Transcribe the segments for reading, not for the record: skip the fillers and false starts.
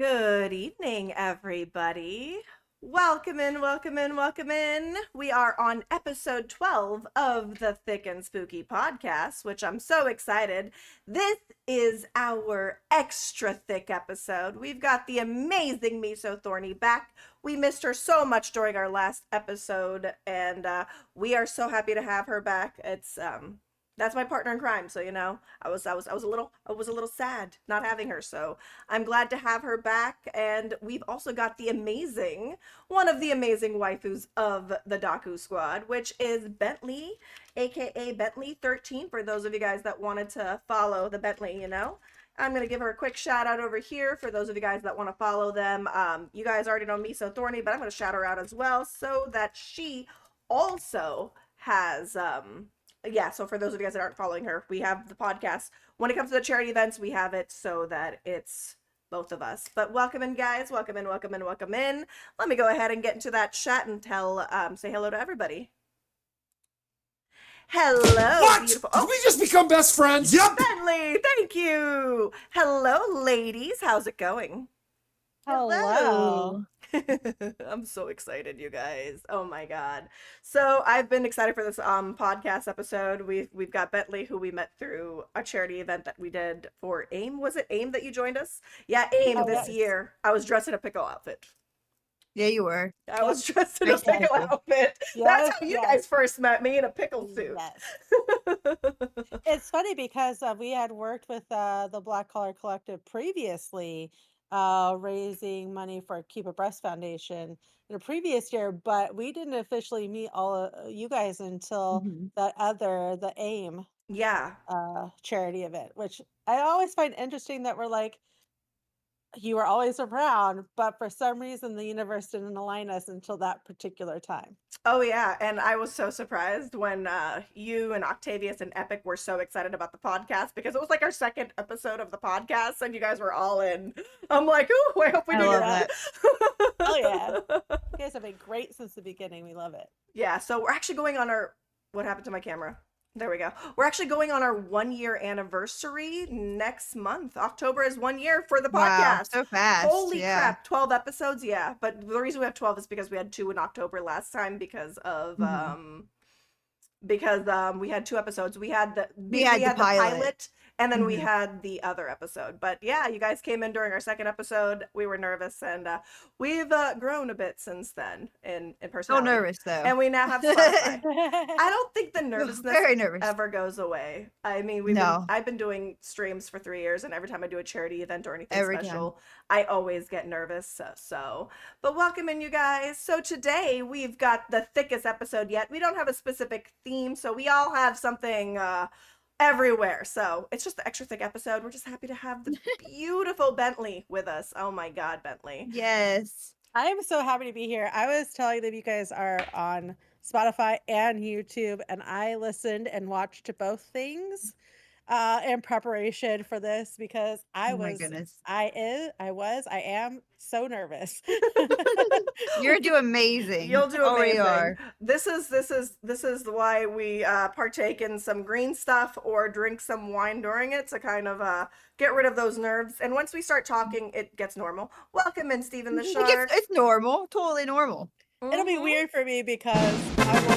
Good evening, everybody. Welcome in, welcome in, welcome in. We are on episode 12 of the Thick and Spooky podcast, which I'm so excited. This is our extra thick episode. We've got the amazing Miso Thorny back. We missed her so much during our last episode, and we are so happy to have her back. It's that's my partner in crime, so I was a little sad not having her, so I'm glad to have her back. And we've also got one of the amazing waifus of the Daku squad, which is Bentley, aka Bentley 13, for those of you guys that wanted to follow the Bentley. I'm going to give her a quick shout out over here for those of you guys that want to follow them. You guys already know me so Thorny, but I'm going to shout her out as well so that she also has so for those of you guys that aren't following her, we have the podcast. When it comes to the charity events, we have it so that it's both of us. But welcome in, guys. Welcome in, welcome in, welcome in. Let me go ahead and get into that chat and say hello to everybody. Hello, what? Beautiful. Did we just become best friends? Yep. Bentley, thank you. Hello, ladies. How's it going? Hello. I'm so excited, you guys. Oh my god. So I've been excited for this podcast episode. We've got Bentley, who we met through a charity event that we did for AIM. Was it AIM that you joined us? Yeah, AIM this year. I was dressed in a pickle outfit. Yeah, you were. I was dressed in a pickle outfit. That's how you guys first met me, in a pickle suit. Yes. It's funny because we had worked with the Black Collar Collective previously, raising money for Keep Abreast Foundation in a previous year, but we didn't officially meet all of you guys until the AIM charity event, which I always find interesting that we're like, you were always around, but for some reason the universe didn't align us until that particular time. Oh yeah, and I was so surprised when you and Octavius and Epic were so excited about the podcast, because it was like our second episode of the podcast and you guys were all in. I'm like, oh, I hope we do that. Oh yeah. You guys have been great since the beginning. We love it. Yeah, so we're actually going on our... What happened to my camera? There we go. We're actually going on our 1-year anniversary next month. October is 1 year for the podcast. So fast. Holy crap, 12 episodes, yeah. But the reason we have 12 is because we had 2 in October last time because of we had 2 episodes. We had the pilot, and then we had the other episode. But yeah, you guys came in during our second episode. We were nervous, and we've grown a bit since then in personality. So nervous though. And we now have Spotify. I don't think the nervousness nervous. ever goes away. I mean, I've been doing streams for 3 years, and every time I do a charity event or anything special, I always get nervous. But welcome in, you guys. So today we've got the thickest episode yet. We don't have a specific theme, so we all have something everywhere. So it's just the extra thick episode. We're just happy to have the beautiful Bentley with us. Oh my god, Bentley. Yes. I am so happy to be here. I was telling them you guys are on Spotify and YouTube, and I listened and watched both things in preparation for this because I am so nervous. You're doing amazing. You'll do amazing. You are. This is why we partake in some green stuff or drink some wine during it to kind of get rid of those nerves. And once we start talking, it gets normal. Welcome in, Stephen the Shark. It's normal, totally normal. It'll be weird for me because I will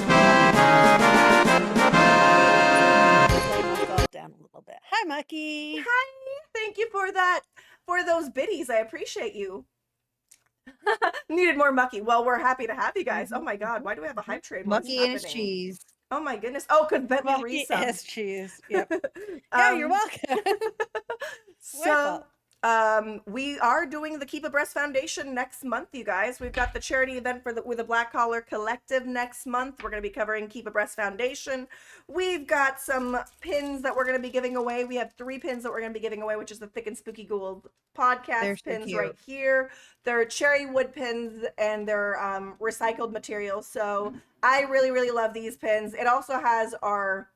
myself down a little bit. Hi, Mucky. Hi. Thank you for that, for those biddies. I appreciate you. Needed more Mucky. Well, we're happy to have you guys. Oh my god, why do we have a hype train? Mucky and his cheese. Oh my goodness. Oh, could Bentley Mucky and his cheese. Yep. You're welcome. So we are doing the Keep Abreast Foundation next month, you guys. We've got the charity event with the Black Collar Collective next month. We're going to be covering Keep Abreast Foundation. We've got some pins that we're going to be giving away. We have 3 pins that we're going to be giving away, which is the Thick and Spooky Gould podcast pins right here. They're cherry wood pins, and they're recycled material. So I really, really love these pins. It also has our...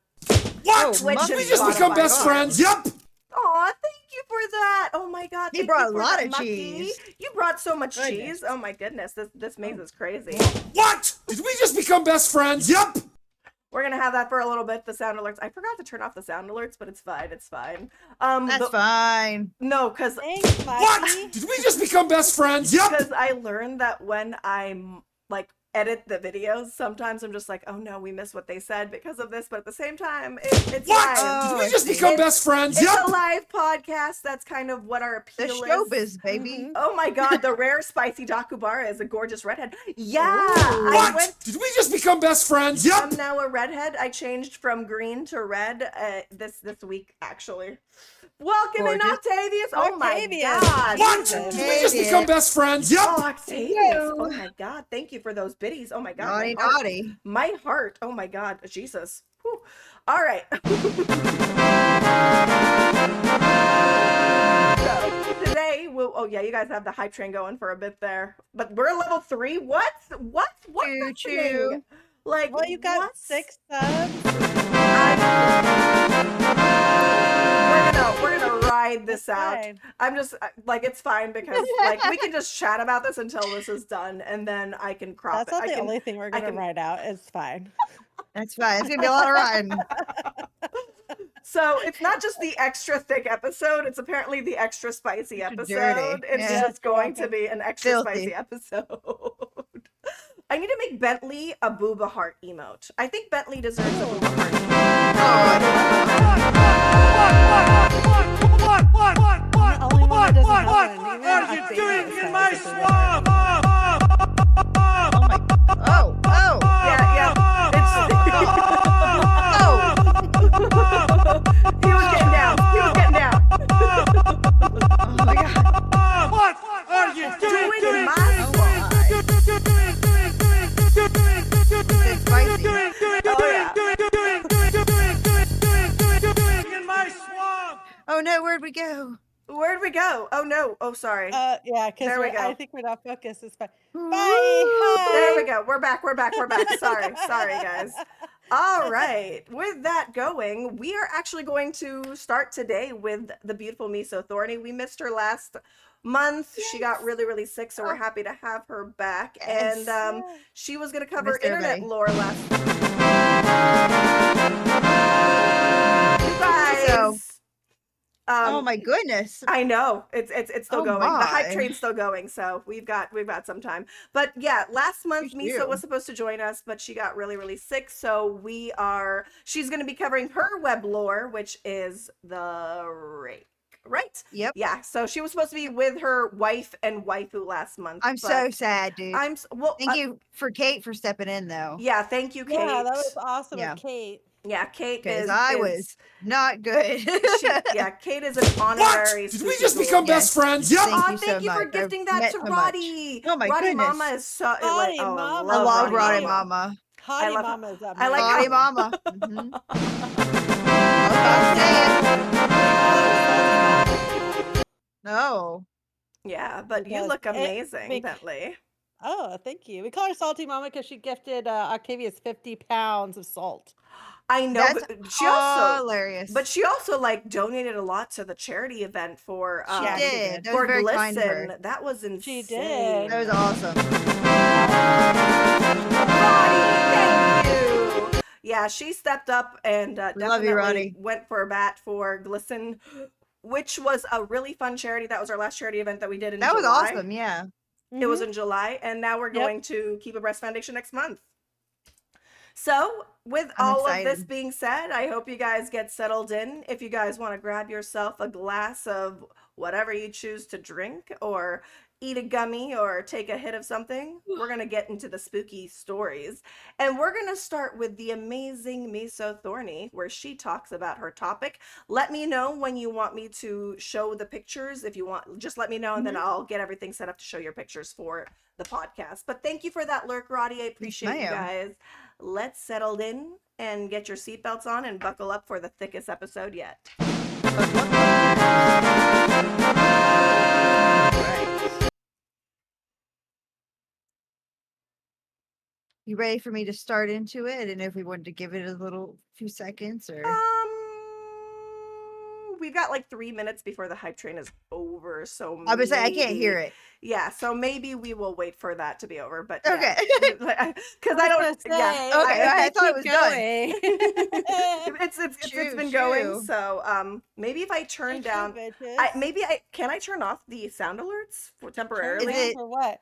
What? Twitch and We just Spotify become best friends. Yep. Aw, thank you for that. Oh my god. He brought a lot of cheese. You brought so much cheese. Oh my goodness. This maze is crazy. What? Did we just become best friends? Yep. We're gonna have that for a little bit. The sound alerts. I forgot to turn off the sound alerts, but it's fine. It's fine. That's fine. No, because Thanks, What? Mikey. Did we just become best friends? Yep. because I learned that when I'm like edit the videos, sometimes I'm just like, oh no, we missed what they said because of this. But at the same time, it's What? live. Did Oh, we I just see. become best friends? It's Yep. a live podcast. That's kind of what our The appeal showbiz, is. baby. Oh my god, the rare spicy Dakubara is a gorgeous redhead. Yeah, Ooh. I What? went. Did we just become best friends? I'm Yep. now a redhead. I changed from green to red this week actually. Welcome in, Gorgeous. Octavius. Oh my Octavius. god. What? Jesus. Did we just become best friends? Yep. Oh, Octavius. Hello. Oh my god. Thank you for those biddies. Oh my god. Naughty, my heart. naughty. My heart. Oh my god. Jesus. Whew. All right. So today, oh yeah, you guys have the hype train going for a bit there, but we're level 3. What's happening? Choo-choo. Like, Well, you got what? 6 subs. We're gonna ride this That's out. fine. I'm just like, it's fine because like we can just chat about this until this is done, and then I can crop That's it. not I the can, only thing we're I gonna can- write out. It's fine. That's fine. It's gonna be a lot of riding. So it's not just the extra thick episode; it's apparently the extra spicy Extra episode. dirty. It's Yeah. just going to Welcome. be an extra Filthy. spicy episode. I need to make Bentley a booba heart emote. I think Bentley deserves a booba heart The only one that doesn't have one. Even are you Octavius doing in has my a booba swamp? Oh my. Oh. Oh. Yeah. Oh. He was getting down. Oh my god. What are you Doing in my Oh my. It's spicy. in my swamp? Oh no, where'd we go? Where'd we go? Oh no. Oh sorry. Yeah, because There we I go. think we're not focused. It's fine. Ooh. Bye. Hi. There we go. We're back. Sorry, guys. All right. With that going, we are actually going to start today with the beautiful Miso Thorny. We missed her last month. She got really, really sick, so we're happy to have her back. Yes. And she was going to cover Missed internet everybody. lore last. You guys. So- Oh my goodness. I know it's still Oh going. The hype my. train's still going, so we've got some time. But yeah, last month Thank Miso you. was supposed to join us, but she got really, really sick. So she's going to be covering her web lore, which is the rake, right? Yep. Yeah. So she was supposed to be with her wife and waifu last month. I'm but so sad, dude. well. Thank you for Kate for stepping in though. Yeah, thank you, Kate. Yeah, that was awesome Yeah. of Kate. Yeah, Kate Because is. I was not good. Kate is an honorary. What? Did we spooky just ghoul. become Yes. best friends? Yep. Thank Aw, you so thank you for much. gifting I've that met to so much. Roddy. Oh my Roddy goodness. Mama is so. Roddy I Mama. I love Roddy Roddy Mama. Mama. Hottie love- Mama is amazing. I like Roddy how- Mama. Mhm. I was about to say it. No. Yeah, but you Because look it amazing, bec- Bentley. Oh, thank you. We call her Salty Mama because she gifted Octavius 50 pounds of salt. I know, That's but she also, hilarious. like donated a lot to the charity event for. She Yeah, she did. did. That was For very kind of her. Glisten. That was insane. She did. That was awesome. Roddy, thank you. Yeah, she stepped up and We love you, definitely Roddy. went for a bat for Glisten, which was a really fun charity. That was our last charity event that we did in That was July. awesome. Yeah. It was in July, and now we're Yep. going to Keep a Breast Foundation next month. So, with I'm all of this excited. being said, I hope you guys get settled in. If you guys want to grab yourself a glass of whatever you choose to drink, or eat a gummy, or take a hit of something, we're going to get into the spooky stories. And we're going to start with the amazing Miso Thorny, where she talks about her topic. Let me know when you want me to show the pictures. If you want, just let me know, and then I'll get everything set up to show your pictures for the podcast. But thank you for that lurk, Roddy. I appreciate you ma'am. guys. Let's settle in and get your seatbelts on and buckle up for the thickest episode yet. Right. You ready for me to start into it? I didn't know if we wanted to give it a little few seconds or we've got like 3 minutes before the hype train is over, so I was saying I can't hear maybe it. yeah, so maybe we will wait for that to be over. But Okay. yeah, because I don't. gonna Yeah, say, Okay, if I they thought it keep was done. going. It's True, been going. true. So maybe if I turn Good show, down, bitches. can I turn off the sound alerts for Turn Is temporarily? down it for what?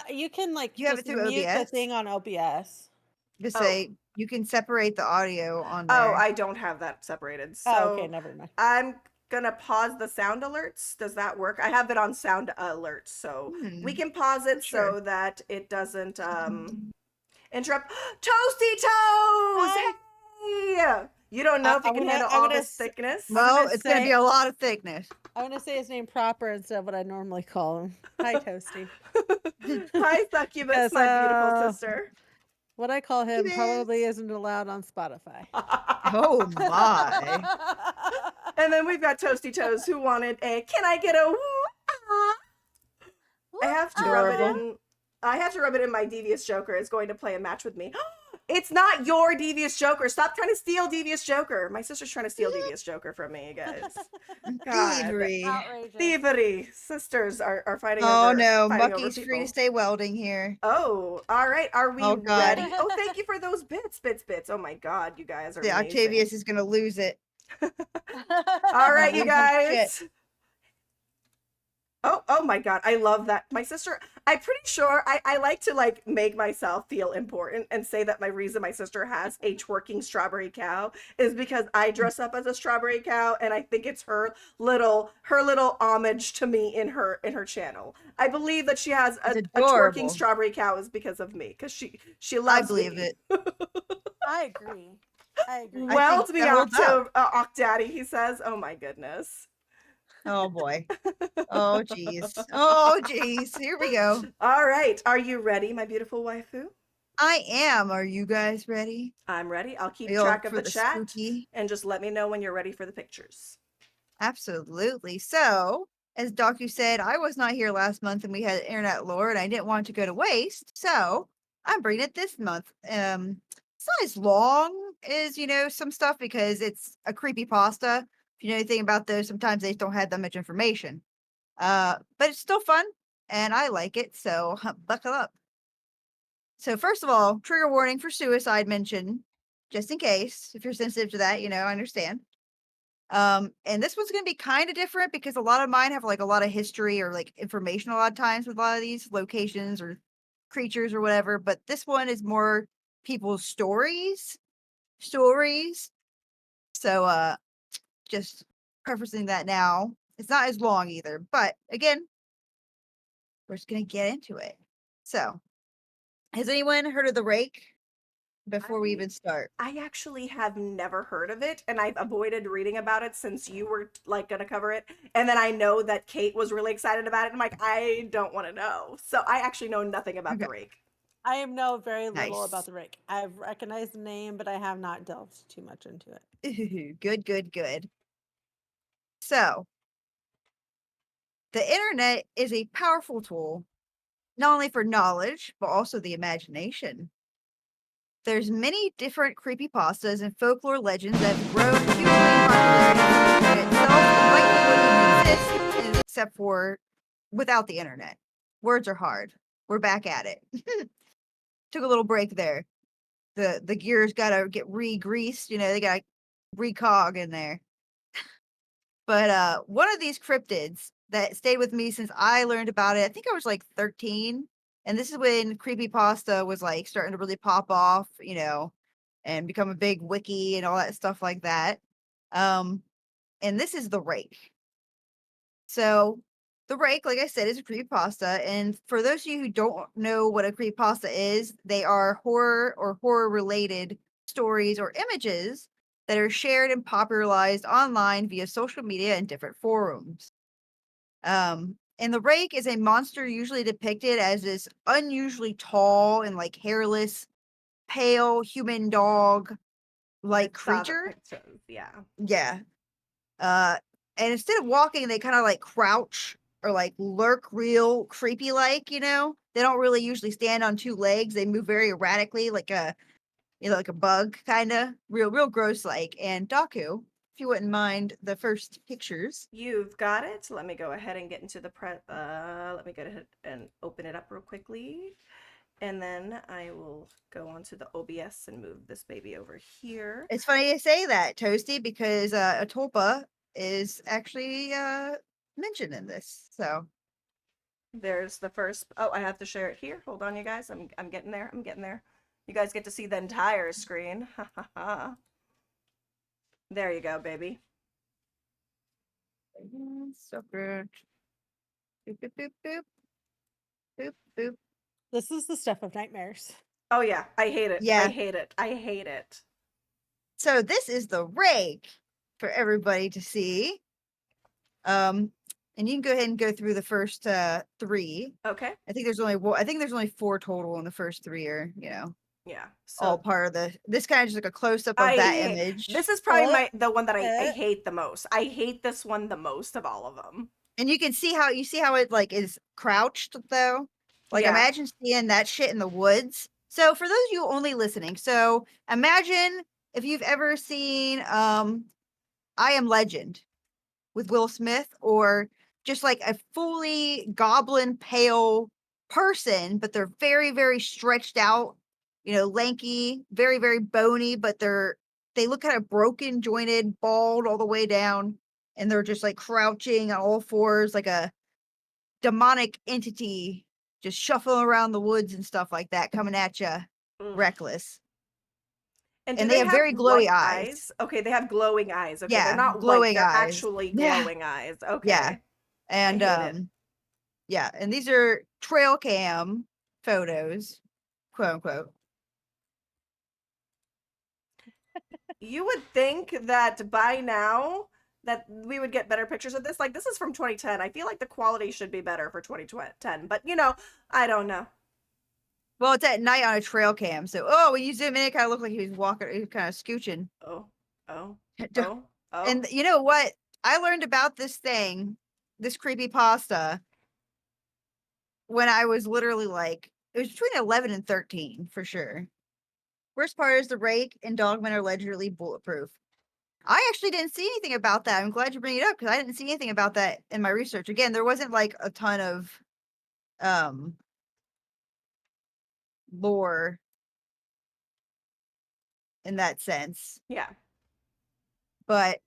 You can like you have it just through mute the OBS? thing on OBS. To Oh, say you can separate the audio on oh, there. I don't have that separated. Oh, okay, So never mind. I'm gonna pause the sound alerts. Does that work? I have it on sound alerts, so we Hmm. can pause it Sure. so that it doesn't interrupt. Toasty Toes! Hi. Hey! You don't know if you can handle all this thickness? I'm Well, gonna it's gonna be say a lot of thickness. I'm gonna say his name proper instead of what I normally call him. Hi, Toasty. Hi, Succubus, Because my beautiful sister. what I call him probably Incubus. isn't allowed on Spotify. Oh my. And then we've got Toasty Toes who wanted a can I get a woo ah? I have to rub it Adorable. in. I have to rub it in. My Devious Joker is going to play a match with me. It's not your Devious Joker. Stop trying to steal Devious Joker. My sister's trying to steal Devious Joker from me, you guys. God. Thievery. Outrageous. Thievery. Sisters are fighting Oh over no, fighting over Mucky's free to people. stay welding here. Oh, all right. Are we Oh god. ready? Oh, thank you for those bits. Oh my god, you guys are The amazing. Octavius is gonna lose it. All right, you Losing shit. guys. Oh my god, I love that. My sister, I'm pretty sure I like to like make myself feel important and say that my reason my sister has a twerking strawberry cow is because I dress up as a strawberry cow and I think it's her little homage to me in her channel. I believe that she has It's a twerking adorable. strawberry cow is because of me because she I loves believe me. it. I agree. I agree. I Well, think to be that holds up. Oct Daddy, he says. Oh my goodness. Oh boy. Oh jeez. Oh jeez. Here we go. All right, are you ready, my beautiful waifu? I am. Are you guys ready? I'm ready. I'll Are keep you all track of for the the chat spooky? and just let me know when you're ready for the pictures. Absolutely. So, as Doku said, I was not here last month and we had internet lore and I didn't want to go to waste. So, I'm bringing it this month. It's not as long as, some stuff because it's a creepy pasta. If you know anything about those, sometimes they don't have that much information. But it's still fun and I like it. So, buckle up. So, first of all, trigger warning for suicide mention, just in case, if you're sensitive to that, I understand. And this one's gonna be kind of different because a lot of mine have like a lot of history or like information a lot of times with a lot of these locations or creatures or whatever. But this one is more people's stories. So just prefacing that now. It's not as long either, but again, we're just gonna get into it. So, has anyone heard of the rake before we even start? I actually have never heard of it, and I've avoided reading about it since you were like gonna cover it. And then I know that Kate was really excited about it. And I'm like, I don't want to know. So I actually know nothing about Okay, the rake. I know very little about nice. the rake. I've recognized the name, but I have not delved too much into it. Good, good, good. So, the internet is a powerful tool, not only for knowledge, but also the imagination. There's many different creepypastas and folklore legends that have grown hugely in popularity. The internet itself likely wouldn't exist except for without the internet. Words are hard. We're back at it. Took a little break there. The gears gotta get re-greased, they gotta recog in there. But one of these cryptids that stayed with me since I learned about it, I think I was like 13. And this is when creepypasta was like starting to really pop off, and become a big wiki and all that stuff like that. Um, and this is the rake. So the rake, like I said, is a creepypasta. And for those of you who don't know what a creepypasta is, they are horror or horror related stories or images that are shared and popularized online via social media and different forums. And the rake is a monster usually depicted as this unusually tall and like hairless, pale human dog I like saw the creature. pictures. Yeah. Yeah. Uh, and instead of walking, they kind of like crouch or like lurk real creepy like. They don't really usually stand on two legs. They move very erratically, like a like a bug kind of real gross like. And Daku if you wouldn't mind the first pictures. You've got it. Let me go ahead and get into the let me go ahead and open it up real quickly. And then I will go onto the OBS and move this baby over here. It's funny you say that, Toasty, because Atolpa is actually mentioned in this. So There's the first. Oh, I have to share it here. Hold on, you guys. I'm getting there. I'm getting there. You guys get to see the entire screen. Ha ha ha. There you go, baby. so good. Boop boop boop boop. Boop boop. This is the stuff of nightmares. Oh yeah, I hate it. Yeah. I hate it. I hate it. So this is the rake for everybody to see. And you can go ahead and go through the first 3. Okay. I think there's only 4 total, and the first 3 are, Yeah. all So part of the. This kind of just like a close up of that image. this is probably Oh, the one that I eh. hate the most. I hate this one the most of all of them. And you can see how it like is crouched though. Like Yeah. imagine seeing that shit in the woods. So for those of you only listening, so imagine if you've ever seen I Am Legend with Will Smith, or just like a fully goblin pale person, but they're very, very stretched out, lanky, very, very bony, but they look kind of broken, jointed, bald all the way down, and they're just like crouching on all fours like a demonic entity just shuffling around the woods and stuff like that, coming at you reckless. And And do they they have have very glowy white eyes. Okay, they have glowing eyes. Okay, they're Yeah, not white. glowing They're eyes. actually Yeah. glowing eyes. Okay. Yeah. And I hate it. yeah, and these are trail cam photos, quote unquote. You would think that by now that we would get better pictures of this. Like this is from 2010. I feel like the quality should be better for 2010, but I don't know. Well, it's at night on a trail cam, so when you zoom in, it kind of looked like he was walking, he was kind of scooching. Oh, oh, Duh. oh, oh. And you know what? I learned about this creepy pasta, when I was literally like, it was between 11 and 13 for sure. Worst part is the rake and dogmen are allegedly bulletproof. I actually didn't see anything about that. I'm glad you bring it up because I didn't see anything about that in my research. Again, there wasn't like a ton of lore in that sense. Yeah. But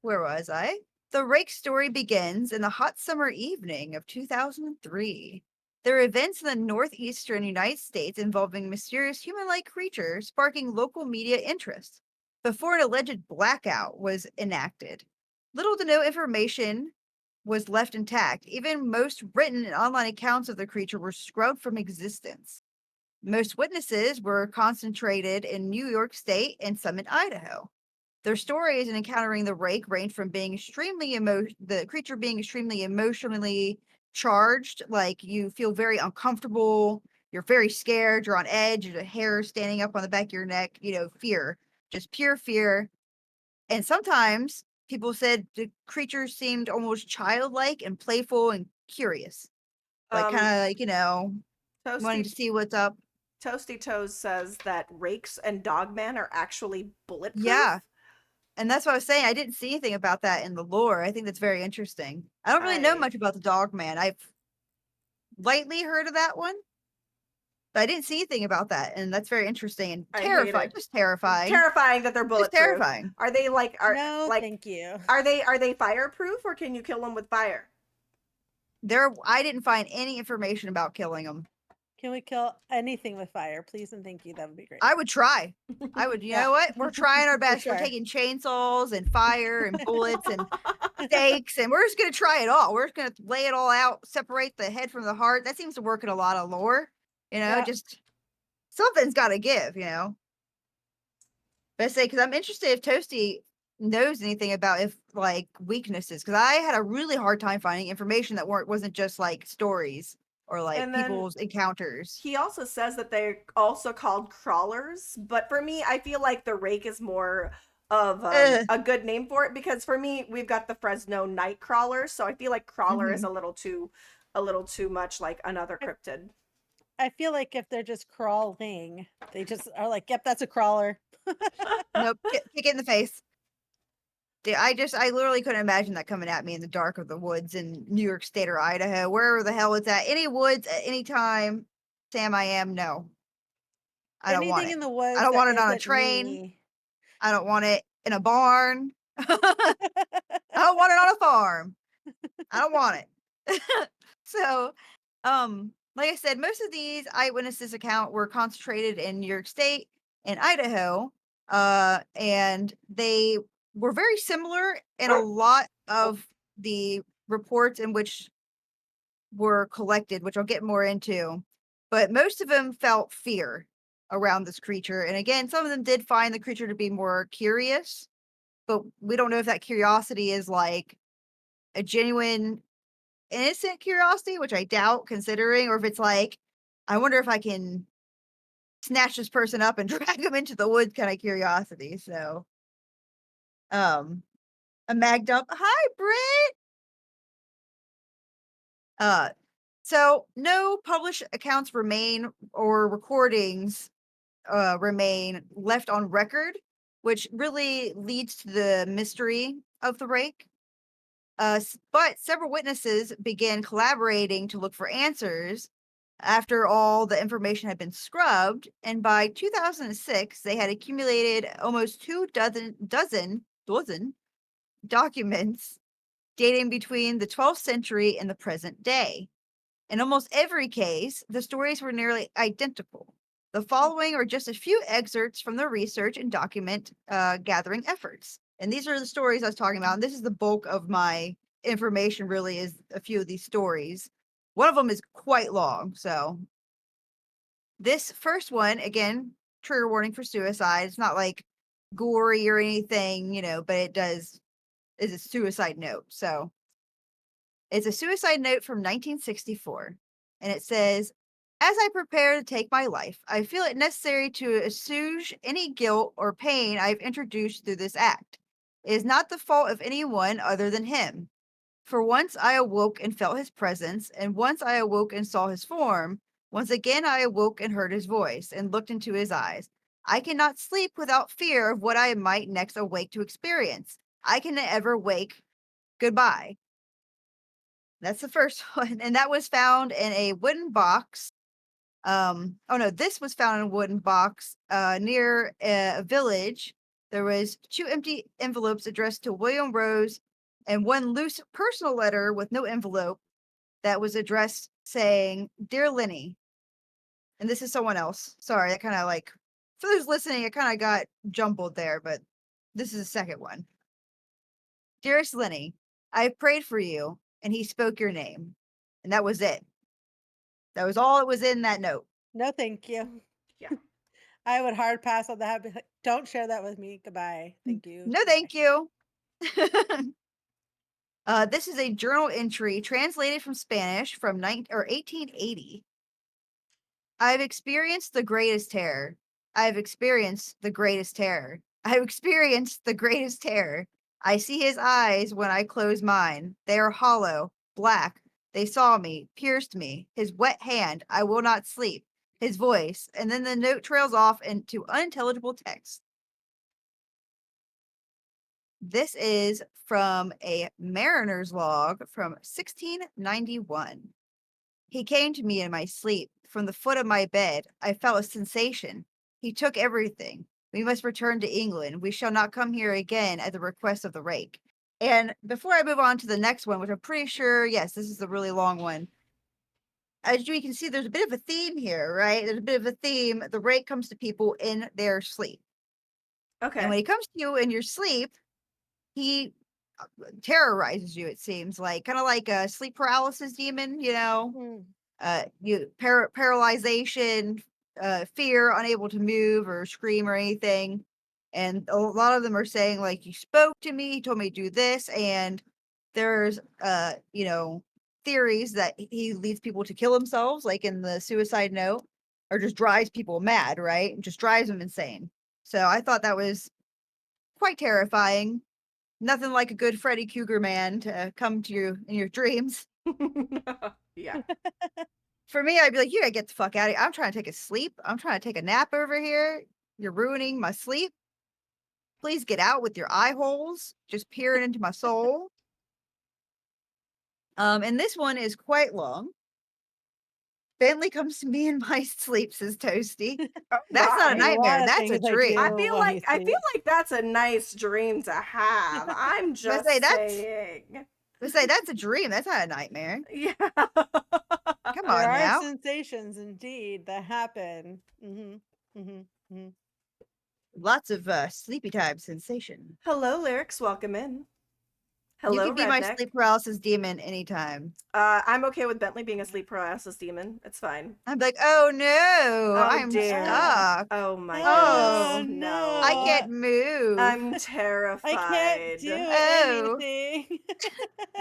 where was I? The rake story begins in the hot summer evening of 2003. There are events in the northeastern United States involving mysterious human-like creatures, sparking local media interest. Before an alleged blackout was enacted, little to no information was left intact. Even most written and online accounts of the creature were scrubbed from existence. Most witnesses were concentrated in New York State and some in Idaho. Their stories in encountering the rake range from being the creature being extremely emotionally charged, like you feel very uncomfortable, you're very scared, you're on edge, there's a hair standing up on the back of your neck, fear, just pure fear. And sometimes people said the creature seemed almost childlike and playful and curious, like kind of like, wanting to Toasty see what's up. Toasty Toes says that rakes and dogman are actually bulletproof. Yeah. And that's what I was saying. I didn't see anything about that in the lore. I think that's very interesting. I don't really know much about the Dogman. I've lightly heard of that one, but I didn't see anything about that, and that's very interesting and I hate terrifying. it. Just terrifying. Terrifying that they're bulletproof. terrifying. Are they No, thank you. Are they fireproof or can you kill them with fire? I didn't find any information about killing them. Can we kill anything with fire, please and thank you? That would be great. I would try. I would. You Yeah. know what? We're trying our best. sure. We're taking chainsaws and fire and bullets and stakes, and we're just gonna try it all. We're just gonna lay it all out, separate the head from the heart. That seems to work in a lot of lore. Yeah. Just something's got to give. But I say, because I'm interested if Toasty knows anything about if like weaknesses, because I had a really hard time finding information that wasn't just like stories or like And then people's encounters. He also says that they're also called crawlers, but for me, I feel like the rake is more of a good name for it because for me, we've got the Fresno night crawler, so I feel like crawler is a little too much like another cryptid. I feel like if they're just crawling, they just are like, "Yep, that's a crawler." Nope, kick it in the face. I literally couldn't imagine that coming at me in the dark of the woods in New York State or Idaho, wherever the hell it's at. Any woods at any time, Sam, I am, no. I don't want Anything it. in the I woods don't that want it on a isn't train. me. I don't want it in a barn. I don't want it on a farm. I don't want it. So, like I said, most of these eyewitnesses account were concentrated in New York State and Idaho, and they were very similar in a lot of the reports in which were collected, which I'll get more into. But most of them felt fear around this creature, and again, some of them did find the creature to be more curious, but we don't know if that curiosity is like a genuine innocent curiosity, which I doubt considering, or if it's like, I wonder if I can snatch this person up and drag them into the woods kind of curiosity. So, um, a magged up, hi, Britt. Uh, so no published accounts remain or recordings remain left on record, which really leads to the mystery of the rake. But several witnesses began collaborating to look for answers after all the information had been scrubbed. And by 2006, they had accumulated almost dozen documents dating between the 12th century and the present day. In almost every case, the stories were nearly identical. The following are just a few excerpts from the research and document gathering efforts. And these are the stories I was talking about. And this is the bulk of my information, really, is a few of these stories. One of them is quite long. So, this first one, again, trigger warning for suicide. It's not like gory or anything, but it is a suicide note. So, it's a suicide note from 1964, and it says, as I prepare to take my life, I feel it necessary to assuage any guilt or pain I've introduced through this act. It is not the fault of anyone other than him. For once I awoke and felt his presence, and once I awoke and saw his form. Once again I awoke and heard his voice, and looked into his eyes. I cannot sleep without fear of what I might next awake to experience. I can never wake. Goodbye. That's the first one, and that was found in a wooden box. Oh no, this was found in a wooden box near a village. There was two empty envelopes addressed to William Rose, and one loose personal letter with no envelope that was addressed saying, "Dear Lenny," and this is someone else. Sorry, that kind of like for those listening, it kind of got jumbled there, but this is the second one. Dearest Lenny, I prayed for you, and he spoke your name, and that was it. That was all it was in that note. No, thank you. Yeah. I would hard pass on that. Be like, don't share that with me. Goodbye. Thank you. No, Goodbye. thank you. This is a journal entry translated from Spanish from 1880. I've experienced the greatest terror. I've experienced the greatest terror. I've experienced the greatest terror. I see his eyes when I close mine. They are hollow, black. They saw me, pierced me. His wet hand, I will not sleep. His voice, and then the note trails off into unintelligible text. This is from a mariner's log from 1691. He came to me in my sleep. From the foot of my bed, I felt a sensation. He took everything. We must return to England. We shall not come here again at the request of the rake. And before I move on to the next one, which I'm pretty sure, yes, this is a really long one. As you can see, there's a bit of a theme here, right? There's a bit of a theme. The rake comes to people in their sleep. And Okay. when he comes to you in your sleep, he terrorizes you, it seems like, kind of like a sleep paralysis demon, Mm. paralyzation, fear, unable to move or scream or anything. And a lot of them are saying like, you spoke to me, you told me to do this, and there's theories that he leads people to kill themselves, like in the suicide note, or just drives people mad, right? And just drives them insane. So I thought that was quite terrifying. Nothing like a good Freddy Krueger man to come to you in your dreams. Yeah. For me, I'd be like, you gotta get the fuck out of here. I'm trying to take a sleep. I'm trying to take a nap over here. You're ruining my sleep. Please get out with your eye holes, just peering into my soul. And this one is quite long. Bentley comes to me in my sleep, says Toasty. That's not a Why? nightmare. lot of That's a things I dream. do. I feel While he like sleeps. that's a nice dream to have. I'm just say that's- saying. I say that's a dream. That's not a nightmare. Yeah. Come There on are now. sensations indeed that happen. Mm-hmm. Lots of sleepy time sensation. Hello, Lyrics. Welcome in. You Hello, can be my Redneck. sleep paralysis demon anytime. I'm okay with Bentley being a sleep paralysis demon. It's fine. I'm like, oh no, Oh I'm dear. stuck. Oh my Oh, goodness. No. I can't move. I'm I terrified. can't do Oh. anything.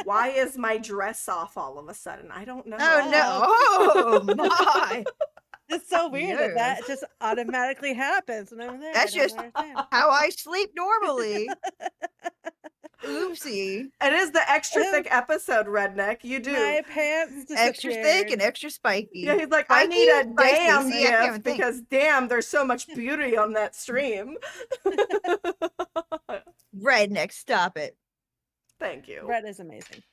Why is my dress off all of a sudden? I don't know. Oh no. Oh my. It's so weird that No. that just automatically happens when I'm there. That's I don't just understand. how I sleep normally. Oopsie. It is the extra Oh, thick episode, Redneck. You do. my pants Extra thick and disappeared. extra spiky. Yeah, he's like, I Spiky? need a Spicy. damn See, I can't even gift think. because damn, there's so much beauty on that stream. Redneck, stop it. Thank you. Red is amazing.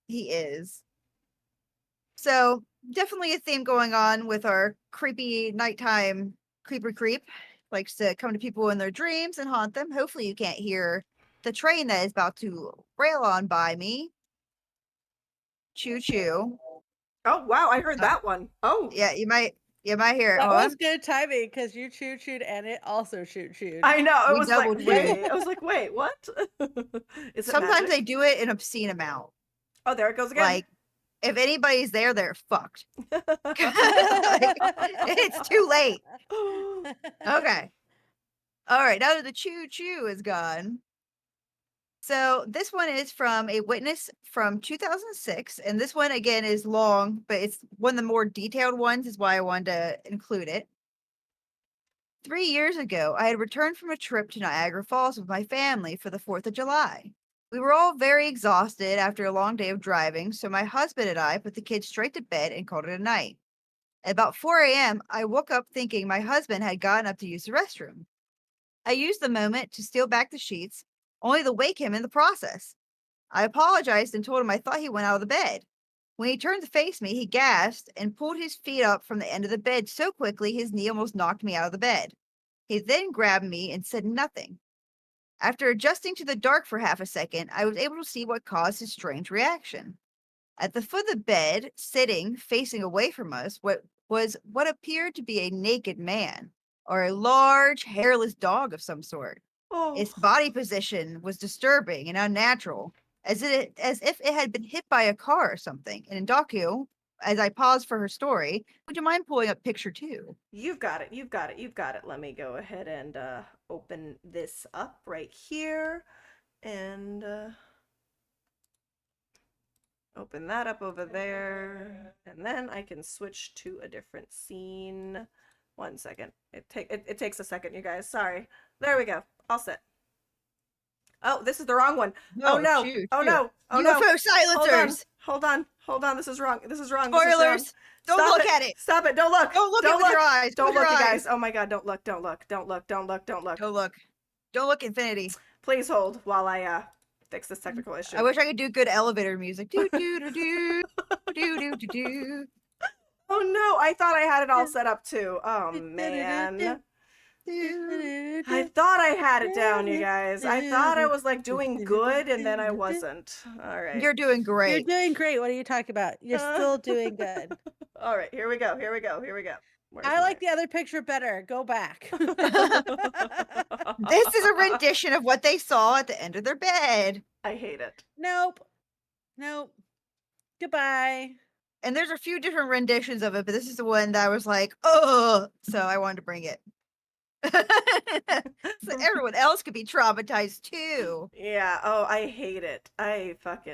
He is. So definitely a theme going on with our creepy nighttime creeper creep. Likes to come to people in their dreams and haunt them. Hopefully you can't hear the train that is about to rail on by me. Choo choo. Oh wow, I heard that one. Oh Yeah, you might hear it. That Hold was on. good timing because you choo chooed and it also choo chooed. I know. It We was double like, chewed. wait. I was like, wait, what? Is it Sometimes magic? they do it in obscene amount. Oh, there it goes again. Like if anybody's there, they're fucked. Like, it's too late. Okay. All right. Now that the choo choo is gone. So this one is from a witness from 2006. And this one, again, is long, but it's one of the more detailed ones, is why I wanted to include it. 3 years ago, I had returned from a trip to Niagara Falls with my family for the 4th of July. We were all very exhausted after a long day of driving, so my husband and I put the kids straight to bed and called it a night. At about 4 a.m., I woke up thinking my husband had gotten up to use the restroom. I used the moment to steal back the sheets, only to wake him in the process. I apologized and told him I thought he went out of the bed. When he turned to face me, he gasped and pulled his feet up from the end of the bed so quickly his knee almost knocked me out of the bed. He then grabbed me and said nothing. After adjusting to the dark for half a second, I was able to see what caused his strange reaction. At the foot of the bed, sitting, facing away from us, what appeared to be a naked man, or a large, hairless dog of some sort. Oh. Its body position was disturbing and unnatural, as if it had been hit by a car or something. And in Doku, as I paused for her story, would you mind pulling up picture 2? You've got it. You've got it. You've got it. Let me go ahead and open this up right here and open that up over there. And then I can switch to a different scene. 1 second. It takes a second, you guys. Sorry. There we go. All set. Oh, this is the wrong one. Oh no. shoot, Oh shoot. no. Oh UFO no. Hold on. silencers! Hold on. Hold on. This is wrong. This is wrong. This is wrong. Spoilers! Don't Stop look at it! Stop it. Don't look. Don't look Don't at it with your eyes! Don't With your look, you eyes. guys. Oh my god, don't look. Don't look. Don't look. Don't look. Don't look. Don't look. Don't look. Don't look, Infinity. Please hold while I fix this technical issue. I wish I could do good elevator music. Do do do do do do do do. Oh no, I thought I had it all set up too. Oh man. I thought I had it down, you guys. I thought I was like doing good and then I wasn't. All right. You're doing You're great. doing great. What are you talking about? You're still doing good. All right, here we go. Here we go. Here we go. I like the other picture better. Go back. This is a rendition of what they saw at the end of their bed. I hate it. Nope. Nope. Goodbye. And there's a few different renditions of it, but this is the one that I was like, oh, so I wanted to bring it. So everyone else could be traumatized too. Yeah, oh, I hate it. I hate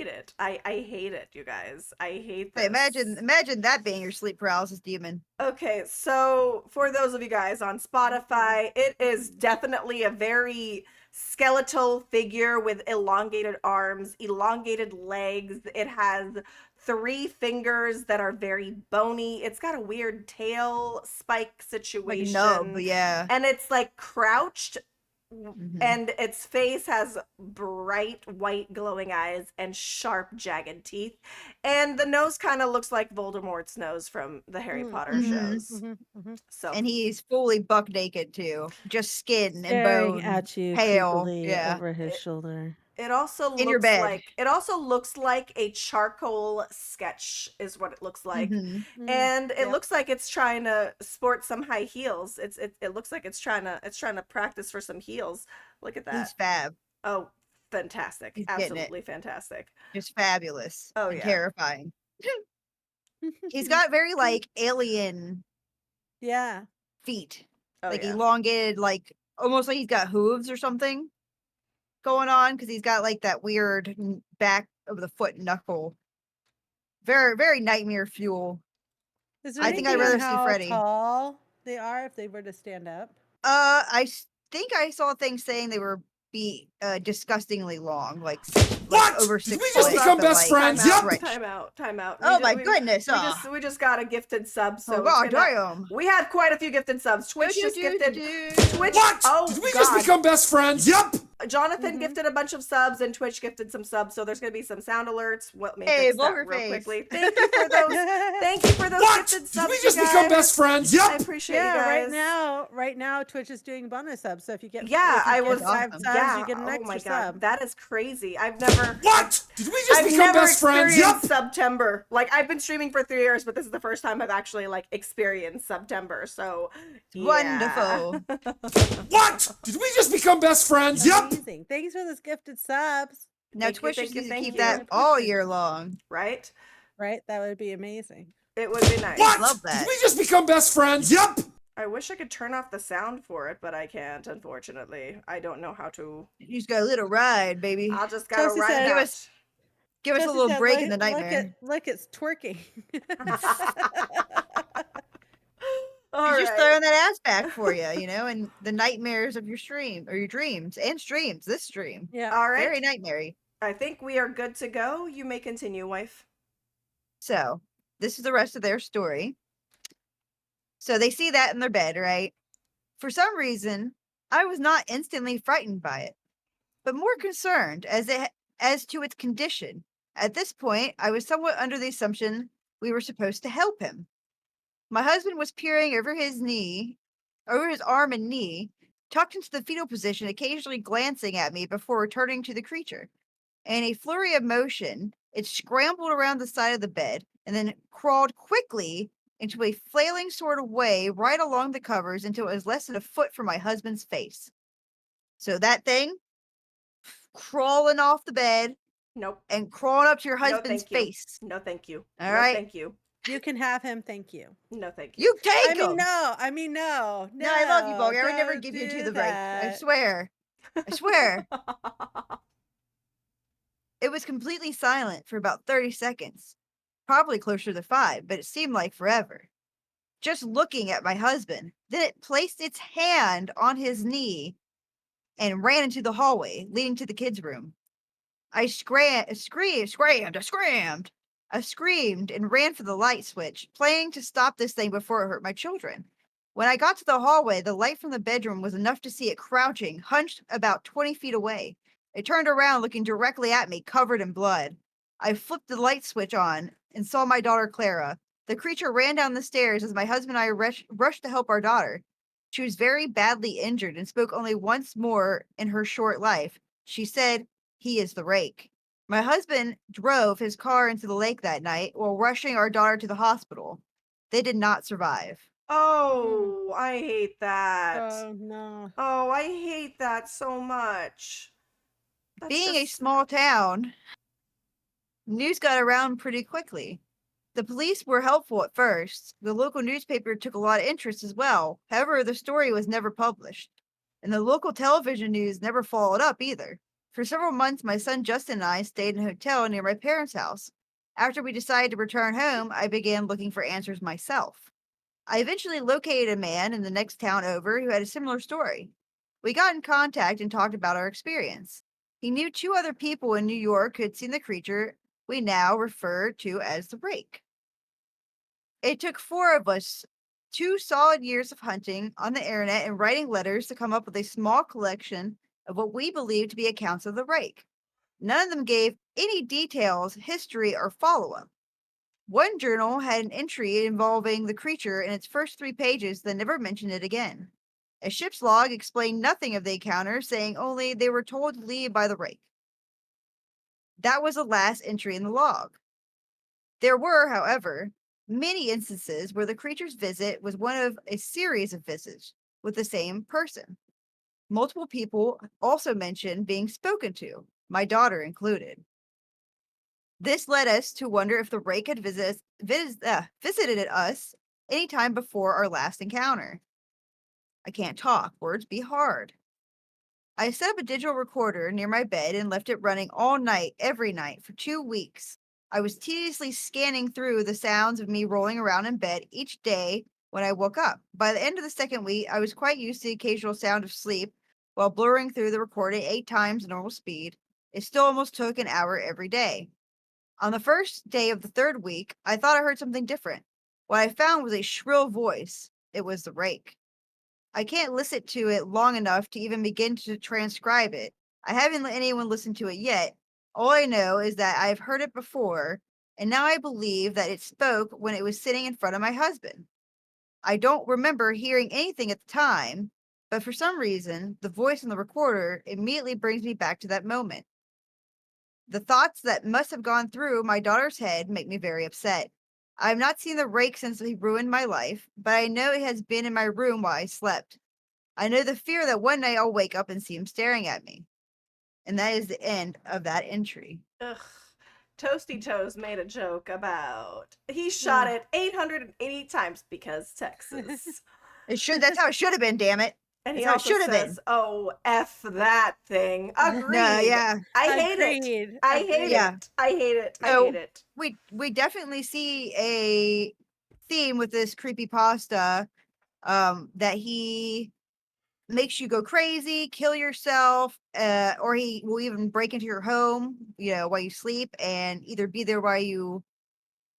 it. I hate it, you guys. I hate this. Imagine that being your sleep paralysis demon. Okay, so for those of you guys on Spotify, it is definitely a very skeletal figure with elongated arms, elongated legs. It has 3 fingers that are very bony. It's got a weird tail spike Like nub, situation. yeah. And it's like crouched, Hmm. and its face has bright white glowing eyes and sharp jagged teeth, and the nose kind of looks like Voldemort's nose from the Harry Mm, Potter Hmm. shows. So And he's fully buck naked too, just skin and Staring bone, at you pale. creepily Yeah, over his it, shoulder. in your bed. it also looks like a charcoal sketch is what it looks like. Hmm. Mm, And it yep. looks like it's trying to sport some high heels. It looks like it's trying to practice for some heels. Look at He's that. fab. Oh, fantastic. He's getting it. Absolutely fantastic. Just fabulous Oh and yeah. terrifying. He's got very like alien Yeah. feet, Oh like yeah. elongated, like almost like he's got hooves or something going on because he's got like that weird back of the foot knuckle. Very, very nightmare fuel. Is there I think I'd anything on rather see how Freddy. tall they are if they were to stand up? Think I saw things saying they were be disgustingly long, like What? over Did we 6 just Hold foot, up. become but best like Time friends? out. Yep. stretched. Time out. Time out. Oh my goodness! We just got a gifted sub, Oh so it's god, gonna. damn! We had quite a few gifted subs. Do, Twitch do, just do, gifted. do, Twitch. do. What? Oh Did we just God. become best friends? Yep. Jonathan Mhm. gifted a bunch of subs and Twitch gifted some subs, so there's gonna be some sound alerts. Let me Hey, fix that vulgar real face. quickly. Thank you for those. Thank you for those What? gifted Did subs, we you just become guys. best friends? I Yep. appreciate you Yeah, guys. right now Twitch is doing bonus subs. So Yeah, if you I get was. That's 5 awesome. subs, you Yeah. get an Oh my extra God, sub. that is crazy. I've never. What? Did we just I've become never best friends? experienced Yep. September. Like I've been streaming for 3 years, but this is the first time I've actually like experienced September. So, yeah. Wonderful. What? Did we just become best friends? Yep. Amazing. Thanks for those gifted subs. Now Thank you, Twitch thank just you, needs to thank keep Really that you. all appreciate year it. long. Right? Right? That would be amazing. It would be nice. What? Love Did that. we just become best friends? Yep. I wish I could turn off the sound for it, but I can't, unfortunately. I don't know how to. You just got a little ride, baby. I'll just gotta Chelsea ride it said, Give out. us give us a Chelsea little said, break in the nightmare. look, it's twerking. All He's just right. throwing that ass back for you, and the nightmares of your stream or your dreams and streams. This stream, Yeah. All right. very nightmare. I think we are good to go. You may continue, wife. So this is the rest of their story. So they see that in their bed, right? For some reason, I was not instantly frightened by it, but more concerned as to its condition. At this point, I was somewhat under the assumption we were supposed to help him. My husband was peering over his arm and knee, tucked into the fetal position, occasionally glancing at me before returning to the creature. In a flurry of motion, it scrambled around the side of the bed and then crawled quickly into a flailing sort of way right along the covers until it was less than a foot from my husband's face. So that thing crawling off the bed Nope. and crawling up to your No, husband's thank you. face. No, thank you. All No, right. thank you. You can have him. Thank you. No, thank you. You take him. No. I mean, no. No, I love you, Bulgar. I would never Don't give you to do the break. I that. swear. I swear. It was completely silent for about 30 seconds, probably closer to 5, but it seemed like forever. Just looking at my husband, then it placed its hand on his knee and ran into the hallway leading to the kids' room. I screamed and ran for the light switch, planning to stop this thing before it hurt my children. When I got to the hallway, the light from the bedroom was enough to see it crouching, hunched about 20 feet away. It turned around, looking directly at me, covered in blood. I flipped the light switch on and saw my daughter Clara. The creature ran down the stairs as my husband and I rushed to help our daughter. She was very badly injured and spoke only once more in her short life. She said, "He is the rake." My husband drove his car into the lake that night while rushing our daughter to the hospital. They did not survive. Oh, I hate that. Oh, no. Oh, I hate that so much. That's Being a just small town, news got around pretty quickly. The police were helpful at first. The local newspaper took a lot of interest as well. However, the story was never published. And the local television news never followed up either. For several months, my son Justin and I stayed in a hotel near my parents' house. After we decided to return home, I began looking for answers myself. I eventually located a man in the next town over who had a similar story. We got in contact and talked about our experience. He knew 2 other people in New York who had seen the creature we now refer to as the rake. It took 4 of us 2 solid years of hunting on the internet and writing letters to come up with a small collection of what we believed to be accounts of the rake. None of them gave any details, history, or follow up. One journal had an entry involving the creature in its first 3 pages, then never mentioned it again. A ship's log explained nothing of the encounter, saying only they were told to leave by the rake. That was the last entry in the log. There were, however, many instances where the creature's visit was one of a series of visits with the same person. Multiple people also mentioned being spoken to, my daughter included. This led us to wonder if the rake had visited us any time before our last encounter. I can't talk, words be hard. I set up a digital recorder near my bed and left it running all night, every night, for 2 weeks. I was tediously scanning through the sounds of me rolling around in bed each day when I woke up. By the end of the second week, I was quite used to the occasional sound of sleep while blurring through the recording 8 times normal speed. It still almost took an hour every day. On the first day of the third week, I thought I heard something different. What I found was a shrill voice. It was the rake. I can't listen to it long enough to even begin to transcribe it. I haven't let anyone listen to it yet. All I know is that I've heard it before, and now I believe that it spoke when it was sitting in front of my husband. I don't remember hearing anything at the time, but for some reason, the voice in the recorder immediately brings me back to that moment. The thoughts that must have gone through my daughter's head make me very upset. I have not seen the rake since he ruined my life, but I know it has been in my room while I slept. I know the fear that one night I'll wake up and see him staring at me. And that is the end of that entry. Ugh. Toasty Toes made a joke about he shot Ugh. it 880 times because Texas. That's how it should have been, damn it. And he That's how it also should have been. says, "Oh, F that thing." No, Agreed. yeah. I hate it. Agreed. I hate Agreed. Yeah. it. I hate it. I hate So it. we definitely see a theme with this creepy pasta, that he makes you go crazy, kill yourself, or he will even break into your home, while you sleep and either be there while you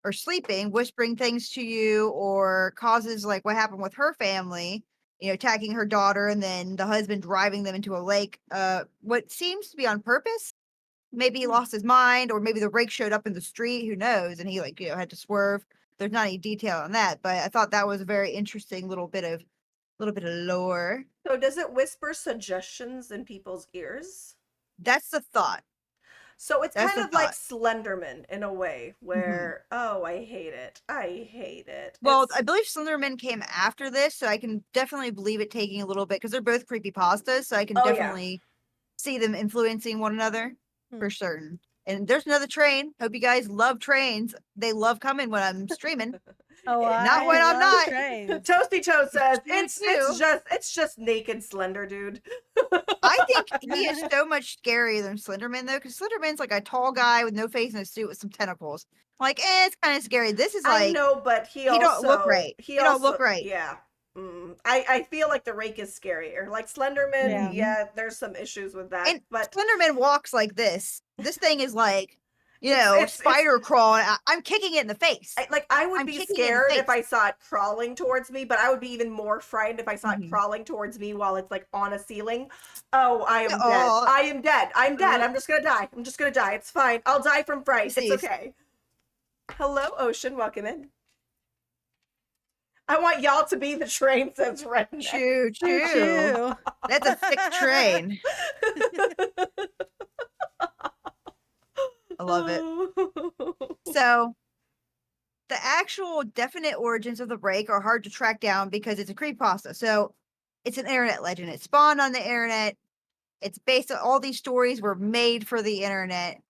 are sleeping, whispering things to you, or causes like what happened with her family, attacking her daughter and then the husband driving them into a lake. What seems to be on purpose. Maybe he Hmm. lost his mind, or maybe the rake showed up in the street, who knows, and he had to swerve. There's not any detail on that, but I thought that was a very interesting little bit of lore. So does it whisper suggestions in people's ears? That's the thought. So it's That's kind the of like thought. Slenderman in a way, Mhm. where oh, I hate it. I hate it. Well, I It's believe Slenderman came after this, so I can definitely believe it taking a little bit because they're both creepy pastas, so I can oh yeah. definitely see them influencing one another Hmm. for certain. And there's another train. Hope you guys love trains. They love coming when I'm streaming. Oh, Not I when I'm love not. trains. Toasty Toast says You too. it's just naked slender dude. I think he is so much scarier than Slenderman though, because Slenderman's like a tall guy with no face and a suit with some tentacles. Like, it's kind of scary. This is I like know, but he don't look right. He don't look right. yeah. I feel like the rake is scarier. Like Slenderman, Yeah. Mhm. yeah, there's some issues with that, And but Slenderman walks like this. This thing is like, it's spider crawling. I'm kicking it in the face. I would I'm be kicking it in the scared if face. I saw it crawling towards me, but I would be even more frightened if I saw it Mhm. crawling towards me while it's like on a ceiling. Oh, I am dead. Oh, I am dead. I'm dead. I'm just gonna die. I'm just gonna die. It's fine. I'll die from fright. It's disease. okay. Hello, Ocean. Welcome in. I want y'all to be the train, says Redneck. Choo Choo choo. choo. That's a thick train. I love it. So the actual definite origins of the break are hard to track down because it's a creepypasta. So it's an internet legend. It spawned on the internet. It's based on all these stories were made for the internet.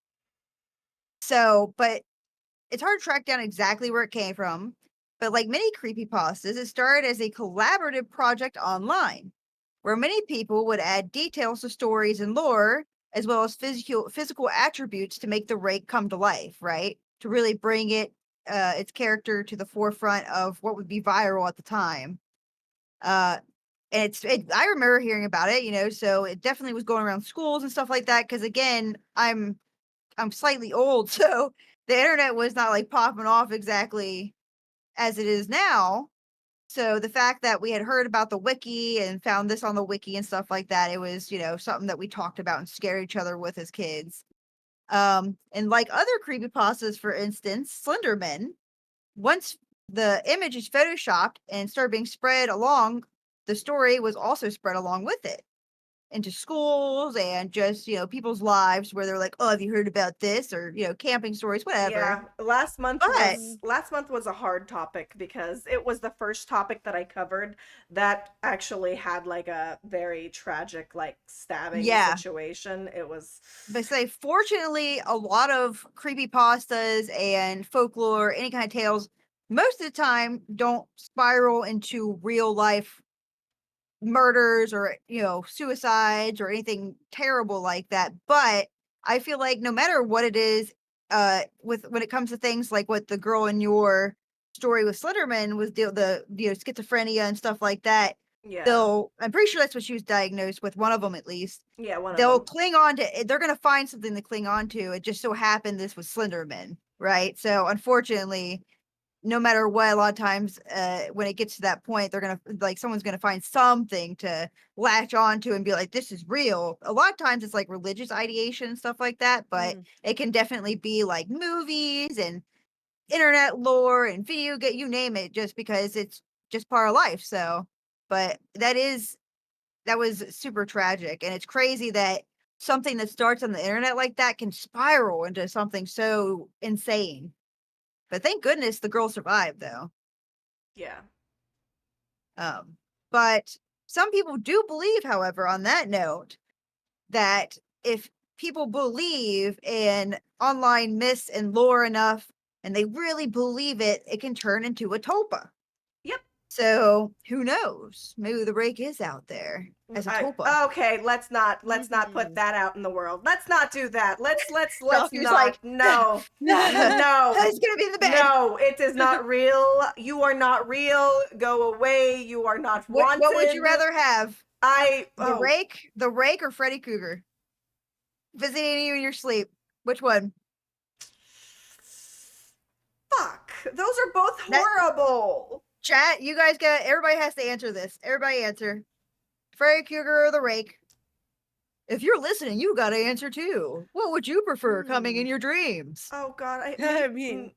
So, but it's hard to track down exactly where it came from. But like many creepypastas, it started as a collaborative project online where many people would add details to stories and lore, as well as physical attributes to make the rake come to life, right? To really bring its character to the forefront of what would be viral at the time. Uh, And I remember hearing about it, so it definitely was going around schools and stuff like that. Because again, I'm slightly old, so the internet was not like popping off exactly as it is now. So the fact that we had heard about the wiki and found this on the wiki and stuff like that, it was, something that we talked about and scared each other with as kids. And like other creepypastas, for instance, Slenderman, once the image is photoshopped and started being spread along, the story was also spread along with it into schools and just, people's lives where they're like, "Oh, have you heard about this?" or, camping stories, whatever. Yeah, last month But was a hard topic because it was the first topic that I covered that actually had like a very tragic like stabbing yeah, situation. It was but say fortunately a lot of creepy pastas and folklore, any kind of tales, most of the time don't spiral into real life murders or suicides or anything terrible like that. But I feel like no matter what it is, with when it comes to things like what the girl in your story with Slenderman was, the schizophrenia and stuff like that, yeah. I'm pretty sure that's what she was diagnosed with, one of them at least. Yeah, one of They'll them. cling on to, they're going to find something to cling on to. It just so happened this was Slenderman, right? So unfortunately, no matter what, a lot of times, when it gets to that point, they're gonna like someone's gonna find something to latch onto and be like, "This is real." A lot of times, it's like religious ideation and stuff like that, but Mm. it can definitely be like movies and internet lore and video game, you name it, just because it's just part of life. So, but that was super tragic, and it's crazy that something that starts on the internet like that can spiral into something so insane. But thank goodness the girl survived, though. Yeah. But some people do believe, however, on that note, that if people believe in online myths and lore enough and they really believe it, it can turn into a tulpa. Yep. So who knows? Maybe the rake is out there as a tulpa. Okay, let's not put Mhm. that out in the world. Let's not do that. Let's Ralphie was not. like, No. No. it's gonna be in the bed. No, it is not real. You are not real. Go away. You are not What would you wanted. rather have? I oh The rake, or Freddy Krueger visiting you in your sleep? Which one? fuck. Those are both That horrible. chat, you guys got, everybody has to answer this. Everybody answer. Freddy Krueger or the rake? If you're listening, you gotta answer too. What would you prefer coming in your dreams? Oh god, I mean,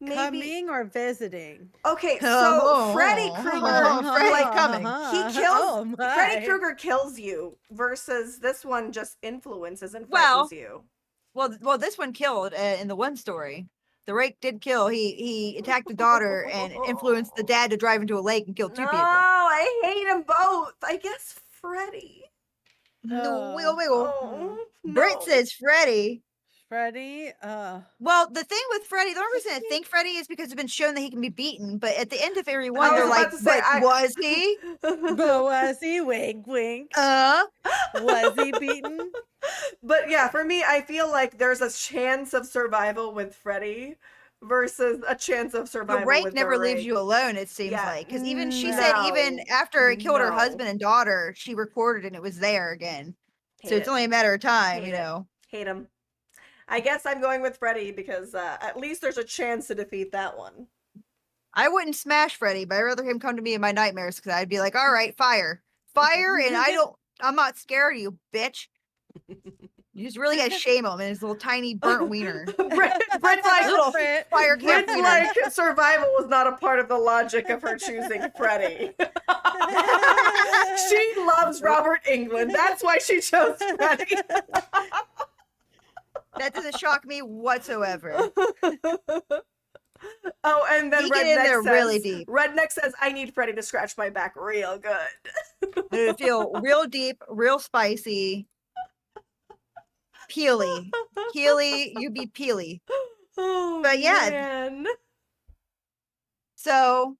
maybe coming or visiting? okay, so Freddy Krueger Freddy's like coming. he kills Oh Freddy my. Krueger kills you versus this one just influences and Well, frightens you. this one killed, in the one story. The rake did kill. He attacked the daughter and influenced the dad to drive into a lake and kill No, 2 people. I hate them both. I guess Freddy. No, Uh, wiggle, wiggle. Oh, Brit no. says Freddy. Freddy. Well, the thing with Freddy, the only reason I think Freddy is because it's been shown that he can be beaten. But at the end of every one, I they're was like, about to say "But was he? But was he? Wink, wink. Uh, Was he beaten? But yeah, for me, I feel like there's a chance of survival with Freddy versus a chance of the survival rake with never the leaves you rake. alone. It seems Yeah, like, because even she said even no, after it killed her no. husband and daughter, she recorded and it was there again. So Hate it's it. only a matter of time, Hate it. Hate him. I guess I'm going with Freddy because at least there's a chance to defeat that one. I wouldn't smash Freddy, but I'd rather him come to me in my nightmares because I'd be like, "All right, fire, fire," and I'm not scared of you, bitch. You just really gotta shame him and his little tiny burnt wiener. Brit's like, Little Brit. fire camp Brit's wiener. like survival was not a part of the logic of her choosing Freddy. She loves Robert England. That's why she chose Freddy. That doesn't shock me whatsoever. Oh, and then He get in there really deep. Redneck says, I need Freddy to scratch my back real good. It'll feel real deep, real spicy, peely. Peely, you be peely. Oh, But yeah, man. so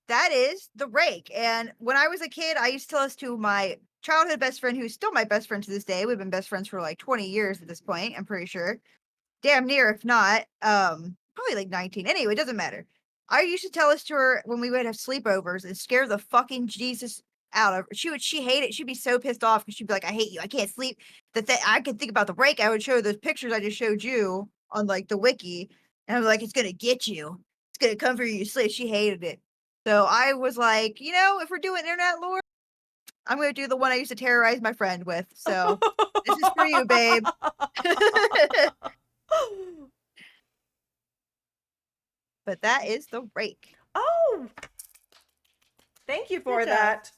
that is the rake. And when I was a kid, I used to tell this to my childhood best friend, who's still my best friend to this day. We've been best friends for like 20 years at this point, I'm pretty sure. Damn near, if not. Probably like 19. Anyway, it doesn't matter. I used to tell this to her when we would have sleepovers and scare the fucking Jesus out of her. She hate it. She'd be so pissed off because she'd be like, I hate you. I can't sleep. I could think about the break. I would show her those pictures I just showed you on like the wiki. And I was like, it's gonna get you. It's gonna come for you to sleep. She hated it. So I was like, if we're doing internet lore, I'm gonna do the one I used to terrorize my friend with. So this is for you, babe. But that is the rake. Oh, thank you for Good job. that.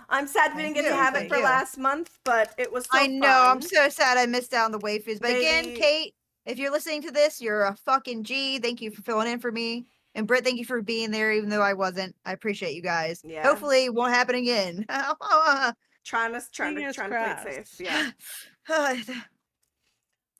I'm sad we didn't get to have it for last month, but it was so I know. fun. I'm so sad I missed out on the waifus. But again, Maybe- Kate, if you're listening to this, you're a fucking G. Thank you for filling in for me. And Britt, thank you for being there, even though I wasn't. I appreciate you guys. Yeah. Hopefully, it won't happen again. Trying to Fingers play it crossed. safe. Yeah.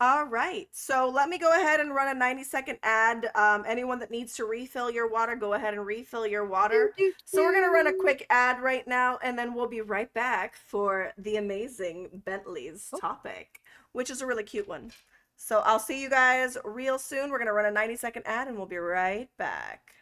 All right. So let me go ahead and run a 90-second ad. Anyone that needs to refill your water, go ahead and refill your water. So we're going to run a quick ad right now, and then we'll be right back for the amazing Bentley's topic, which is a really cute one. So I'll see you guys real soon. We're going to run a 90-second ad, and we'll be right back.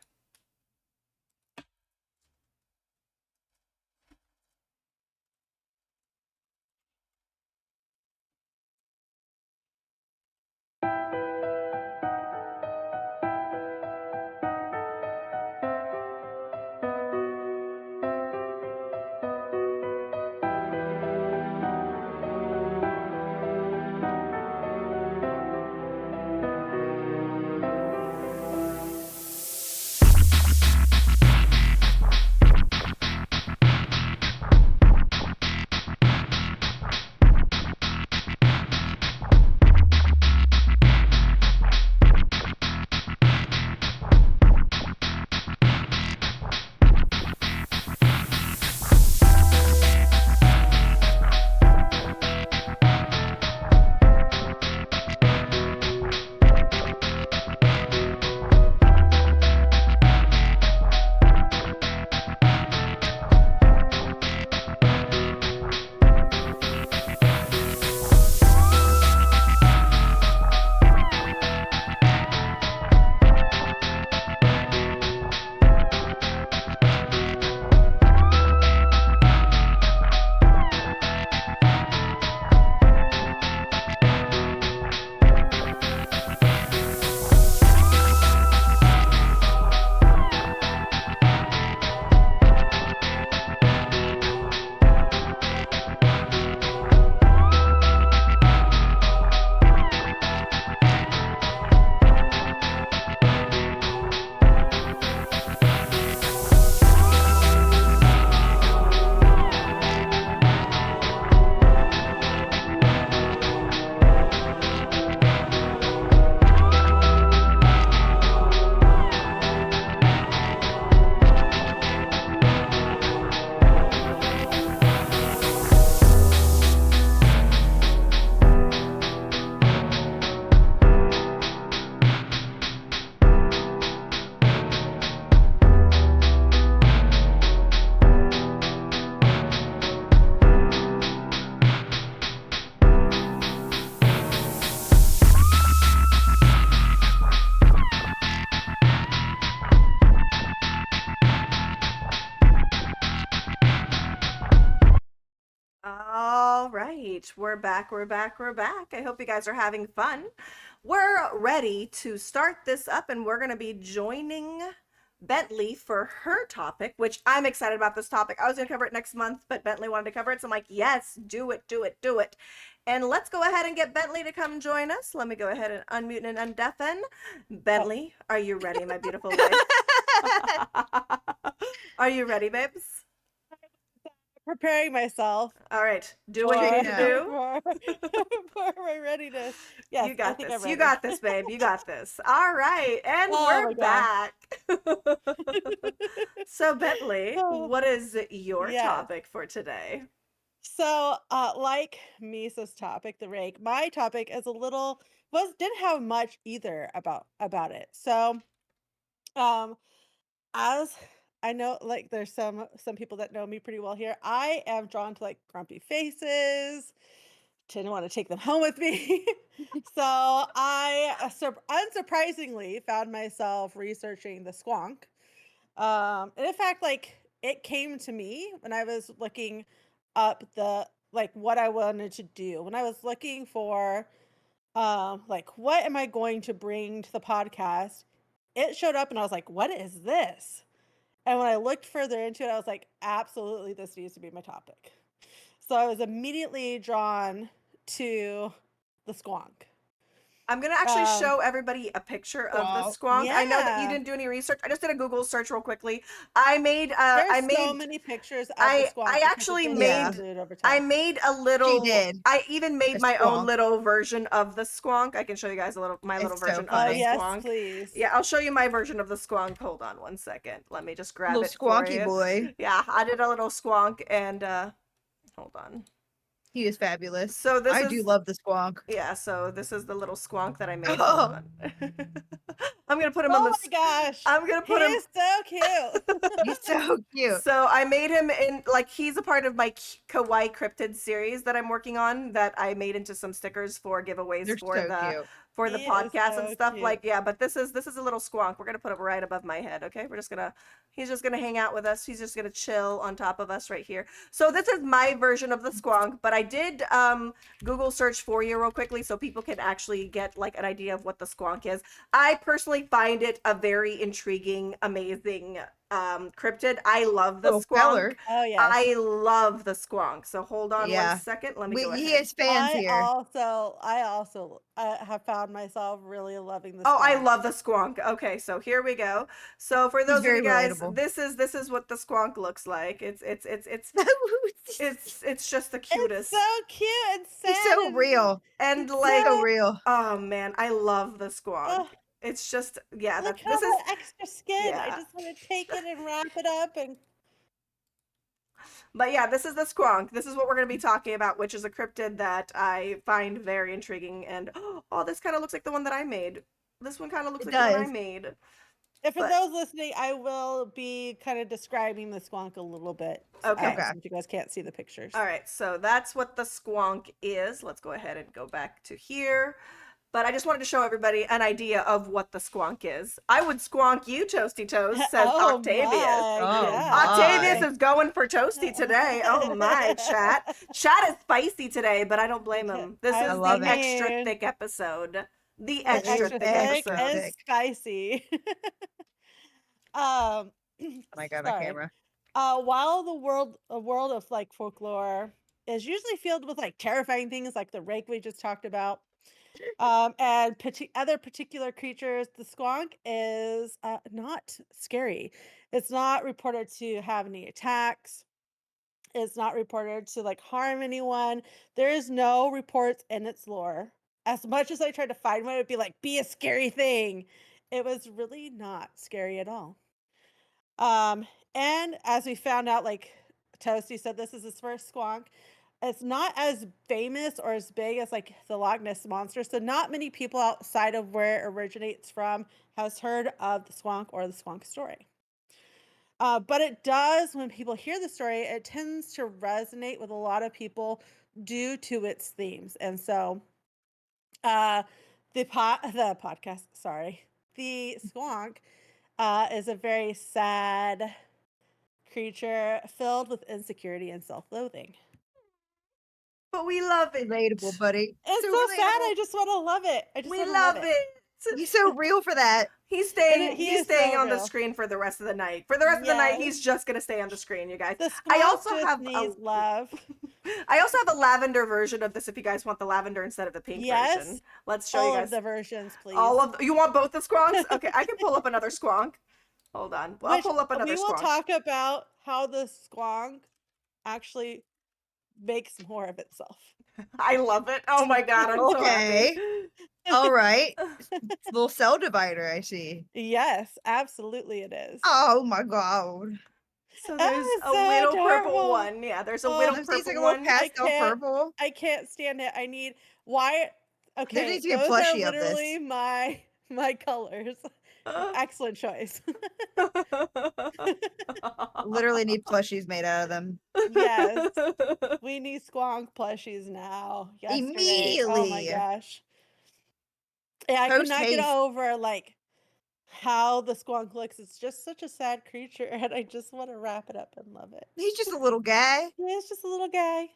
All right, we're back. I hope you guys are having fun. We're ready to start this up, and we're going to be joining Bentley for her topic, which I'm excited about this topic. I was going to cover it next month, but Bentley wanted to cover it, so I'm like, yes, do it. And let's go ahead and get Bentley to come join us. Let me go ahead and unmute and undeafen. Bentley, are you ready, my beautiful wife? Are you ready, babes? Preparing myself. All right, do what you need to do. For my readiness. Yes, You got this. You got this, babe. You got this. All right, and Oh we're back. So, Bentley, what is your topic for today? So, like Misa's topic, the rake, my topic is didn't have much either about it. So, as I know, like there's some people that know me pretty well here. I am drawn to like grumpy faces, didn't want to take them home with me. So I unsurprisingly found myself researching the squonk. And in fact, like it came to me when I was looking up the like what I wanted to do. When I was looking for like what am I going to bring to the podcast? It showed up and I was like, what is this? And when I looked further into it, I was like, absolutely, this needs to be my topic. So I was immediately drawn to the squonk. I'm gonna actually Um, show everybody a picture of the Wow. squonk. I know that you yeah, didn't do any research. I just did a Google search real quickly. there's I so made many pictures of the I squonk because it's actually been Yeah, made diluted over I time. made a she little did. I even A made my own squonk. little version of the squonk. I can show you guys my little It's so version of Oh the funny. yes, squonk. please. Yeah, I'll show you my version of the squonk. Hold on one second. Let me just grab Little it for squonky you. boy. Yeah, I did a little squonk and hold on. He is fabulous. So this I do is love the squonk. Yeah, so this is the little squonk that I made. Hold Oh, on. I'm gonna put him on Oh my this. gosh, I'm gonna put him. he's so cute. he's so cute. So I made him in like he's a part of my Kawaii Cryptid series that I'm working on that I made into some stickers for giveaways They're so cute. for the He is podcast and so stuff. cute. Like yeah, but this is a little squonk. We're gonna put him right above my head. Okay, he's just gonna hang out with us. He's just gonna chill on top of us right here. So this is my version of the squonk, but I did Google search for you real quickly so people can actually get like an idea of what the squonk is. I personally find it a very intriguing, amazing cryptid. I love the Little squonk. feller. Oh yes. I love the squonk. So hold on one Yeah. second. Let me go He ahead. has fans here. I also have found myself really loving the Oh, I squonk. love the squonk. Okay, so here we go. So for He's those of very you guys, relatable. this is what the squonk looks like. It's just the It's cutest. so cute and He's sad so real. And He's like so real. oh man, I love the squonk. oh, It's just yeah, look that all this is that extra skin. I yeah. just want to take it and wrap it up and But yeah, this is the squonk. This is what we're going to be talking about, which is a cryptid that I find very intriguing. And oh, this kind of looks like the one that I made. This one kind of looks It like the one I does. made. and for But those listening, I will be kind of describing the squonk a little bit. okay. Okay. Since you guys can't see the pictures. All right. So that's what the squonk is. Let's go ahead and go back to here. But I just wanted to show everybody an idea of what the squonk is. I would squonk you, Toasty Toast, says Oh Octavius. my, Oh Octavius my. is going for Toasty today. Oh my, chat. Chat is spicy today, but I don't blame him. This I is love the it. extra mean, thick episode. The It extra is extra thick thick extra episode. and thick. spicy. um, Oh my god, my sorry. camera. While a world of like folklore is usually filled with like terrifying things like the rake we just talked about, and other particular creatures, the squonk is not scary. It's not reported to have any attacks. It's not reported to like harm anyone. There is no reports in its lore. As much as I tried to find one, it would be like, be a scary thing. It was really not scary at all. Um, and as we found out, like Toasty said, this is his first squonk. It's not as famous or as big as like the Loch Ness monster. So not many people outside of where it originates from has heard of the squonk or the squonk story. But it does, when people hear the story, it tends to resonate with a lot of people due to its themes. And so uh, the podcast, sorry, the squonk is a very sad creature filled with insecurity and self-loathing. But we love it. Relatable, buddy. It's So so sad. relatable. I just want to love it. I just We want to love love it. it. He's so real for that. He He's is staying so on the real. screen for the rest of the night. For the rest of the night, Yes. he's just gonna stay on the screen, you guys. The I squonk also just have needs love. I also have a lavender version of this if you guys want the lavender instead of the pink version. Yes. Let's show All you of guys the versions, please. you want both the squonks? Okay, I can pull up another squonk. Hold on. Well, I'll Which pull up another we will squonk. talk about how the squonk actually makes more of itself. I love it. Oh my god, I'm so Okay. happy. All right. Little cell divider, I see. Yes, absolutely it is. Oh my god. So there's Oh, a so little purple adorable. one. Yeah, there's a Oh, little This needs purple like a little one. pastel purple. I can't stand it. I need why There okay, needs to be a those are plushie of this. literally my colors. Excellent choice. Literally need plushies made out of them. Yes. We need squonk plushies now. Yesterday. Oh my Immediately. gosh. Yeah, I could Post not get haste. over like how the squonk looks. It's just such a sad creature, and I just want to wrap it up and love it. He's just a little guy. Yeah, it's just a little guy.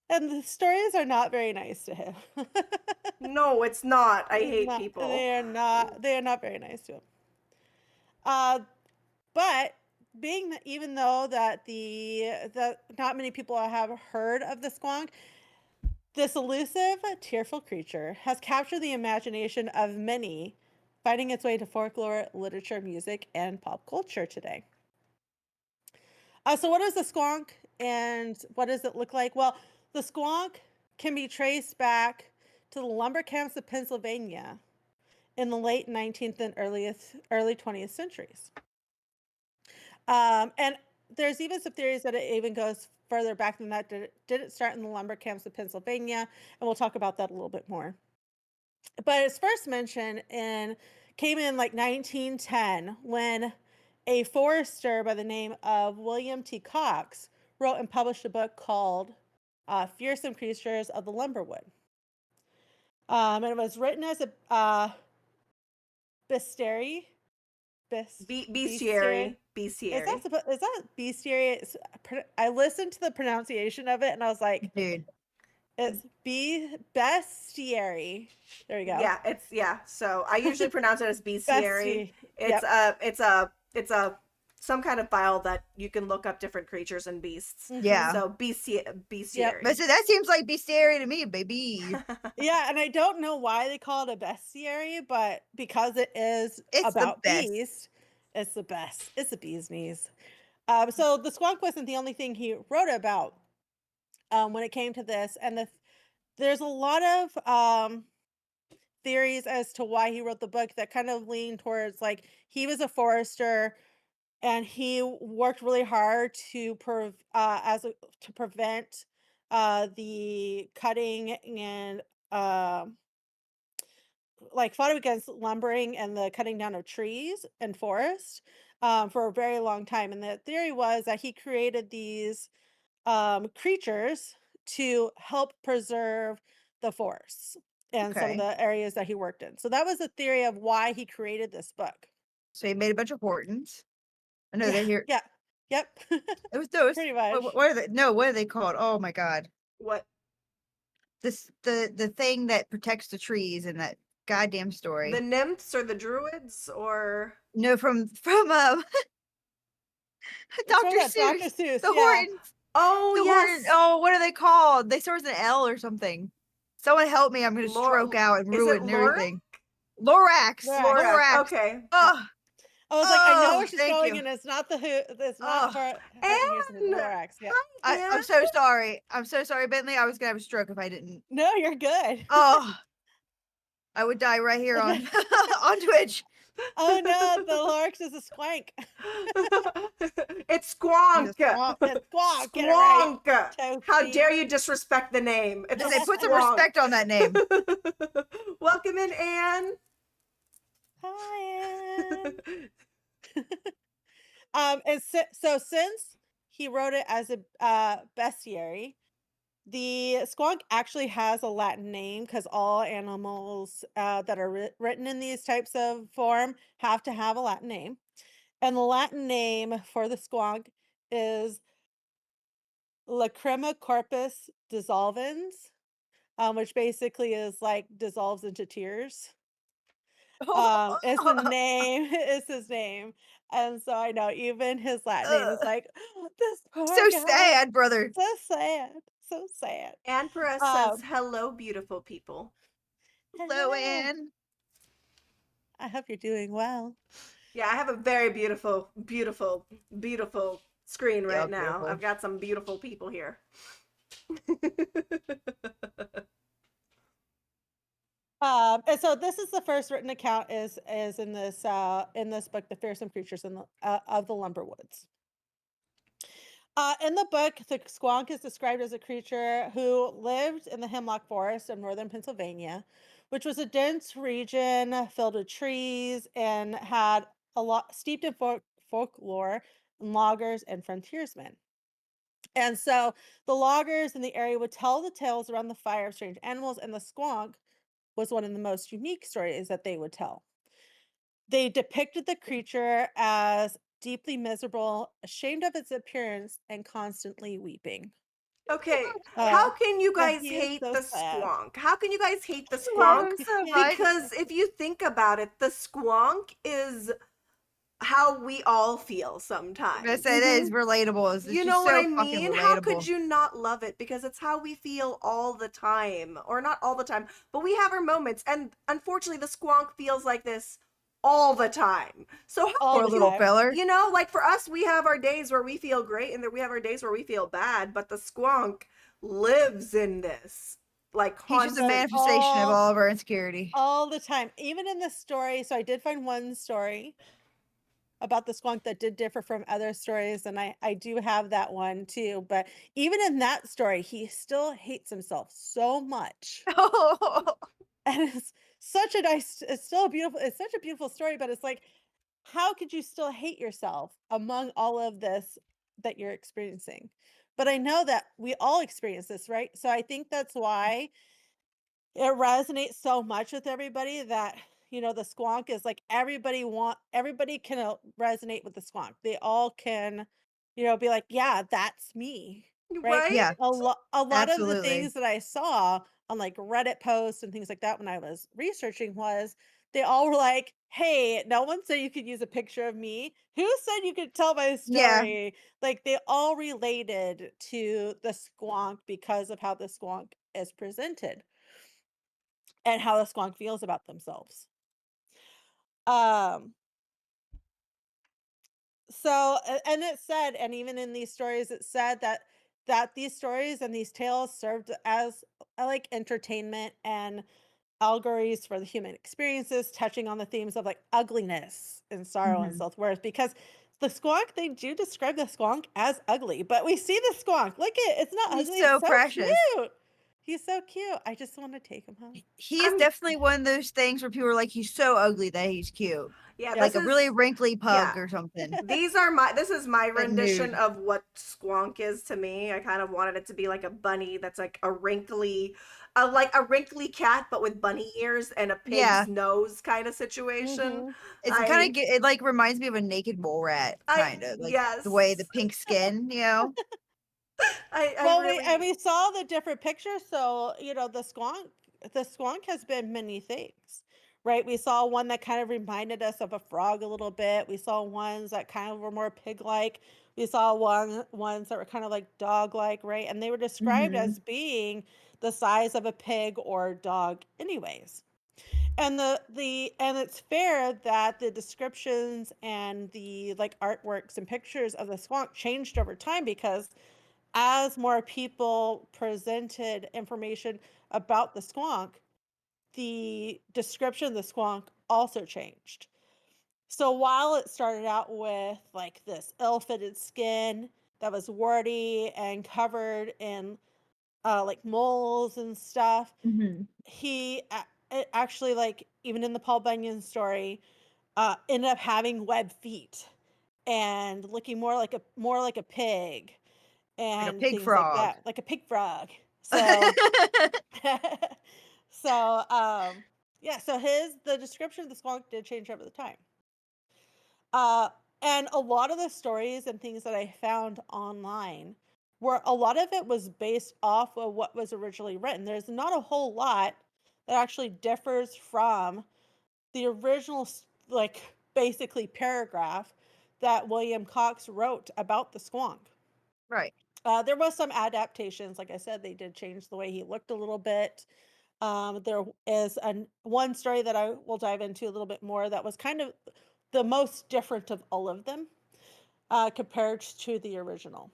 And the stories are not very nice to him. No, it's not. I It's hate not people. they are not very nice to him. Uh but being that even though that the not many people have heard of the squonk, this elusive, tearful creature has captured the imagination of many, finding its way to folklore, literature, music, and pop culture today. So, what is the squonk and what does it look like? Well, the squonk can be traced back to the lumber camps of Pennsylvania in the late 19th and early 20th centuries. And there's even some theories that it even goes further back than that. Did it start in the lumber camps of Pennsylvania? And we'll talk about that a little bit more. But it's first mentioned in came in like 1910 when a forester by the name of William T. Cox wrote and published a book called Fearsome Creatures of the Lumberwood. And it was written as a bestiary. Bestiary. Bestiary. Bestiary. Is that bestiary? I listened to the pronunciation of it and I was like, Dude. it's bestiary. There we go. Yeah. So I usually pronounce it as bestiary. Bestiary. Yep. It's a some kind of file that you can look up different creatures and beasts. Yeah. So bestiary. But so that seems like bestiary to me, baby. Yeah, and I don't know why they call it a bestiary, but because it is It's the about best. bees, it's the best. It's the bee's knees. So the squonk wasn't the only thing he wrote about when it came to this, and there's a lot of theories as to why he wrote the book that kind of lean towards like he was a forester and he worked really hard to to prevent the cutting and uh, like fought against lumbering and the cutting down of trees and forest for a very long time. And the theory was that he created these creatures to help preserve the forests and some of Okay. the areas that he worked in. So that was the theory of why he created this book. So he made a bunch of Hortons. I know Yeah, they're here. yeah, yep, It was those. pretty much. What are they? No, what are they called? Oh my god. What? The thing that protects the trees in that goddamn The story. nymphs or the druids or No, from It's from Dr. that Dr. Seuss. Seuss, The yeah. Hortons. oh The yes, Hortons. Oh, what are they called? They start with an L or something. Someone help me! I'm gonna stroke out and is it ruin Laura? everything. Lorax. Lorax. Lorax. Lorax. Okay. Oh, I was like, I know oh, where she's thank going, you. and it's not the who. It's not Oh, her. Here's the Anne, Lorax. Yeah. hi I'm Anne. so sorry. I'm so sorry, Bentley. I was gonna have a stroke if I didn't. No, you're good. Oh, I would die right here on on Twitch. Oh no, the Lorax is a squank. It's Squonk. Swamp. It's squawk. Get it right. Squonk. How Toasty. dare you disrespect the name? It's I a say put some squonk. respect on that name. Welcome in, Anne. Hi, Anne. And so since he wrote it as a bestiary, the squonk actually has a Latin name because all animals that are written in these types of form have to have a Latin name. And the Latin name for the squonk is Lacrima corpus dissolvens, which basically is like dissolves into tears. Is the name, is his name. And so I know even his Latin name is Ugh. like, this poor So guy. sad, brother. So sad. So sad. Anne Perez says, Um, hello, beautiful people. Hello, hello. Anne. I hope you're doing well. Yeah, I have a very beautiful screen Yeah, right now. beautiful. I've got some beautiful people here. And so this is the first written account is in this book, The Fearsome Creatures of the Lumberwoods. In the book, the squonk is described as a creature who lived in the hemlock forest of northern Pennsylvania, which was a dense region filled with trees and had a lot steeped in folklore, loggers, and frontiersmen. And so the loggers in the area would tell the tales around the fire of strange animals, and the squonk was one of the most unique stories that they would tell. They depicted the creature as deeply miserable, ashamed of its appearance, and constantly weeping. Okay, Uh, how can you yeah, guys he is hate so the sad. squonk? How can you guys hate the I love squonk? him so much. Because if you think about it, the squonk is how we all feel I'm gonna sometimes. say that is Mhm. relatable. It's You just know what so I fucking mean? How could relatable. you not love it? Because it's how we feel all the time. Or not all the time, but we have our moments. And unfortunately, the squonk feels like this all the time. So how All Poor can the little you, time. feller. you know, like for us, we have our days where we feel great and then we have our days where we feel bad, but the squonk lives in this, like He's just a Like constant. manifestation of all of our insecurity. all the time. Even in the story, so I did find one story about the skunk that did differ from other stories, and I do have that one too. But even in that story, he still hates himself so much. And it's such a nice, it's still a beautiful, it's such a beautiful story, but it's like, how could you still hate yourself among all of this that you're experiencing? But I know that we all experience this, right? So I think that's why it resonates so much with everybody that, the squonk is like everybody can resonate with the squonk. They all can, be like, yeah, that's me. Right? Right? Yeah, A lot of the absolutely. things that I saw on like Reddit posts and things like that when I was researching was they all were like, hey, no one said you could use a picture of me. Who said you could tell my Yeah, story? Like they all related to the squonk because of how the squonk is presented and how the squonk feels about themselves. Um, and it said, and even in these stories, it said that these stories and these tales served as like entertainment and allegories for the human experiences, touching on the themes of like ugliness and sorrow and mhm. self-worth. Because the squonk, they do describe the squonk as ugly, but we see the squonk. Look it's not He's ugly, it's so so precious. cute. He's so cute. I just want to take him home. He is I'm definitely one of those things where people are like, he's so ugly that he's cute. yeah, Yeah. Like this a really is wrinkly pug yeah. or something. This is my A rendition nude. of what squonk is to me. I kind of wanted it to be like a bunny that's like like a wrinkly cat but with bunny ears and a pig's Yeah. nose kind of situation. Mhm. It's kind I of it like reminds me of a naked mole rat, kind of like the way the yes. pink skin, you know. I Well, really we saw the different pictures, so, the squonk has been many things, right? We saw one that kind of reminded us of a frog a little bit. We saw ones that kind of were more pig-like. We saw ones that were kind of like dog-like, right? And they were described Hmm. as being the size of a pig or dog anyways. And it's fair that the descriptions and the like artworks and pictures of the squonk changed over time because as more people presented information about the squonk, the description of the squonk also changed. So while it started out with like this ill-fitted skin that was warty and covered in like moles and stuff, Hmm. it actually, like even in the Paul Bunyan story, ended up having web feet and looking more like a pig Like a and pig things like frog. that, like a pig frog. So, so yeah, so the description of the squonk did change over the time. Uh, and a lot of the stories and things that I found online were a lot of it was based off of what was originally written. There's not a whole lot that actually differs from the original, like basically paragraph that William Cox wrote about the squonk. Right. There was some adaptations. Like I said, they did change the way he looked a little bit. There is one story that I will dive into a little bit more that was kind of the most different of all of them compared to the original.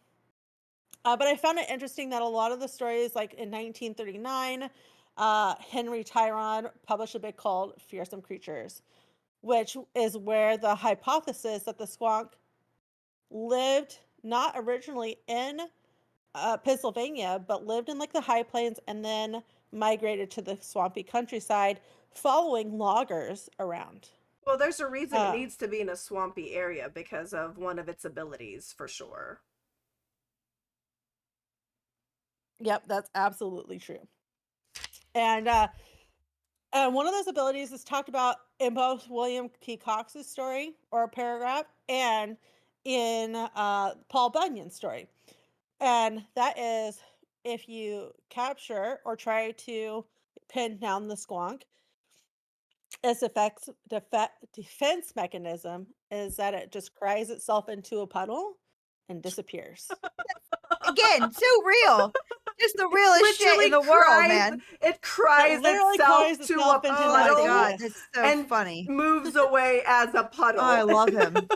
But I found it interesting that a lot of the stories, like in 1939, Henry Tyron published a book called Fearsome Creatures, which is where the hypothesis that the squonk lived not originally in Pennsylvania, but lived in like the high plains and then migrated to the swampy countryside, following loggers around. Well, there's a reason it Uh, needs to be in a swampy area because of one of its abilities, for sure. yep, that's absolutely true. And one of those abilities is talked about in both William T. Cox's story or paragraph and in Paul Bunyan's story. And that is if you capture or try to pin down the squonk, its defense mechanism is that it just cries itself into a puddle and disappears. Again, so real. Just the realest shit in Literally the world, cries, man. it It cries literally itself cries to a itself into Oh my puddle god, nothingness. that's so and funny. moves away as a Oh, I puddle. love him.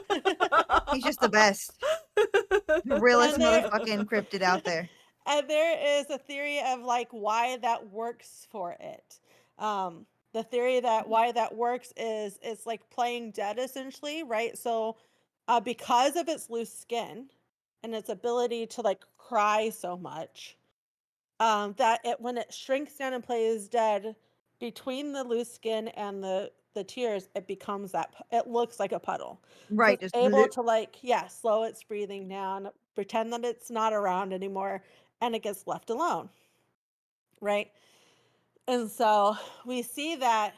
He's just the best. The realest And there motherfucking cryptid out there. and there is a theory of like why that works for it. The theory that why that works is it's like playing dead essentially, right? So because of its loose skin and its ability to like cry so much, that it when it shrinks down and plays dead between the loose skin and the tears, it becomes it looks like a puddle. So Right, it's just able bleh. to like, yeah, slow its breathing down, pretend that it's not around anymore, and it gets left alone, right? And so we see that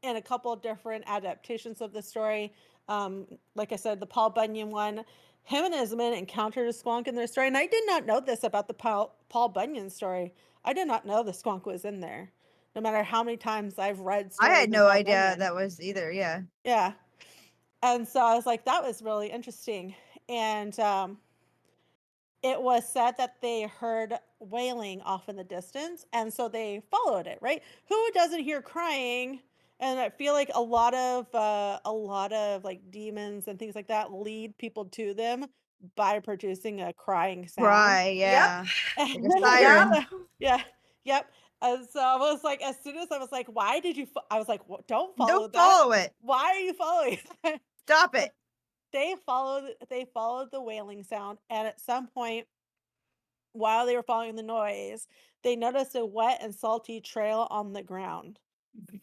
in a couple of different adaptations of the story. Like I said, the Paul Bunyan one, him and his men encountered a squonk in their story. And I did not know this about the Paul Bunyan story. I did not know the squonk was in there, no matter how many times I've read I stories had in no Paul idea Bunyan. that was either, yeah. Yeah. And so I was like, that was really interesting. And it was said that they heard wailing off in the distance, and so they followed it, right? Who doesn't hear crying? And I feel like a lot of like demons and things like that lead people to them by producing a crying sound. Right, Yep. yeah. Like a Yep. siren. Yeah, yep. And so I was like, as soon as I was like, why did you? I was like, don't follow Don't that. follow it. Why are you following? Stop But it. they followed the wailing sound, and at some point while they were following the noise, they noticed a wet and salty trail on the ground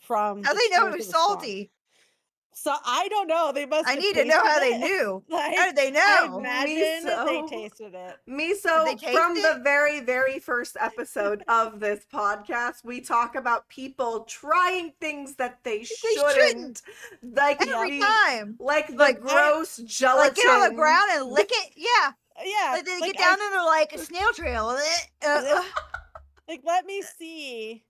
from How the they know it tears of was the squonk. salty? So I don't know. They must I have need to know tasted how they it. knew. How Like did they I know? imagine they Miso. tasted it. Did they Miso, taste from it? the very, very first episode of this podcast, we talk about people trying things that they They shouldn't. shouldn't. Like Every Yep. time. like the Like, I gross like get on the gelatin. ground and lick it? Yeah. yeah. Like they Like get down and they're like a snail trail. like let me see.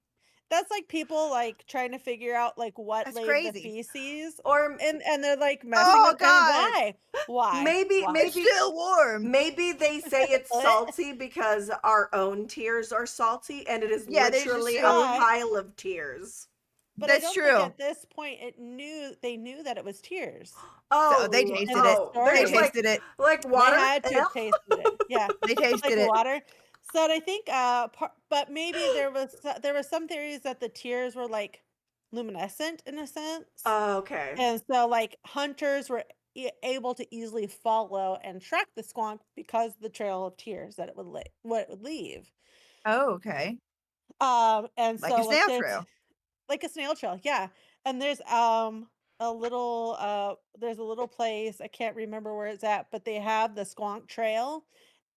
That's like people like trying to figure out like what That's laid the crazy. feces, Or and they're like messing Oh with and god. maybe why It's maybe still warm. maybe they say it's what salty because our own tears are salty and it is Yeah, they just literally a assume. why. pile of tears. But I That's don't think true. at this point they knew that it was tears So they Oh, in tasted this it. oh, They there's story. tasted it. like They water. had to have tasted it. Yeah, They like tasted it. water. So I think but maybe there was some theories that the tears were like luminescent in a sense. Okay. And so like hunters were able to easily follow and track the squonk because the trail of tears that it would what it would leave. Oh, okay. And Like a so like snail there's trail. like a snail trail, yeah. And there's a little place, I can't remember where it's at, but they have the Squonk Trail,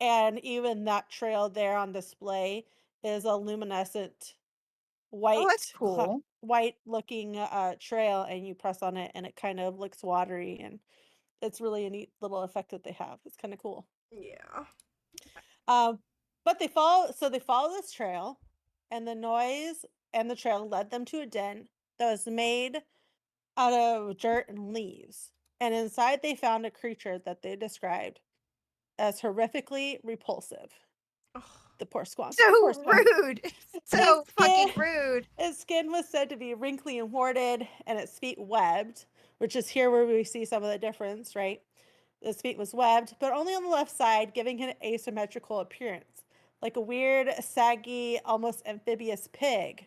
and even that trail there on display is a luminescent Oh, that's cool. white looking trail, and you press on it and it kind of looks watery, and it's really a neat little effect that they have. It's kind of cool. Yeah. Um, but they follow this trail, and the noise and the trail led them to a den that was made out of dirt and leaves. And inside they found a creature that they described as horrifically repulsive. The poor squonk. The poor So squonk. rude. His So skin fucking rude. his skin was said to be wrinkly and warted, and its feet webbed, which is here where we see some of the difference, right? His feet was webbed, but only on the left side, giving it an asymmetrical appearance, like a weird, saggy, almost amphibious pig,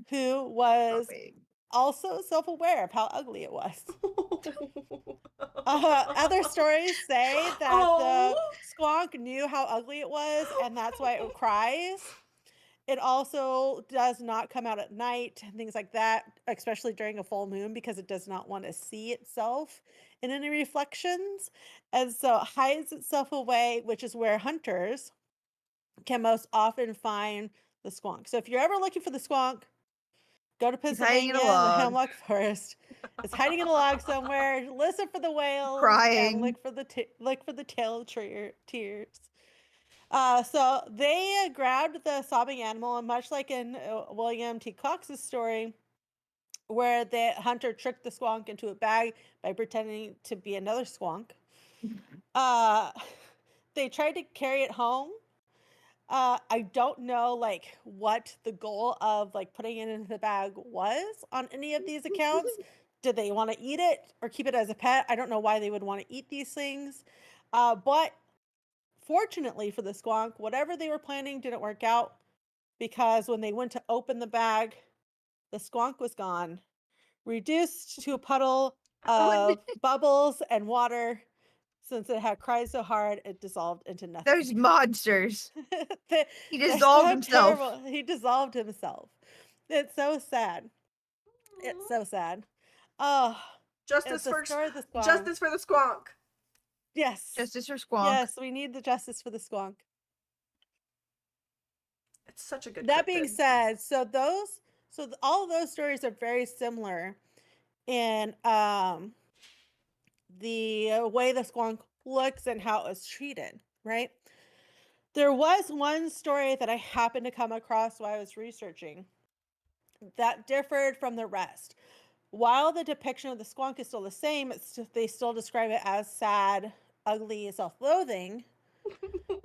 who So was big. also self-aware of how ugly it was. Other stories say that Oh. the squonk knew how ugly it was, and that's why it cries. It also does not come out at night and things like that, especially during a full moon, because it does not want to see itself in any reflections. And so it hides itself away, which is where hunters can most often find the squonk. So if you're ever looking for the squonk, go to He's hiding in a Pennsylvania in the log, hemlock forest. It's hiding in a log somewhere. Listen for the wails and crying. look for the tail of tears. So they grabbed the sobbing animal, and much like in William T. Cox's story, where the hunter tricked the squonk into a bag by pretending to be another squonk, uh, they tried to carry it home. I don't know like what the goal of like putting it in the bag was on any of these accounts. Did they want to eat it or keep it as a pet? I don't know why they would want to eat these things. But fortunately for the squonk, whatever they were planning didn't work out, because when they went to open the bag, the squonk was gone, reduced to a puddle of bubbles and water. Since it had cried so hard, it dissolved into nothing. Those monsters. He They're dissolved so himself. terrible. He dissolved himself. It's so sad. It's so sad. Oh, it's Justice the for story of the squonk. justice for the squonk. Yes. Justice for Squonk. Yes, we need the justice for the squonk. It's such a good That being cryptid. said, all of those stories are very similar in the way the squonk looks and how it was treated, right? There was one story that I happened to come across while I was researching that differed from the rest. While the depiction of the squonk is still the same, they still describe it as sad, ugly, self-loathing.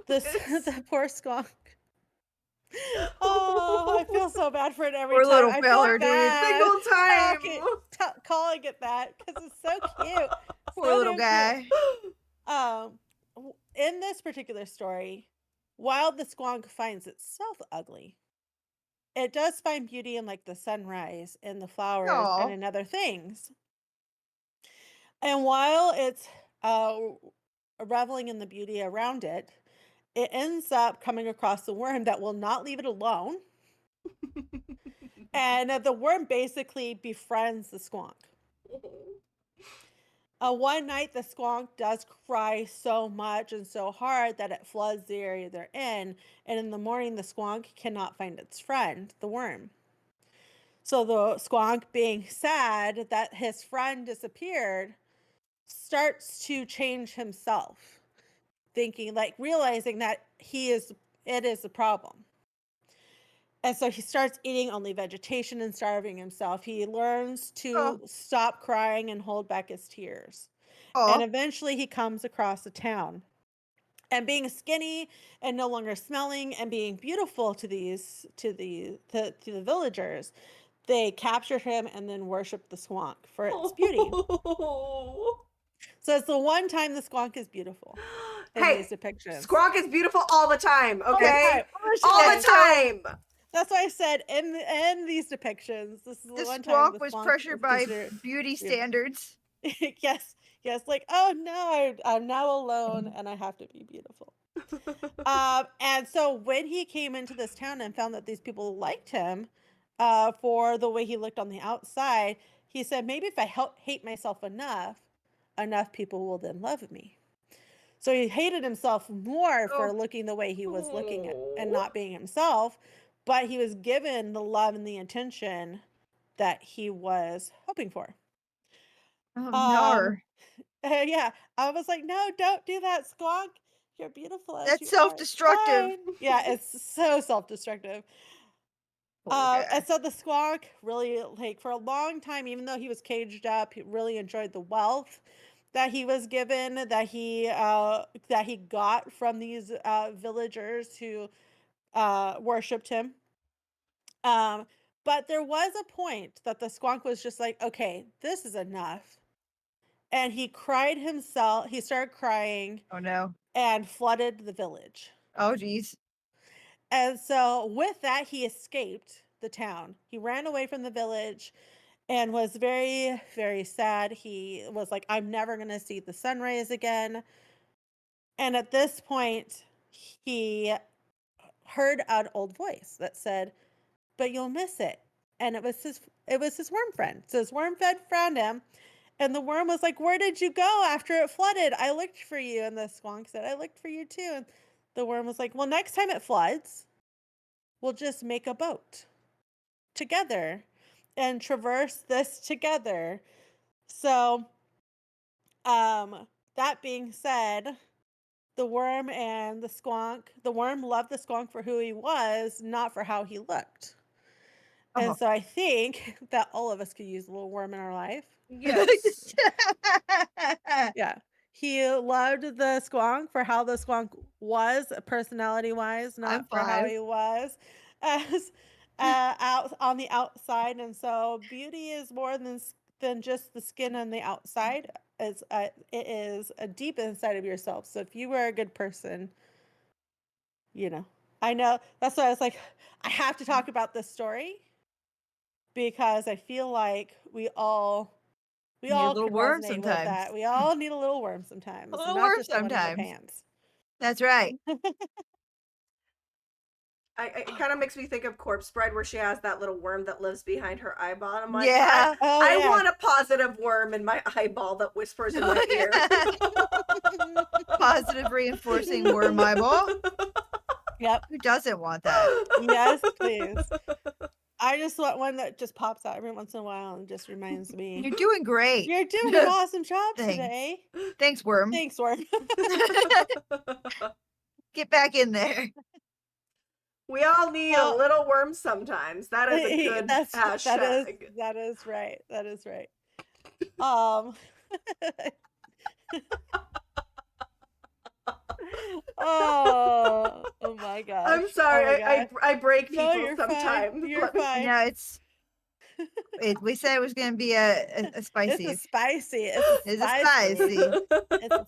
The poor squonk. Oh, I feel so bad for it every Poor time. little I feel feller, dude. bad Single calling it that because it's so cute, Poor so little damn cute. guy. In this particular story, while the squonk finds itself ugly, it does find beauty in like the sunrise and the flowers and Aw. in other things. And while it's uh, reveling in the beauty around it, it ends up coming across the worm that will not leave it alone. And the worm basically befriends the squonk. One night, the squonk does cry so much and so hard that it floods the area they're in. And in the morning, the squonk cannot find its friend, the worm. So the squonk, being sad that his friend disappeared, starts to change himself, thinking, like, realizing that it is a problem. And so he starts eating only vegetation and starving himself. He learns Oh. to stop crying and hold back his tears. And Aw. eventually he comes across a town. And being skinny and no longer smelling and being beautiful to the villagers, they captured him and then worshiped the squonk for its beauty. So it's the one time the squonk is beautiful in these Hey, depictions. squonk is beautiful all the time, All the okay? time. All That's the time. That's why I said in these depictions, this is the The one time squonk the was squonk pressured is by considered beauty beautiful. standards. Yes, yes, like, oh no, I'm now alone and I have to be beautiful. And so when he came into this town and found that these people liked him, for the way he looked on the outside, he said, maybe if I hate myself enough people will then love me. So he hated himself more for Oh. looking the way he was looking at and not being himself, but he was given the love and the attention that he was hoping for. Oh, Um, no. yeah, I was like, no, don't do that, squonk. You're beautiful as That's you are. It's self-destructive. fine. Yeah, it's so self-destructive. Poor guy. And so the squonk really, like, for a long time, even though he was caged up, he really enjoyed the wealth that he was given, that he got from these villagers who worshipped him. Um, but there was a point that the squonk was just like, okay, this is enough. And he cried himself, he started crying Oh, no. and flooded the village. Oh, geez. And so with that, he escaped the town. He ran away from the village and was very, very sad. He was like, I'm never going to see the sunrise again. And at this point, he heard an old voice that said, "But you'll miss it." And it was his worm friend. So his worm friend found him, and the worm was like, "Where did you go after it flooded? I looked for you." And the squonk said, "I looked for you too." And the worm was like, "Well, next time it floods, we'll just make a boat together and traverse this together." So, um, that being said, the worm and the worm loved the squonk for who he was, not for how he looked. And Oh. so I think that all of us could use a little worm in our life. Yes. Yeah. He loved the squonk for how the squonk was, personality wise, I'm not for how 5. he was as out on the outside. And so beauty is more than just the skin on the outside. It is a deep inside of yourself. So if you were a good person, you know, I know that's why I was like, I have to talk about this story because I feel like we Need a all little can worm resonate with sometimes. that. We all need a little worm A sometimes, and little not worm just the one in our sometimes. pants. That's right. It kind of makes me think of Corpse Bride, where she has that little worm that lives behind her eyeball. And I'm like, Yeah. Oh I yeah. want a positive worm in my eyeball that whispers in my ear. Positive reinforcing worm eyeball. Yep. Who doesn't want that? Yes, please. I just want one that just pops out every once in a while and just reminds me, You're doing great. "You're doing an awesome job Thanks. today." Thanks, worm. Thanks, worm. Get back in there. We all need a Oh, little worm sometimes. That is a good hashtag. that is right. That is right. Um. Oh my gosh. I'm Oh my sorry, gosh. I break No, people you're fine. sometimes. You're Let me. fine. No, we said it was gonna be a It's a spicy. spicy. It's a It's a spicy. spicy. It's a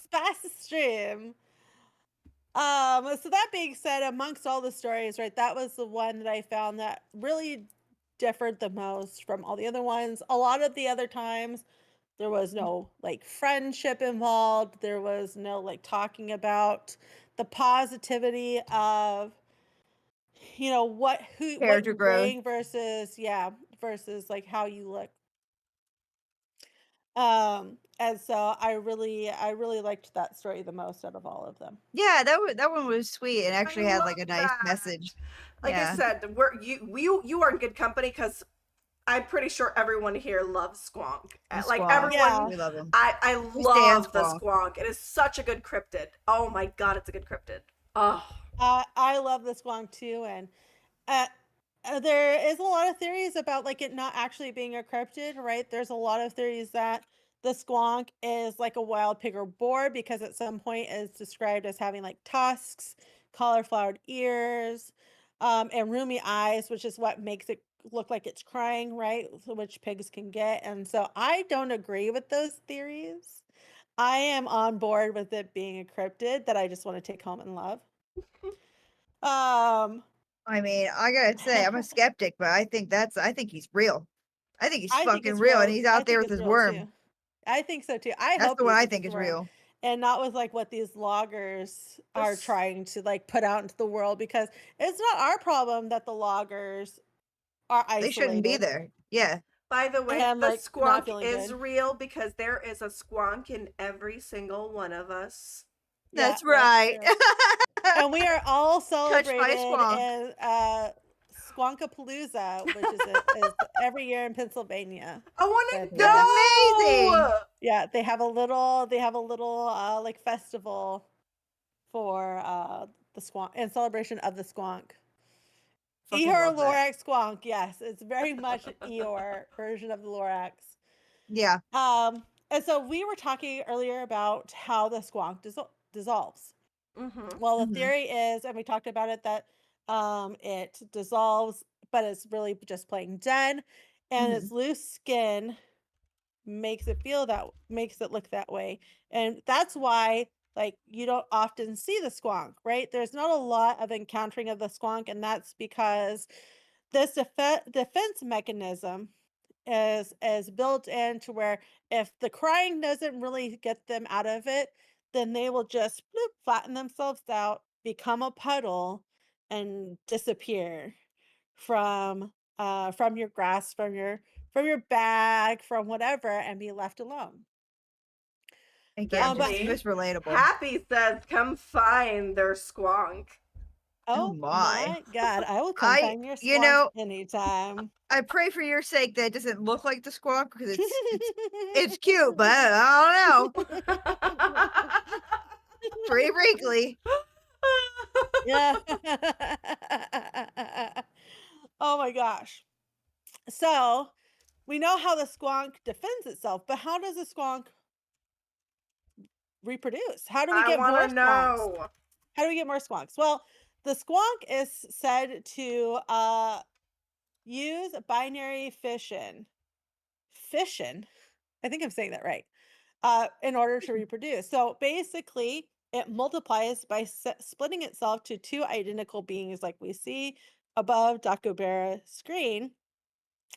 spicy stream. So that being said, amongst all the stories, right, that was the one that I found that really differed the most from all the other ones. A lot of the other times, there was no like friendship involved. There was no like talking about the positivity of what Character you growth. bring versus like how you look. And so I really liked that story the most out of all of them. Yeah, that one was sweet and I actually had like a love nice that. message. Like I Yeah. said, you are in good company because I'm pretty sure everyone here loves Squonk. The Like squonk. everyone, Yeah. We love him. I We stand love the squonk. Squonk. It is such a good cryptid. Oh my god, it's a good cryptid. Oh, I love this one too, and uh, there is a lot of theories about like it not actually being a cryptid, right? There's a lot of theories that the squonk is like a wild pig or boar because at some point it's described as having like tusks, cauliflowered ears, and roomy eyes, which is what makes it look like it's crying, right? So which pigs can get. And so I don't agree with those theories. I am on board with it being a cryptid that I just want to take home and love. Um, I mean, I gotta say, I'm a skeptic, but I think he's real. I think he's I think fucking it's real and real. he's I out there think with it's his real worm. too. I think so too. I That's hope the he one I uses think his is worm real. and not with like what these loggers are this. trying to like put out into the world because it's not our problem that the loggers are They shouldn't be isolated there. Yeah. By the way, and the like not Squonk feeling is good. real because there is a Squonk in every single one of us. Yeah, That's that's right. true. And we are all Touched by a celebrated squonk. in Squonkapalooza, which is every year in Pennsylvania. I By want the to It's way. amazing. go. Yeah, they have a little like festival for the squonk in celebration of the squonk. Fucking Eeyore love that. Lorax squonk. Yes, it's very much an Eeyore version of the Lorax. Yeah. And so we were talking earlier about how the squonk dissolves. Mm-hmm. Well, the Hmm. theory is, and we talked about it, that it dissolves, but it's really just playing dead, and Hmm. its loose skin makes it look that way. And that's why like you don't often see the squonk, right? There's not a lot of encountering of the squonk, and that's because this defense mechanism is built into where if the crying doesn't really get them out of it, then they will just bloop, flatten themselves out, become a puddle, and disappear from your grasp, from your bag, from whatever, and be left alone. Again, just But the Betsy, most relatable. Happy says, come find their squonk. Oh oh my. my God, I will come find your You squonk know, anytime. I pray for your sake that it doesn't look like the squawk because it's cute, but I don't know. Pretty wrinkly. Yeah. Oh my gosh. So we know how the squonk defends itself, but how does the squonk reproduce? How do we I get want more to squonks? know. How do we get more squonks? Well, the squonk is said to use binary fission. Fission? I think I'm saying that right. In order to reproduce. So basically, it multiplies by splitting itself to two identical beings, like we see above Dakobera's screen.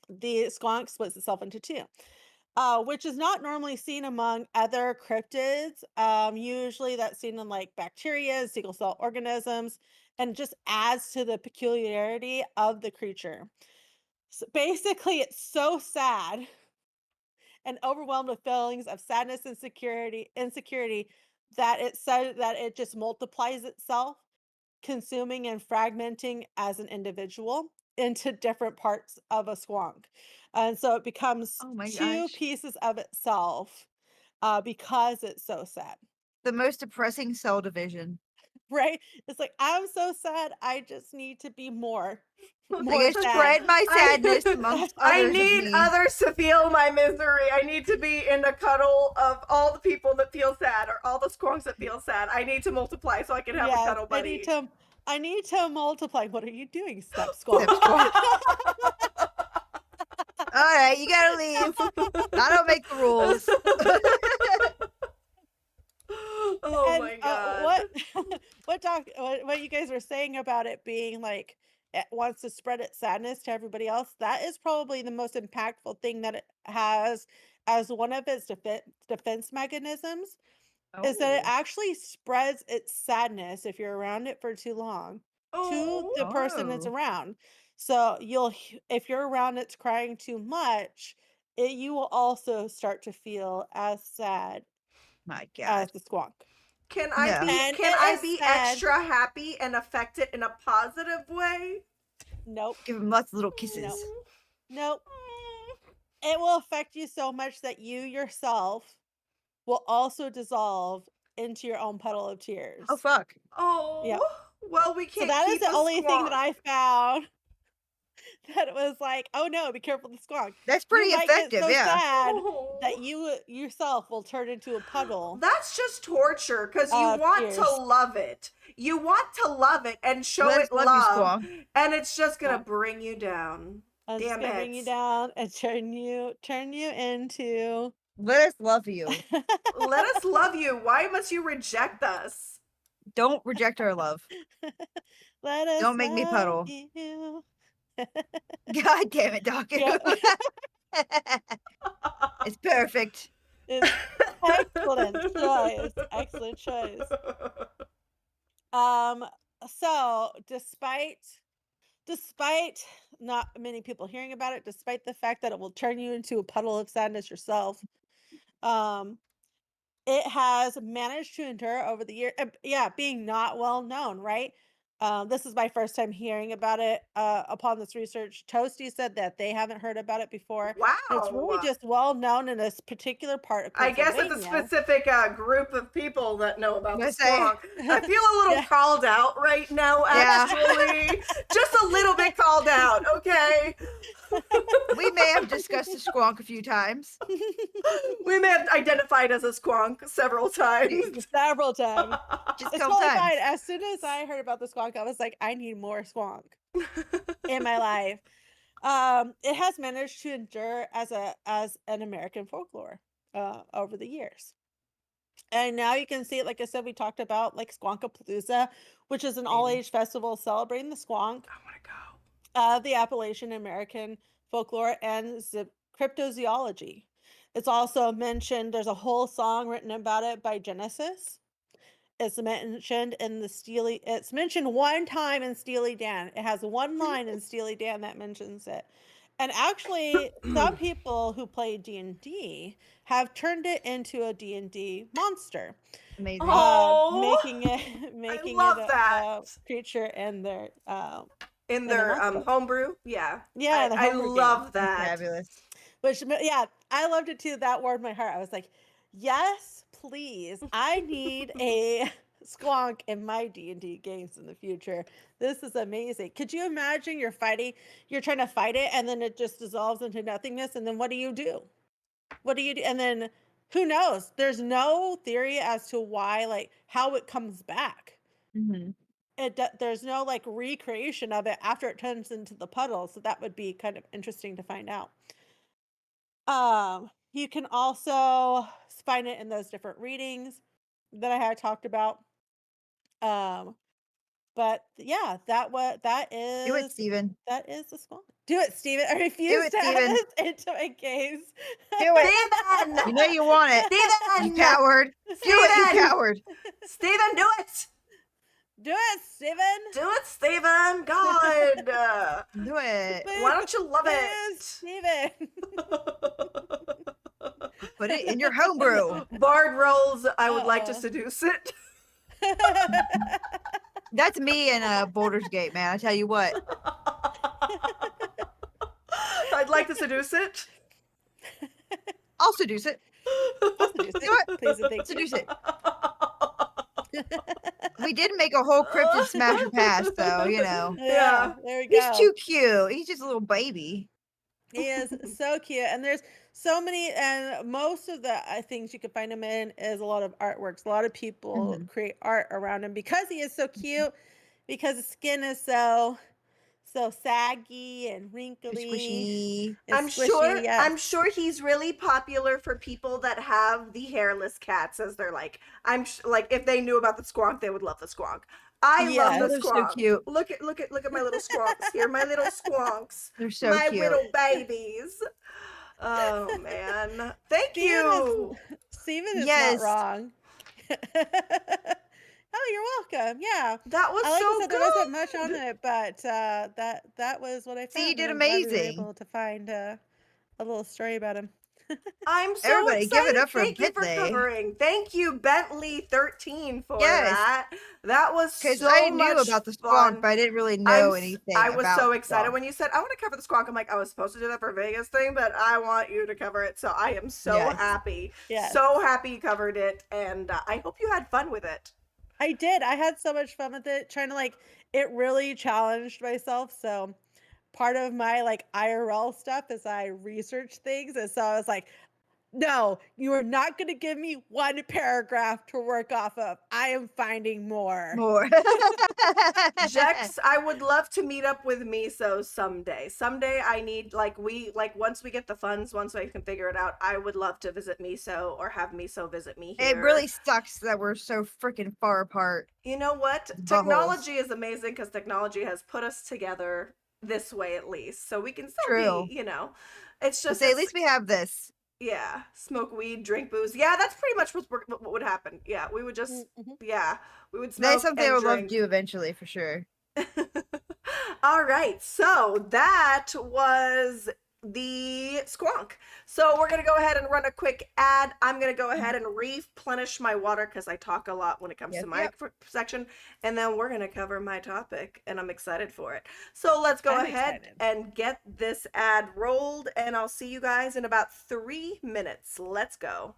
The squonk splits itself into two, which is not normally seen among other cryptids. Usually, that's seen in like bacteria, single cell organisms, and just adds to the peculiarity of the creature. So basically, it's so sad and overwhelmed with feelings of sadness and insecurity that it said that it just multiplies itself, consuming and fragmenting as an individual into different parts of a squonk. And so it becomes Oh my two gosh. pieces of itself because it's so sad. The most depressing cell division. Right? It's like, I'm so sad. I just need to be more, I more gotta sad. spread my sadness amongst I others of need me. others to feel my misery. I need to be in a cuddle of all the people that feel sad or all the squonks that feel sad. I need to multiply so I can have a Yes, cuddle buddy. I need to multiply. What are you doing, step Step squonk? squawk. Alright, you gotta leave. I don't make the rules. Oh And my god. what you guys were saying about it being like it wants to spread its sadness to everybody else, that is probably the most impactful thing that it has as one of its defense mechanisms, is that it Oh. actually spreads its sadness if you're around it for too long to Oh. the person it's Oh. around. So if you're around it's crying too much, you will also start to feel as sad My as god. the squonk. No. And Can it I is be said, extra happy and affect it in a positive way? nope, Give him lots of little nope, kisses. nope. It will affect you so much that you yourself will also dissolve into your own puddle of Oh tears. fuck. Yep. Oh. Well, we So can't that is keep the a only thing that squonk. I found that it was like, oh no, be careful of the squonk. That's You pretty might get effective, so yeah. sad that Oh. you yourself will turn into a puddle That's just torture because you of want to tears. love it. You want to love it and show Let us it love you, love, squawk. and it's just gonna No, bring you down. I'm just Damn gonna bring it. you down and turn you into Let us love you. Let us love you. Why must you reject us? Don't reject our love. let us Don't make me love puddle. you. God damn it, Doku. Yeah. It's perfect. It's excellent choice. Excellent choice. Um, so despite not many people hearing about it, despite the fact that it will turn you into a puddle of sadness yourself, um, it has managed to endure over the year. Yeah, being not well known, right? This is my first time hearing about it. Upon this research, Toasty said that they haven't heard about it before, and it's really Wow. just well known in this particular part of I guess it's a Pennsylvania. specific group of people that know about the I say, squonk. I feel a little Yeah. called out right now, Yeah. actually. Just a little bit called out, okay? we may have discussed the squonk a few times. We may have identified as a squonk several times. Several times. Just a It's couple totally times. fine. As soon as I heard about the squonk, I was like, I need more squonk in my life. It has managed to endure as an American folklore over the years. And now you can see it, like I said, we talked about like Squonkapalooza, which is an Baby. all-age festival celebrating the squonk, I want to go. the Appalachian American folklore and cryptozoology. It's also mentioned, there's a whole song written about it by Genesis. It's mentioned in the Steely. It's mentioned one time in Steely Dan. It has one line in Steely Dan that mentions it. And actually, some people who play D&D have turned it into a D&D monster, Amazing. Oh, making it I making it love that. a creature In in their their monster book. homebrew. Yeah. Yeah, I in a I homebrew game. love That's that. fabulous. Which, yeah, I loved it too. That warmed my heart. I was like, yes, please. I need a squonk in my D&D games in the future. This is amazing. Could you imagine you're trying to fight it and then it just dissolves into nothingness and then what do you do? What do you do? And then who knows? There's no theory as to why, like, how it comes back. Hmm. There's no like recreation of it after it turns into the puddle, so that would be kind of interesting to find out. You can also find it in those different readings that I had talked about. Um, but yeah, Do it, Steven. that is the squad. Do it, Steven. I Do refuse it, to add Steven. it into my games. Do it. Steven! You know you want it. You Steven! coward. Do it, you Steven! coward. Steven, do it! Do it, Steven. Do it, Steven! God! Do it. Why don't you love Please, it? Steven. Put it in your homebrew. Bard rolls, I would like to Uh-oh. seduce it. That's me in Boulder's Gate, man. I tell you what. I'd like to seduce it. I'll seduce it. I'll seduce Do it. Please and thank you. Seduce it. We did make a whole cryptid smasher pass, though, you know. Yeah, there we go. He's too cute. He's just a little baby. He is so cute, and there's so many, and most of the things you can find him in is a lot of artworks. A lot of people create art around him because he is so cute, because his skin is so saggy and wrinkly. Squishy. and I'm squishy, sure yes. I'm sure he's really popular for people that have the hairless cats as their like like if they knew about the squonk they would love the squonk. I Yes. love the They're so squonk. cute. Look at my little squonks here, my little squonks. They're so my cute. little babies. Oh man. Thank you. Steven is Yes. not wrong. Oh, you're welcome. Yeah. That was I like so I said, good. there wasn't much on it, but that was what I found. See, you did and I'm glad we were amazing. able to find a little story about him. I'm so Everybody, give excited. it up for Thank you for Bentley. covering. Thank you, Bentley13 for Yes. that. That was Because so I knew much about the fun. squonk, but I didn't really know I'm anything. I was about so excited squonk. when you said I want to cover the squonk. I'm like, I was supposed to do that for Vegas thing, but I want you to cover it. So I am so Yes. happy. Yes. So happy you covered it, and I hope you had fun with it. I did. I had so much fun with it, trying to it really challenged myself. So part of my IRL stuff is I research things. And so I was like, no, you are not going to give me one paragraph to work off of. I am finding more. More. Jex, I would love to meet up with Miso someday. Someday I need once we get the funds, once I can figure it out, I would love to visit Miso or have Miso visit me here. It really sucks that we're so freaking far apart. You know what? Buttholes. Technology is amazing because technology has put us together this way at least. So we can still True. be, it's just At least we have this. yeah, smoke weed, drink booze. Yeah, that's pretty much what would happen. Yeah, we would just we would smoke. That's something and I would love drink. to do eventually, for sure. All right, so that was the squonk. So we're gonna go ahead and run a quick ad. I'm gonna go ahead and replenish my water because I talk a lot when it comes to my section, and then we're gonna cover my topic, and I'm excited for it. So let's go I'm ahead excited. and get this ad rolled, and I'll see you guys in about 3 minutes. Let's go.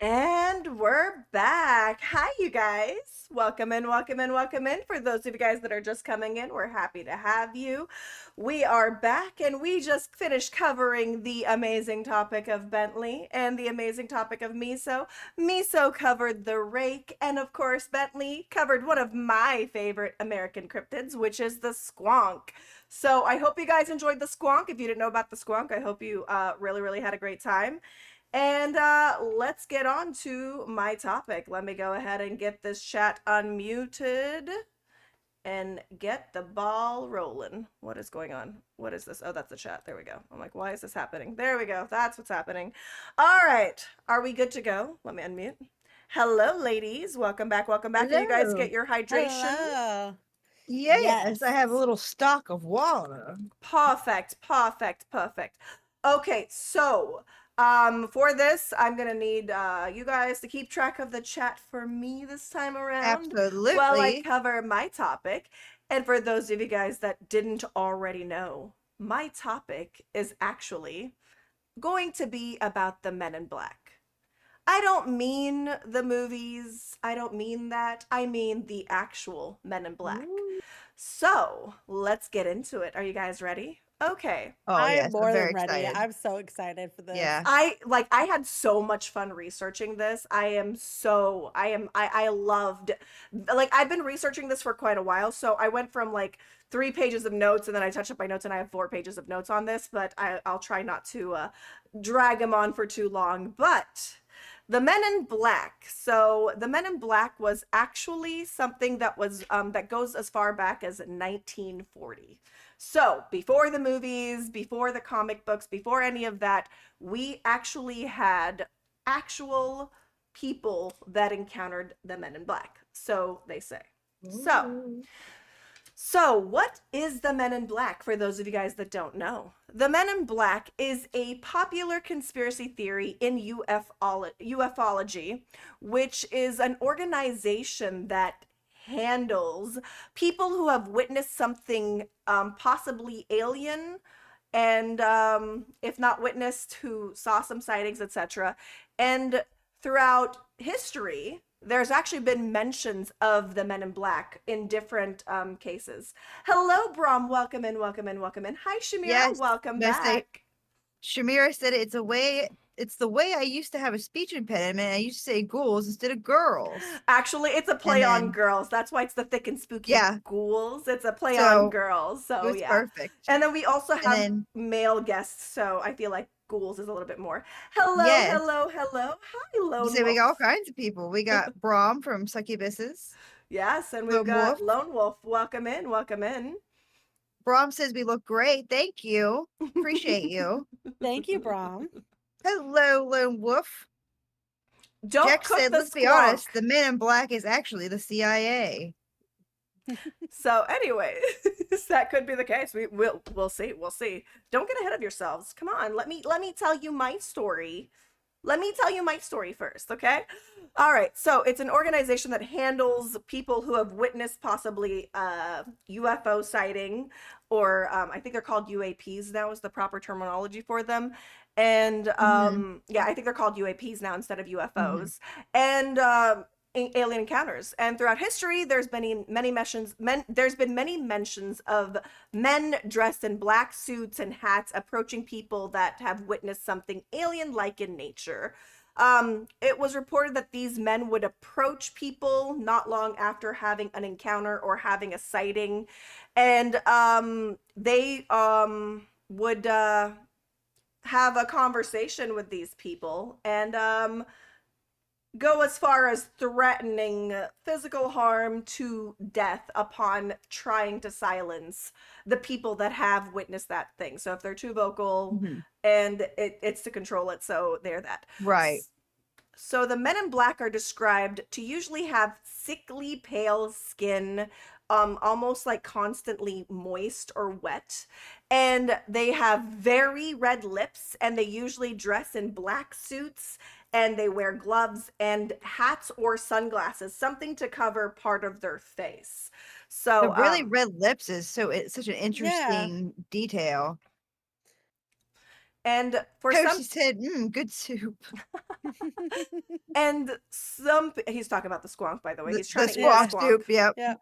And we're back. Hi, you guys. Welcome in, welcome in, welcome in. For those of you guys that are just coming in, we're happy to have you. We are back, and we just finished covering the amazing topic of Bentley and the amazing topic of Miso. Miso covered the rake, and of course, Bentley covered one of my favorite American cryptids, which is the squonk. So I hope you guys enjoyed the squonk. If you didn't know about the squonk, I hope you really, really had a great time. And let's get on to my topic. Let me go ahead and get this chat unmuted and get the ball rolling. What is going on? What is this? Oh, that's the chat. There we go. I'm like, why is this happening? There we go. That's what's happening. All right. Are we good to go? Let me unmute. Hello, ladies. Welcome back. Welcome back. Did you guys get your hydration? Hello. Yes, I have a Yes. little stock of water. Perfect, perfect, perfect. Okay, so for this, I'm gonna need you guys to keep track of the chat for me this time around while I Absolutely. cover my topic. And for those of you guys that didn't already know, my topic is actually going to be about the Men in Black. I don't mean the movies. I don't mean that. I mean the actual Men in Black. Ooh. So let's get into it. Are you guys ready? Okay. Oh, I am yes, I'm more very than ready. excited. I'm so excited for this. Yeah. I had so much fun researching this. I loved, like, I've been researching this for quite a while. So I went from like 3 pages of notes, and then I touched up my notes, and I have 4 pages of notes on this, but I'll try not to drag them on for too long. But the Men in Black. So the Men in Black was actually something that was that goes as far back as 1940. So before the movies, before the comic books, before any of that, we actually had actual people that encountered the Men in Black. So they say. So Ooh. so, what is the Men in Black for those of you guys that don't know? The Men in Black is a popular conspiracy theory in ufology, which is an organization that handles people who have witnessed something possibly alien, and if not witnessed, who saw some sightings, etc. And throughout history, there's actually been mentions of the Men in Black in different cases. Hello, Brom. Welcome in, welcome in, welcome in. Hi, Shamira. Yes, Welcome best say back. Shamira said it's the way I used to have a speech impediment. I used to say ghouls instead of girls. Actually, it's a And play on then girls. That's why it's the thick and spooky yeah, ghouls. It's a play on so girls. it So was yeah. perfect. And then we also And have then male guests, so I feel like ghouls is a little bit more. Hello, yes, hello, hello. Hi, you Lone say we got all Wolf. kinds of people. We got Brahm from Succubuses, Yes, and we've Lone got Wolf. Lone Wolf. Welcome in, welcome in. Brahm says we look great. Thank you. Appreciate you. Thank you, Brom. Hello, Lone Wolf. Don't Jack cook said, the let's be squonk. honest, the Men in Black is actually the CIA. So anyway, that could be the case. We'll see. We'll see. Don't get ahead of yourselves. Come on, let me tell you my story. Let me tell you my story first, okay? All right. So it's an organization that handles people who have witnessed possibly UFO sighting, or I think they're called UAPs now is the proper terminology for them. And Mm-hmm. yeah, I think they're called UAPs now instead of Mm-hmm. UFOs. And alien encounters. And throughout history, there's been many mentions of men dressed in black suits and hats approaching people that have witnessed something alien like in nature. It was reported that these men would approach people not long after having an encounter or having a sighting, and they would have a conversation with these people, and go as far as threatening physical harm to death upon trying to silence the people that have witnessed that thing. So if they're too vocal, Mm-hmm. and it's to control it, so they're that. Right. So the Men in Black are described to usually have sickly pale skin, almost like constantly moist or wet, and they have very red lips, and they usually dress in black suits, and they wear gloves and hats or sunglasses, something to cover part of their face. The So really red lips is it's such an Yeah. interesting detail. and for Oh, some she said, good soup. And he's talking about the squonk, by the way. He's The trying to eat the squawk Yeah. squonk. soup. Yep. Yeah.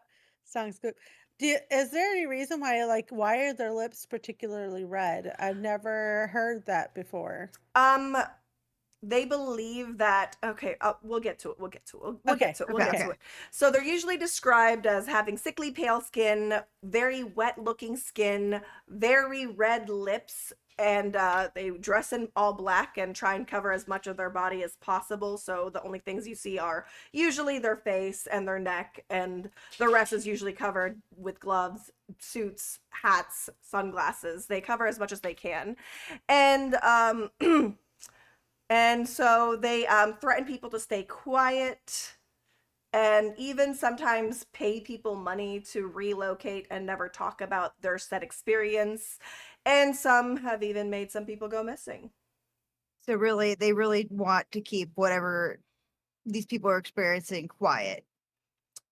Sounds good. Is there any reason why, like, why are their lips particularly red? I've never heard that before. Um, they believe that, okay, we'll get to it. We'll get to it. We'll get Okay. to it. We'll Okay. get Okay. to it. So they're usually described as having sickly pale skin, very wet looking skin, very red lips, and they dress in all black and try and cover as much of their body as possible. So the only things you see are usually their face and their neck, and the rest is usually covered with gloves, suits, hats, sunglasses. They cover as much as they can. And and so they threaten people to stay quiet and even sometimes pay people money to relocate and never talk about their said experience. And some have even made some people go missing. So really, they really want to keep whatever these people are experiencing quiet.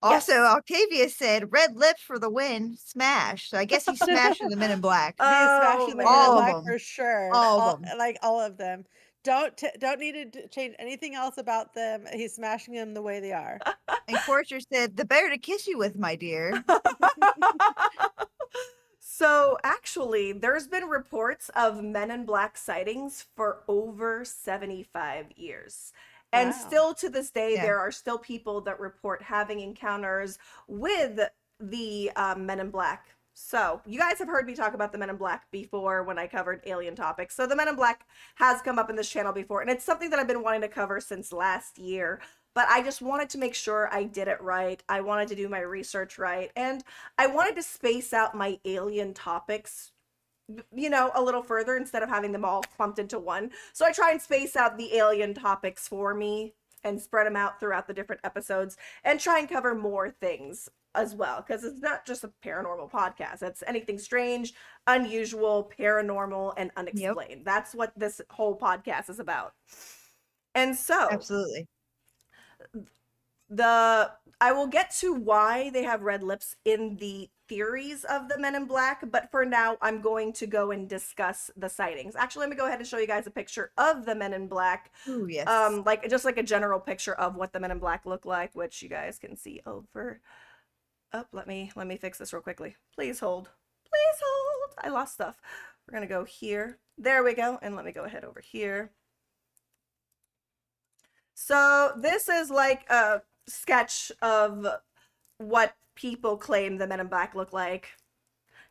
Also, Yes. Octavia said, "Red lips for the win, smash." So I guess he's smashing the Men in Black. He's Oh, smashing the Men in All of Black them. for sure. All of them. Like all of them. Don't need to change anything else about them. He's smashing them the way they are. And Corcher said, "The better to kiss you with, my dear." So actually, there's been reports of Men in Black sightings for over 75 years. And Wow. still to this day, Yeah. there are still people that report having encounters with the Men in Black. So you guys have heard me talk about the Men in Black before when I covered alien topics. So the Men in Black has come up in this channel before, and it's something that I've been wanting to cover since last year. But I just wanted to make sure I did it right. I wanted to do my research right. And I wanted to space out my alien topics, you know, a little further instead of having them all clumped into one. So I try and space out the alien topics for me and spread them out throughout the different episodes and try and cover more things as well, because it's not just a paranormal podcast. It's anything strange, unusual, paranormal, and unexplained. That's what this whole podcast is about. And so Absolutely. I will get to why they have red lips in the theories of the Men in Black, but for now I'm going to go and discuss the sightings. Actually, let me go ahead and show you guys a picture of the Men in Black. Ooh, yes. Like just like a general picture of what the Men in Black look like, which you guys can see over. Oh, let me fix this real quickly. Please hold. Please hold. I lost stuff. We're gonna go here. There we go. And let me go ahead over here. So this is like a sketch of what people claim the Men in Black look like.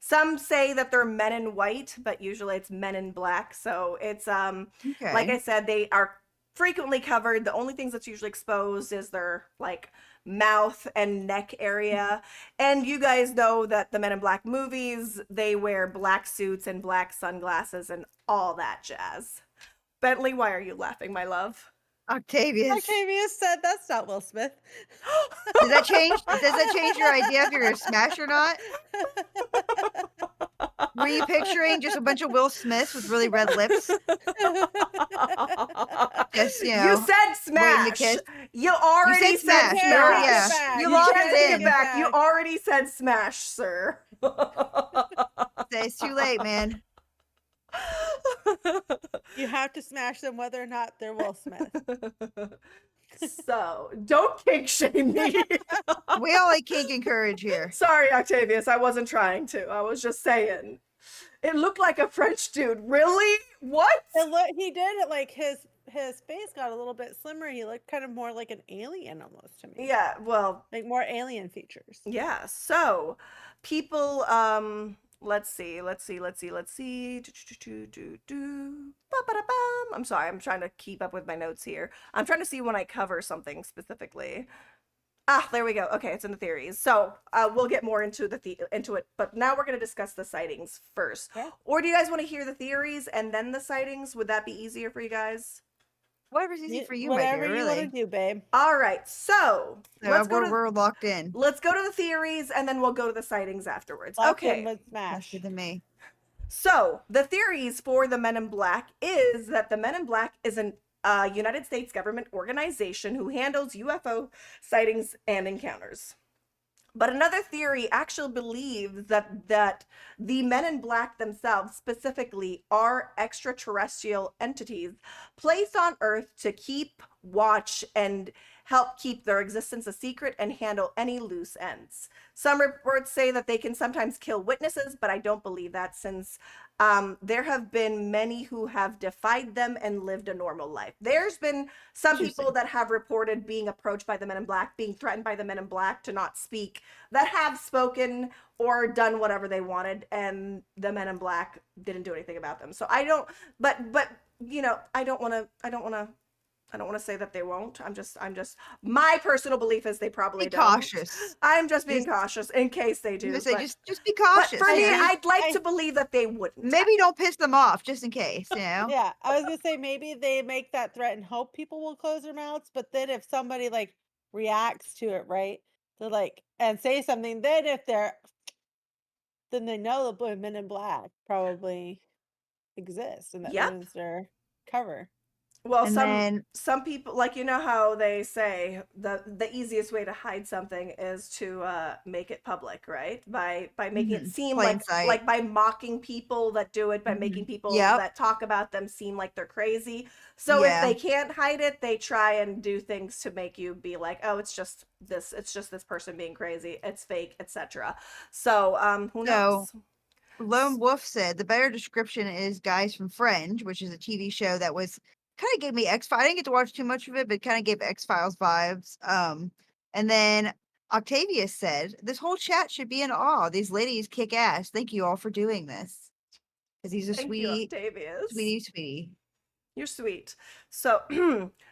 Some say that they're men in white, but usually it's men in black. So it's Okay. like I said, they are frequently covered. The only things that's usually exposed is their like mouth and neck area. And you guys know that the Men in Black movies, they wear black suits and black sunglasses and all that jazz. Bentley, why are you laughing, my love? Octavius. Octavia said that's not Will Smith. Does that change? Does that change your idea if you're gonna smash or not? Were you picturing just a bunch of Will Smiths with really red lips? Just, you know, You said waiting to smash. kiss? You already You said smash. smash. You already- yeah. Smash. You You locked can't it take in. it back. You already said smash, sir. Say it's too late, man. You have to smash them whether or not they're Will Smith. So, don't kink shame me. We all like kink and courage here. Sorry, Octavius. I wasn't trying to. I was just saying. It looked like a French dude. Really? What? He did it like his face got a little bit slimmer. He looked kind of more like an alien almost to me. Yeah, well, Like more alien features. yeah. So, people let's see. Ba-ba-da-bum. I'm sorry. I'm trying to keep up with my notes here. I'm trying to see when I cover something specifically. Ah, there we go. Okay, it's in the theories. So we'll get more into into it, but now we're going to discuss the sightings first. Okay. Or do you guys want to hear the theories and then the sightings? Would that be easier for you guys? Whatever's easy for you, my Whatever dear, you really. want to do, babe. All right. So We're locked in. let's go to the theories and then we'll go to the sightings afterwards. Lock in Okay. with smash. Faster than me. So the theories for the Men in Black is that the Men in Black is an United States government organization who handles UFO sightings and encounters. But another theory actually believes that the men in black themselves specifically are extraterrestrial entities placed on Earth to keep watch and help keep their existence a secret and handle any loose ends. Some reports say that they can sometimes kill witnesses, but I don't believe that, since there have been many who have defied them and lived a normal life. There's been some people Interesting. that have reported being approached by the men in black, being threatened by the men in black to not speak, that have spoken or done whatever they wanted, and the men in black didn't do anything about them. So I don't, but you know, I don't want to say that they won't. I'm just my personal belief is they Be probably don't. cautious. I'm just being Just cautious in case they I'm gonna do. say just be But cautious, for you me, I know? think I'd like I to believe that they wouldn't. Maybe don't piss them off just in case, you know? Yeah, I was gonna say maybe they make that threat and hope people will close their mouths, but then if somebody like reacts to it, right? They're like and say something, then if they're then they know the men in black probably exist and that Yep. is their cover. Well, And then some people, like, you know how they say the easiest way to hide something is to make it public, right? By making it seem plain sight. like by mocking people that do it, by making people Yep. that talk about them seem like they're crazy. So if Yeah. they can't hide it, they try and do things to make you be like, oh, it's just this person being crazy, it's fake, etc. So who So knows? Lone Wolf said the better description is Guys from Fringe, which is a TV show that was kind of gave me X Files. I didn't get to watch too much of it, but kind of gave X Files vibes. And then Octavius said this whole chat should be in awe. These ladies kick ass. Thank you all for doing this because he's a Thank you, sweet, Octavius. sweetie, sweetie. You're sweet. So,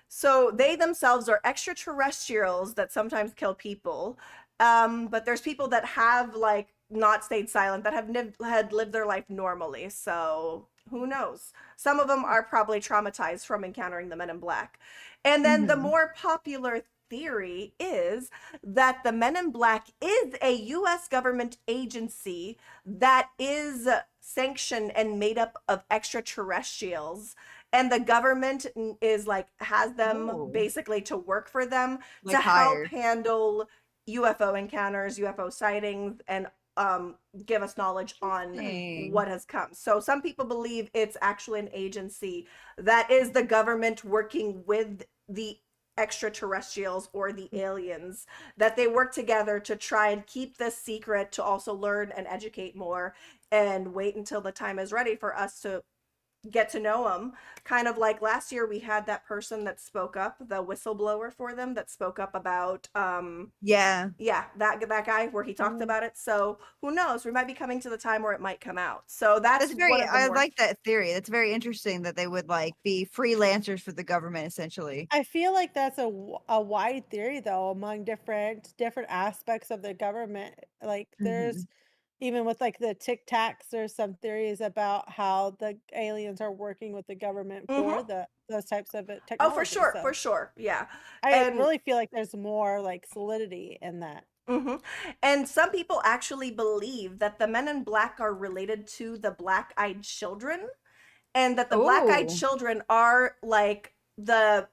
so they themselves are extraterrestrials that sometimes kill people. But there's people that have like not stayed silent, that have had lived their life normally. So who knows? Some of them are probably traumatized from encountering the Men in Black. And then the Hmm. more popular theory is that the Men in Black is a U.S. government agency that is sanctioned and made up of extraterrestrials, and the government is like has them Oh, basically to work for them to like help hired. handle UFO encounters, UFO sightings, and give us knowledge on Interesting. what has come. So some people believe it's actually an agency that is the government working with the extraterrestrials or the aliens, that they work together to try and keep this secret, to also learn and educate more, and wait until the time is ready for us to get to know them. Kind of like last year we had that person that spoke up, the whistleblower for them, that spoke up about Yeah. yeah, that guy where he talked Mhm. about it. So who knows, we might be coming to the time where it might come out. So that's That's one very of the I more like that theory. That's very interesting that they would like be freelancers for the government essentially. I feel like that's a wide theory though among different aspects of the government. Like Hmm. there's even with like the Tic Tacs, there's some theories about how the aliens are working with the government for mm-hmm. those types of Oh, technology. for So sure, yeah. I And really feel like there's more like solidity in that. hmm and some people actually believe that the Men in Black are related to the Black-Eyed Children, and that the Black-Eyed Oh, Children are like the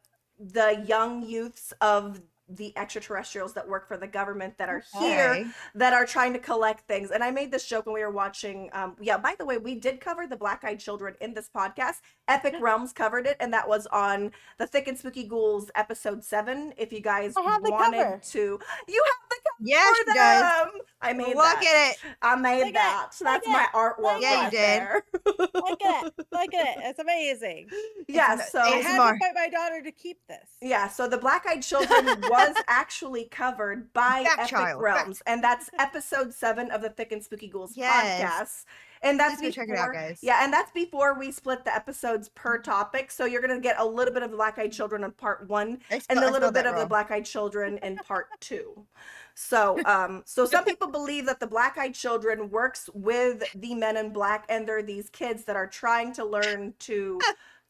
young youths of the extraterrestrials that work for the government, that are Okay. here, okay. that are trying to collect things. And I made this joke when we were watching, yeah, by the way, we did cover the Black-Eyed Children in this podcast. Epic Realms covered it, and that was on the Thick and Spooky Ghouls episode 7. If you guys I have the wanted cover. to, you have the Yeah, for she does. them. I made Look that. at it. I Look made at it. that. Look That's at my it. Look artwork Yeah, you at right it. did. there. Look at it. Look at it. It's amazing. It's Yeah, I so had to ASMR. fight my daughter to keep this. yeah, so the Black-Eyed Children was actually covered by Fact Epic child. Realms, Fact. and that's episode 7 of the Thick and Spooky Ghouls Yes. podcast. And that's Please go check it out, before, guys. yeah, and that's before we split the episodes per topic. So you're gonna get a little bit of the Black-Eyed Children in part 1, and a I little spelled bit that of the wrong. Black-Eyed Children in part 2. So, so some people believe that the Black-Eyed Children works with the Men in Black, and they're these kids that are trying to learn to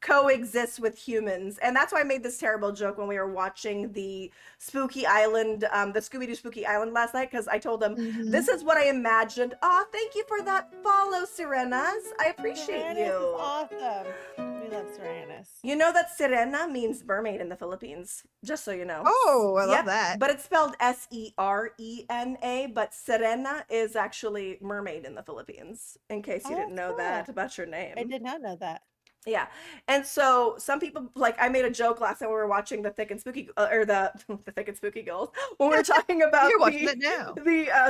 coexist with humans. And that's why I made this terrible joke when we were watching the Spooky Island, the Scooby-Doo Spooky Island last night, because I told him, Mm-hmm. this is what I imagined. Aw, thank you for that follow, Sirenas. I appreciate Serenus is you. awesome. We love Serenus. You know that Sirena means mermaid in the Philippines, just so you know. Oh, I love Yep, that. but it's spelled Serena, but Sirena is actually mermaid in the Philippines, in case you Oh, didn't that's know that cool. about your I name. did not know that. Yeah. And so some people, like, I made a joke last time when we were watching the Thick and Spooky, or the Thick and Spooky Girls, when we were talking You're about watching the that now.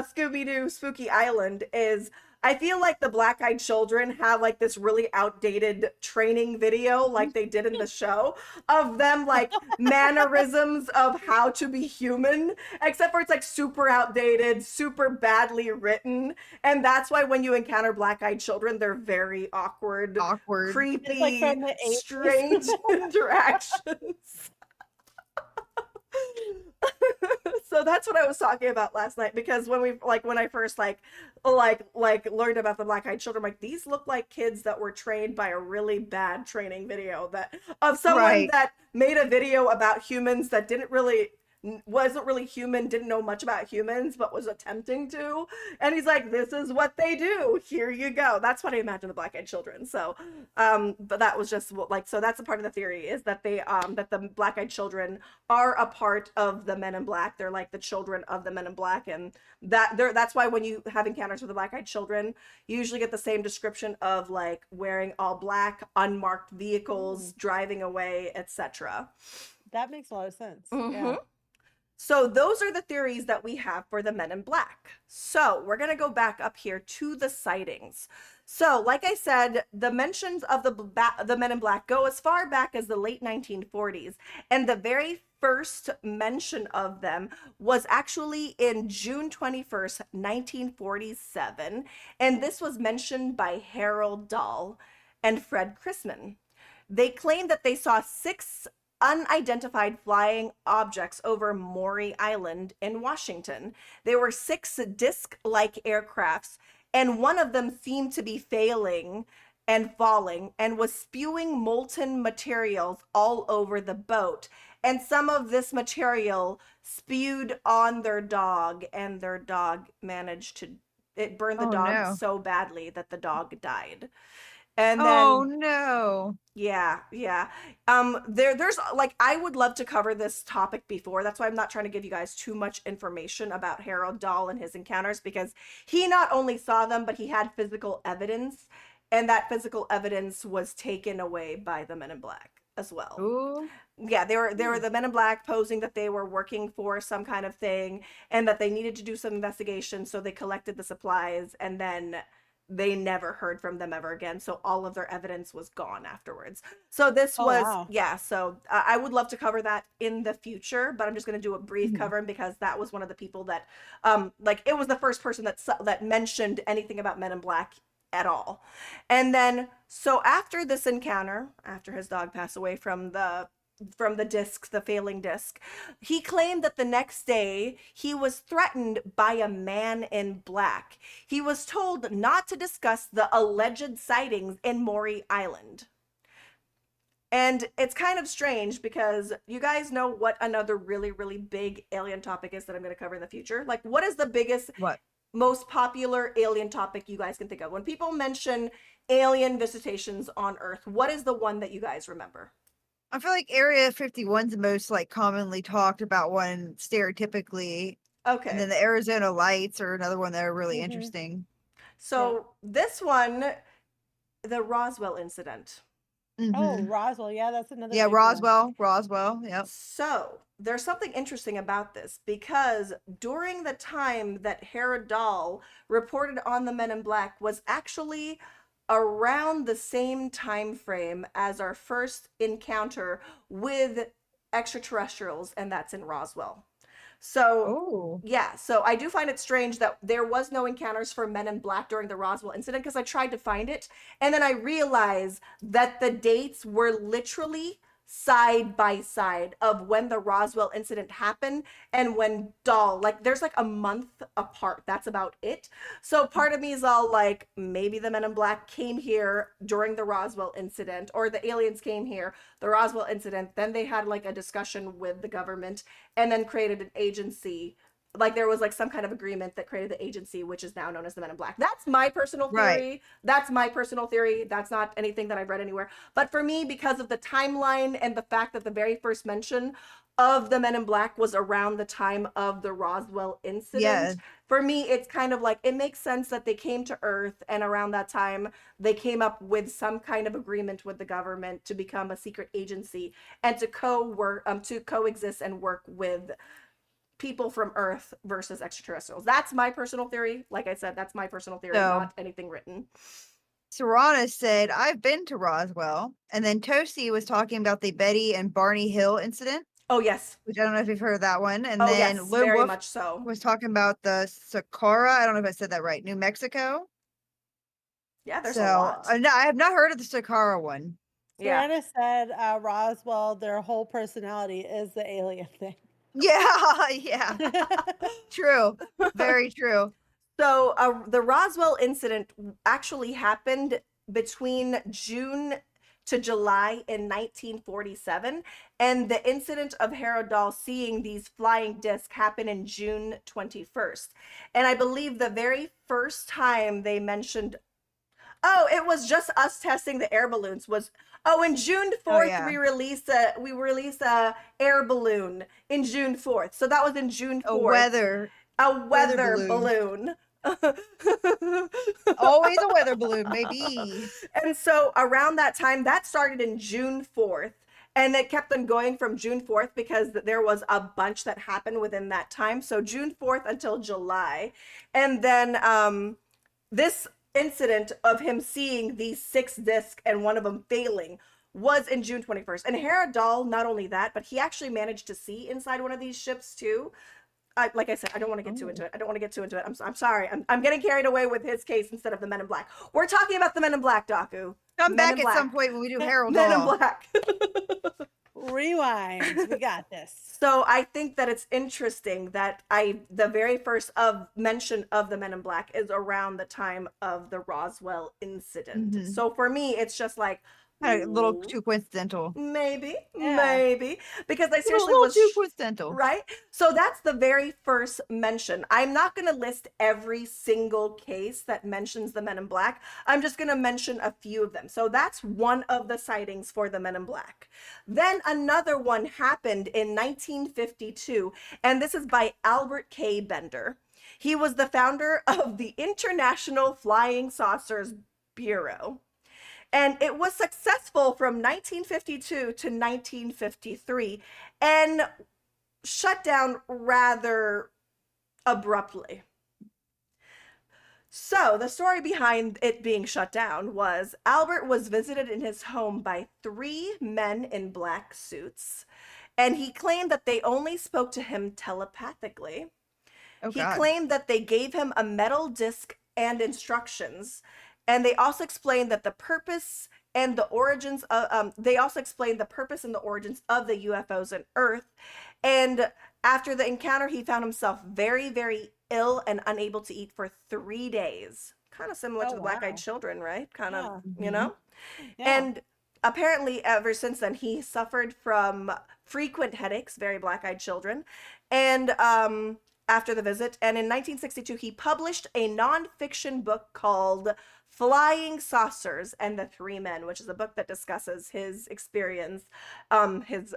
Scooby-Doo Spooky Island, is I feel like the Black-Eyed Children have like this really outdated training video, like they did in the show, of them like mannerisms of how to be human, except for it's like super outdated, super badly written. And that's why when you encounter Black-Eyed Children, they're very awkward, Awkward. It's like creepy, from the 80s. strange interactions. So that's what I was talking about last night, because when I first learned about the Black-Eyed Children, I'm like, these look like kids that were trained by a really bad training video, that of someone Right. that made a video about humans that wasn't really human, didn't know much about humans, but was attempting to. And he's like, this is what they do. Here you go. That's what I imagine the Black-Eyed Children. So, but that was just like, so that's a part of the theory, is that that the Black-Eyed Children are a part of the Men in Black. They're like the children of the Men in Black. And that's why when you have encounters with the Black-Eyed Children, you usually get the same description of like wearing all black, unmarked vehicles, driving away, etc. That makes a lot of sense. Mm-hmm. Yeah. So those are the theories that we have for the Men in Black. So we're going to go back up here to the sightings. So like I said, the mentions of the Men in Black go as far back as the late 1940s. And the very first mention of them was actually in June 21st, 1947. And this was mentioned by Harold Dahl and Fred Chrisman. They claimed that they saw 6 unidentified flying objects over Maury Island in Washington. There were 6 disc-like aircrafts, and one of them seemed to be failing and falling and was spewing molten materials all over the boat. And some of this material spewed on their dog, and their dog it burned the Oh dog no. so badly that the dog died. And Oh then no. yeah. There's like, I would love to cover this topic before. That's why I'm not trying to give you guys too much information about Harold Dahl and his encounters, because he not only saw them, but he had physical evidence, and that physical evidence was taken away by the Men in Black as well. Ooh. Yeah, they were the Men in Black posing that they were working for some kind of thing and that they needed to do some investigation, so they collected the supplies, and then they never heard from them ever again. So all of their evidence was gone afterwards. So this was, wow. yeah. So I would love to cover that in the future, but I'm just going to do a brief Mhm. cover, because that was one of the people that, like, it was the first person that mentioned anything about Men in Black at all. And then, so after this encounter, after his dog passed away from the disc, the failing disc, he claimed that the next day he was threatened by a man in black. He was told not to discuss the alleged sightings in Maury Island. And it's kind of strange, because you guys know what another really, really big alien topic is that I'm going to cover in the future. Like, what is the biggest, What? most popular alien topic you guys can think of? When people mention alien visitations on Earth, what is the one that you guys remember? I feel like Area 51's the most like commonly talked about one stereotypically. Okay. And then the Arizona Lights are another one that are really Mhm. interesting. So this one, the Roswell incident. Oh, Mhm. Roswell. Yeah, that's another Yeah, big one. Roswell. Yep. So there's something interesting about this, because during the time that Harold Dahl reported on the Men in Black was actually around the same time frame as our first encounter with extraterrestrials, and that's in Roswell. So Oh. yeah, so I do find it strange that there was no encounters for Men in Black during the Roswell incident, because I tried to find it, and then I realized that the dates were literally side by side of when the Roswell incident happened and when Dahl, like there's like a month apart. That's about it. So part of me is all like, maybe the Men in Black came here during the Roswell incident, or the aliens came here, the Roswell incident. Then they had like a discussion with the government and then created an agency. Like there was like some kind of agreement that created the agency, which is now known as the Men in Black. That's my personal Right. theory. That's my personal theory. That's not anything that I've read anywhere. But for me, because of the timeline and the fact that the very first mention of the Men in Black was around the time of the Roswell Yeah. incident, for me, it's kind of like it makes sense that they came to Earth, and around that time, they came up with some kind of agreement with the government to become a secret agency and to coexist and work with people from Earth versus extraterrestrials. That's my personal theory. Like I said, that's my personal theory, So not anything written. Serrana said, I've been to Roswell. And then Tosi was talking about the Betty and Barney Hill incident, Oh, yes. which I don't know if you've heard of that one. And Oh, then yes. Lone Very Wolf much so. was talking about the Sakara. I don't know if I said that right. New Mexico. Yeah, there's a So lot. no, I have not heard of the Sakara one. Yeah. Serena said Roswell, their whole personality is the alien thing. Yeah, yeah. True. Very true. So the Roswell incident actually happened between June to July in 1947, and the incident of Harold Dahl seeing these flying discs happened in June 21st. And I believe the very first time they mentioned, oh, it was just us testing the air balloons, was, oh, in June 4th yeah. we released a air balloon in June 4th. So that was in June 4th. A weather balloon. Always a weather balloon, maybe. And so around that time, that started in June 4th. And it kept on going from June 4th because there was a bunch that happened within that time. So June 4th until July. And then this incident of him seeing these 6 discs and one of them failing was in June 21st. And Harold Dahl, not only that, but he actually managed to see inside one of these ships too. Like I said, I don't want to get too into it. I don't want to get too into it. I'm sorry. I'm getting carried away with his case instead of the Men in Black. We're talking about the Men in Black, Daku. Come Men back in at some Black. point when we do Harold Men in Dahl. Black. Rewind. We got this. So I think that it's interesting that the very first mention of the Men in Black is around the time of the Roswell incident. Mhm. So for me, it's just like A little ooh, too coincidental. maybe, Yeah. maybe, because I A seriously little was too coincidental. right. So that's the very first mention. I'm not going to list every single case that mentions the Men in Black. I'm just going to mention a few of them. So that's one of the sightings for the Men in Black. Then another one happened in 1952, and this is by Albert K. Bender. He was the founder of the International Flying Saucers Bureau. And it was successful from 1952 to 1953 and shut down rather abruptly. So, the story behind it being shut down was Albert was visited in his home by 3 men in black suits, and he claimed that they only spoke to him telepathically. Oh, He God. claimed that they gave him a metal disc and instructions, and they also explained that the purpose and the origins of they also explained the purpose and the origins of the UFOs and Earth. And after the encounter, he found himself very, very ill and unable to eat for 3 days. Kind of similar to Oh, the Black-Eyed wow. Children, right? Kind Yeah. of, you Mhm. know? Yeah. And apparently, ever since then, he suffered from frequent headaches, very black-eyed children. And after the visit, and in 1962, he published a nonfiction book called Flying Saucers and the Three Men, which is a book that discusses his experience, his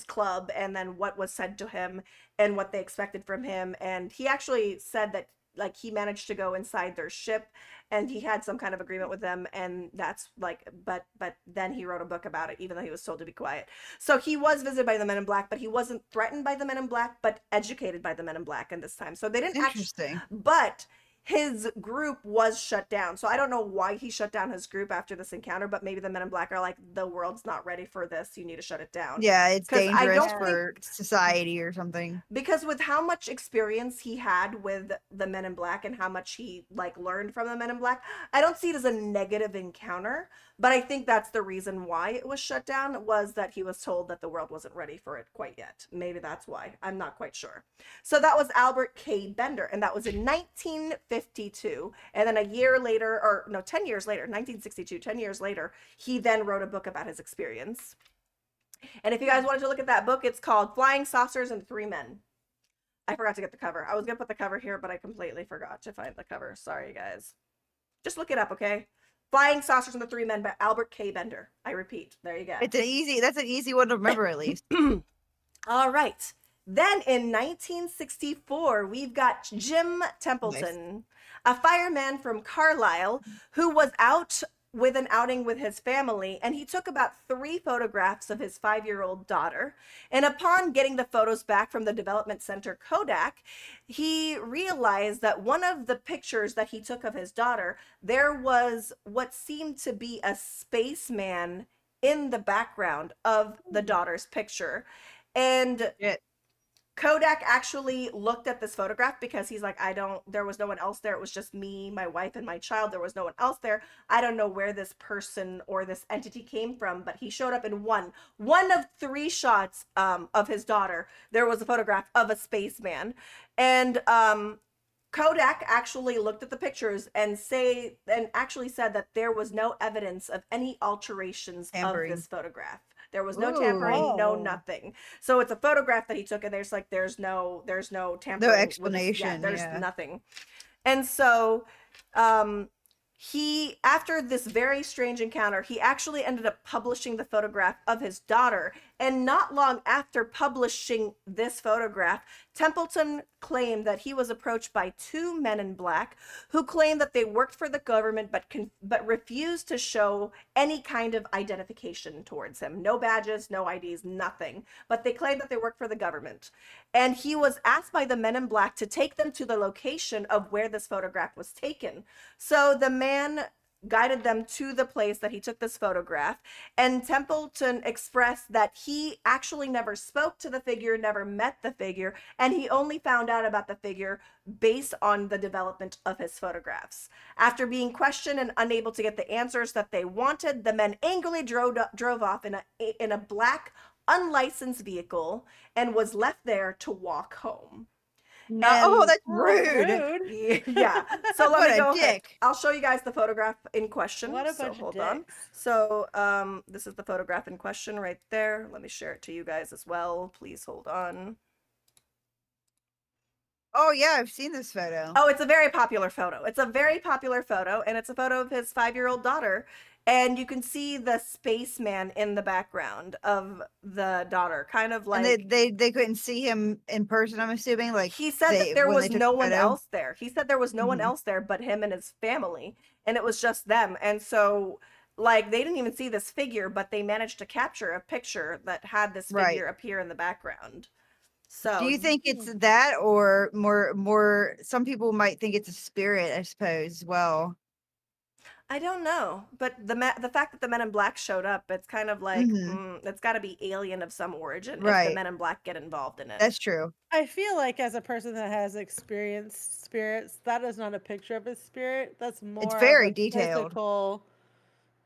club, and then what was said to him and what they expected from him. And he actually said that like he managed to go inside their ship and he had some kind of agreement with them, and that's like but then he wrote a book about it even though he was told to be quiet. So he was visited by the Men in Black, but he wasn't threatened by the Men in Black, but educated by the Men in Black in this time. So they didn't actually, Interesting. but his group was shut down. So I don't know why he shut down his group after this encounter, but maybe the Men in Black are like, the world's not ready for this. You need to shut it down. Yeah, it's Because I dangerous don't think, for society or something. because with how much experience he had with the Men in Black and how much he like learned from the Men in Black, I don't see it as a negative encounter. But I think that's the reason why it was shut down, was that he was told that the world wasn't ready for it quite yet. Maybe that's why. I'm not quite sure. So that was Albert K. Bender, and that was in 1952. And then a year later, or no, 10 years later, 1962, 10 years later, he then wrote a book about his experience. And if you guys wanted to look at that book, it's called Flying Saucers and Three Men. I forgot to get the cover. I was going to put the cover here, but I completely forgot to find the cover. Sorry, guys. Just look it up, okay? Flying Saucers and the Three Men by Albert K. Bender. I repeat. There you go. That's an easy one to remember at least. All right. Then in 1964, we've got Jim Templeton, a fireman from Carlisle who was out with an outing with his family, and he took about 3 photographs of his 5-year-old daughter. And upon getting the photos back from the development center Kodak, he realized that one of the pictures that he took of his daughter, there was what seemed to be a spaceman in the background of the daughter's picture. And Yeah. Kodak actually looked at this photograph because he's like, there was no one else there. It was just me, my wife, and my child. There was no one else there. I don't know where this person or this entity came from, but he showed up in one of 3 shots of his daughter. There was a photograph of a spaceman. And Kodak actually looked at the pictures and actually said that there was no evidence of any alterations Tampering. of this photograph. There was no Ooh. tampering, no Oh. nothing. So it's a photograph that he took, and there's no tampering. with this- explanation, there's yeah. nothing. And so he, after this very strange encounter, he actually ended up publishing the photograph of his daughter. And not long after publishing this photograph, Templeton claimed that he was approached by 2 men in black who claimed that they worked for the government but refused to show any kind of identification towards him. No badges, no IDs, nothing. But they claimed that they worked for the government. And he was asked by the men in black to take them to the location of where this photograph was taken. So the man guided them to the place that he took this photograph, and Templeton expressed that he actually never spoke to the figure, never met the figure, and he only found out about the figure based on the development of his photographs. After being questioned and unable to get the answers that they wanted, the men angrily drove off in a black unlicensed vehicle and was left there to walk home. Oh, that's Oh, rude. rude. Yeah. So let What me a go ahead. dick. I'll show you guys the photograph in question. What a So bunch of hold on. dicks. So this is the photograph in question right there. Let me share it to you guys as well. Please hold on. Oh yeah, I've seen this photo. Oh, it's a very popular photo. It's a very popular photo, and it's a photo of his 5-year-old daughter. And you can see the spaceman in the background of the daughter, kind of like. And they couldn't see him in person, I'm assuming. Like He said that there when was they took no the one photo? else there. He said there was no one Mhm. else there but him and his family, and it was just them. And so, like, they didn't even see this figure, but they managed to capture a picture that had this Right. figure appear in the background. So, Do you think it's that, or more? Some people might think it's a spirit, I suppose, as well. I don't know, but the fact that the Men in Black showed up, it's kind of like it's got to be alien of some origin if the Right. Men in Black get involved in it. That's true. I feel like as a person that has experienced spirits, that is not a picture of a spirit. That's more very of a detailed. physical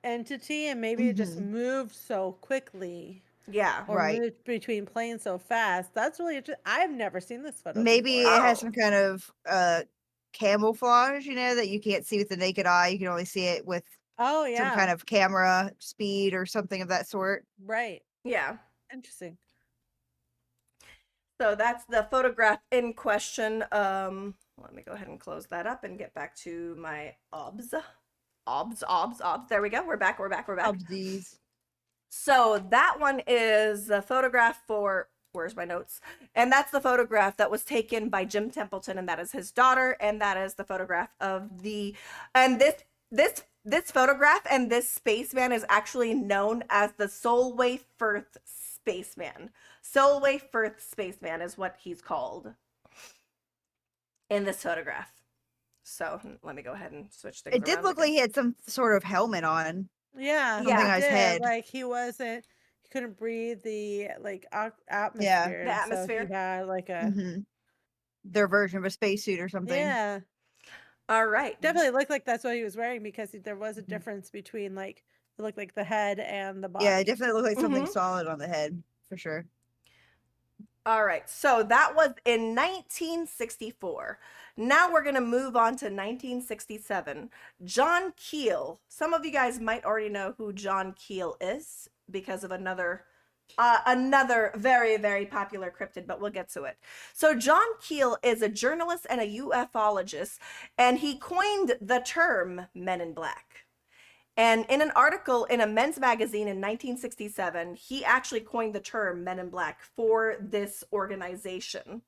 entity, and maybe it just Mhm. moved so quickly Yeah. or Right. moved between planes so fast. That's really interesting. I've never seen this photo Maybe before. it has Oh. some kind of camouflage, that you can't see with the naked eye. You can only see it with Oh some yeah, kind of camera speed or something of that sort. right. Yeah. Interesting. So that's the photograph in question. Let me go ahead and close that up and get back to my obs. There we go. We're back. Obsies. So that one is the photograph for, where's my notes? And that's the photograph that was taken by Jim Templeton, and that is his daughter, and that is the photograph of and this photograph and this spaceman is actually known as the Solway Firth spaceman. Solway Firth spaceman is what he's called in this photograph. So let me go ahead and switch things It did around look like again. he had some sort of helmet on. Yeah, Something Yeah, on it his did. head. Like he couldn't breathe the like Yeah. atmosphere, the and so he atmosphere. had like a hmm Their version of a spacesuit or something. yeah. All right. Definitely looked like that's what he was wearing because there was a Mhm. difference between like it looked like the head and the Yeah, it body. definitely looked like something Mm-hmm. solid on the head for sure. All right, so that was in 1964. Now we're going to move on to 1967. John Keel. Some of you guys might already know who John Keel is because of another very, very popular cryptid, but we'll get to it. So John Keel is a journalist and a ufologist, and he coined the term Men in Black. And in an article in a men's magazine in 1967, he actually coined the term Men in Black for this organization.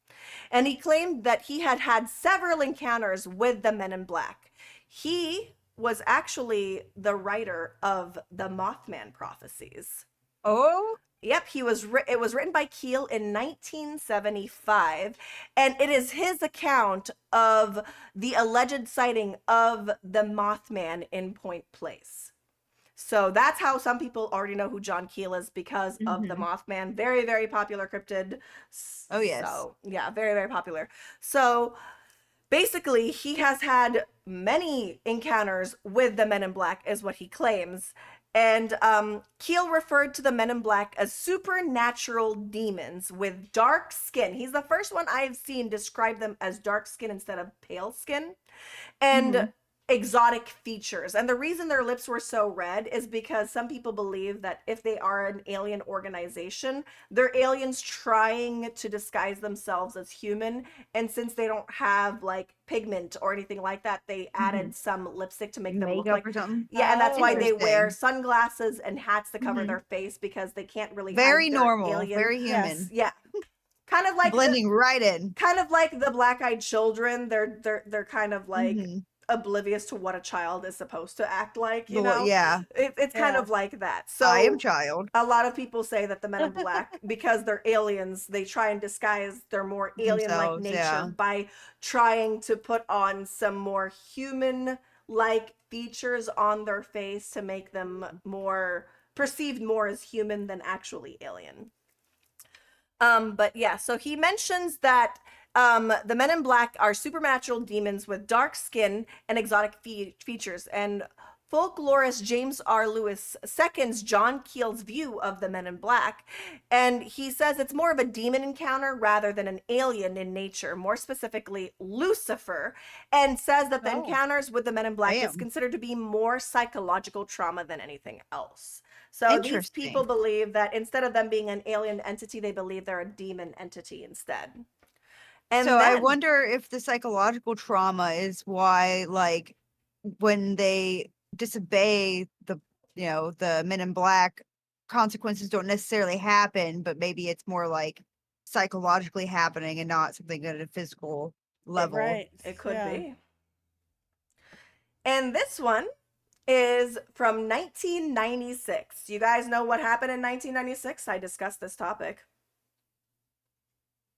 And he claimed that he had had several encounters with the Men in Black. He was actually the writer of the Mothman prophecies. Oh, Yep, it was written by Keel in 1975, and it is his account of the alleged sighting of the Mothman in Point Place. So that's how some people already know who John Keel is because of the hmm Mothman. Very, very popular cryptid. Oh yes. So, yeah, very, very popular. So, basically, he has had many encounters with the Men in Black, is what he claims. And Keel referred to the Men in Black as supernatural demons with dark skin. He's the first one I've seen describe them as dark skin instead of pale skin. And hmm exotic features. And the reason their lips were so red is because some people believe that if they are an alien organization, they're aliens trying to disguise themselves as human. And since they don't have like pigment or anything like that, they hmm added some lipstick to make them look Makeup like, or something. yeah, and that's Oh, why they wear Interesting. sunglasses and hats to cover hmm their face because they can't really hide Very their normal. alien. Very yes. human. Yeah, kind of like the Blending right in. black-eyed children. They're kind of like hmm oblivious to what a child is supposed to act like, Yeah. it's kind Yeah. of like that. I am So child. a lot of people say that the Men in Black, because they're aliens, they try and disguise their more alien like Themselves. nature Yeah. by trying to put on some more human like features on their face to make them more perceived more as human than actually alien. But yeah, so he mentions that the Men in Black are supernatural demons with dark skin and exotic features. And folklorist James R. Lewis seconds John Keel's view of the Men in Black. And he says it's more of a demon encounter rather than an alien in nature, more specifically Lucifer, and says that the Oh. encounters with the Men in Black is Damn. considered to be more psychological trauma than anything else. So these people Interesting. believe that instead of them being an alien entity, they believe they're a demon entity instead. So And I then, wonder if the psychological trauma is why, like, when they disobey the Men in Black, consequences don't necessarily happen, but maybe it's more like psychologically happening and not something at a physical level. Right. it could Yeah. be. And this one is from 1996. You guys know what happened in 1996? I discussed this topic.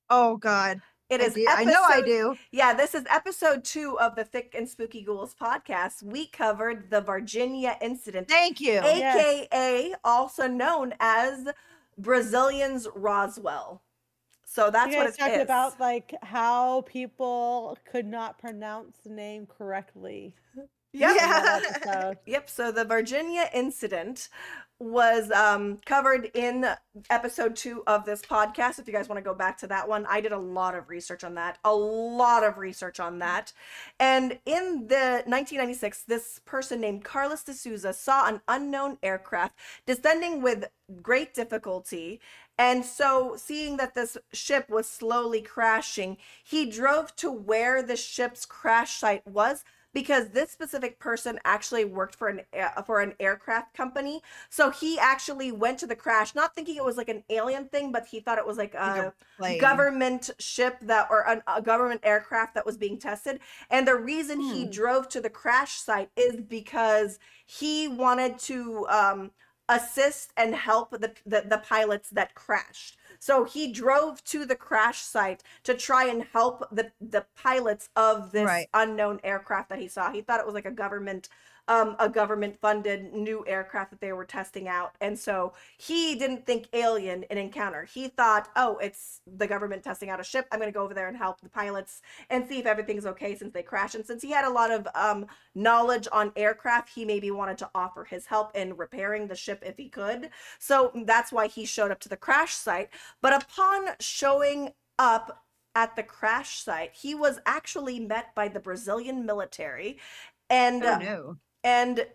Oh God, It I is do. I know I episode, do. yeah, this is episode 2 of the Thicc and Spooky Ghouls podcast. We covered the Virginia incident, Thank you. Yes. aka also known as Brazilian's Roswell. So You that's what guys it talked is. about like how people could not pronounce the name correctly Yep. in that Yeah. episode. Yep. So the Virginia incident was covered in episode 2 of this podcast. If you guys want to go back to that one, I did a lot of research on that. A lot of research on that. And in the 1996, this person named Carlos de Souza saw an unknown aircraft descending with great difficulty. And so, seeing that this ship was slowly crashing, he drove to where the ship's crash site was because this specific person actually worked for an aircraft company. So he actually went to the crash, not thinking it was like an alien thing, but he thought it was like Like a a plane. government ship a government aircraft that was being tested. And the reason he drove to the crash site is because he wanted to assist and help the pilots that crashed. So he drove to the crash site to try and help the pilots of this Right. unknown aircraft that he saw. He thought it was like a government funded new aircraft that they were testing out. And so he didn't think alien an encounter. He thought, oh, it's the government testing out a ship. I'm going to go over there and help the pilots and see if everything's okay since they crashed. And since he had a lot of knowledge on aircraft, he maybe wanted to offer his help in repairing the ship if he could. So that's why he showed up to the crash site. But upon showing up at the crash site, he was actually met by the Brazilian military, and Oh no. and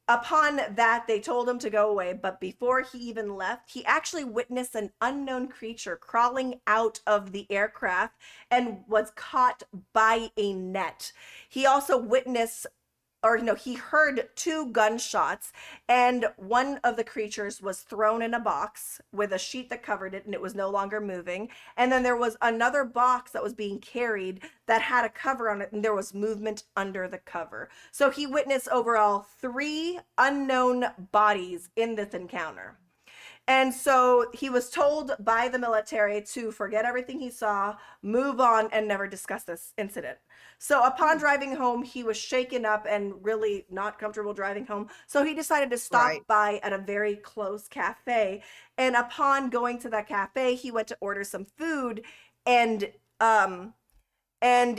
upon that, they told him to go away. But before he even left, he actually witnessed an unknown creature crawling out of the aircraft and was caught by a net. He also witnessed, or no, he heard 2 gunshots, and one of the creatures was thrown in a box with a sheet that covered it, and it was no longer moving. And then there was another box that was being carried that had a cover on it, and there was movement under the cover. So he witnessed overall 3 unknown bodies in this encounter. And so he was told by the military to forget everything he saw, move on, and never discuss this incident. So upon driving home, he was shaken up and really not comfortable driving home. So he decided to stop Right. by at a very close cafe. And upon going to that cafe, he went to order some food, and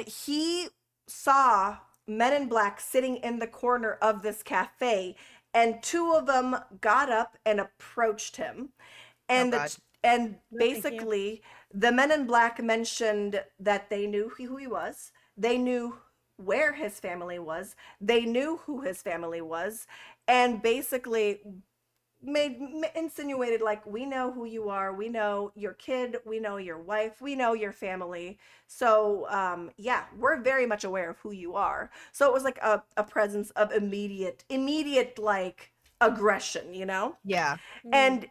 he saw men in black sitting in the corner of this cafe, and 2 of them got up and approached him, Oh and God. No, thank you. basically the men in black mentioned that they knew who he was, they knew where his family was, they knew who his family was, and basically insinuated, like, we know who you are, we know your kid, we know your wife, we know your family. So yeah, we're very much aware of who you are. So it was like a presence of immediate like aggression, you know. Yeah. And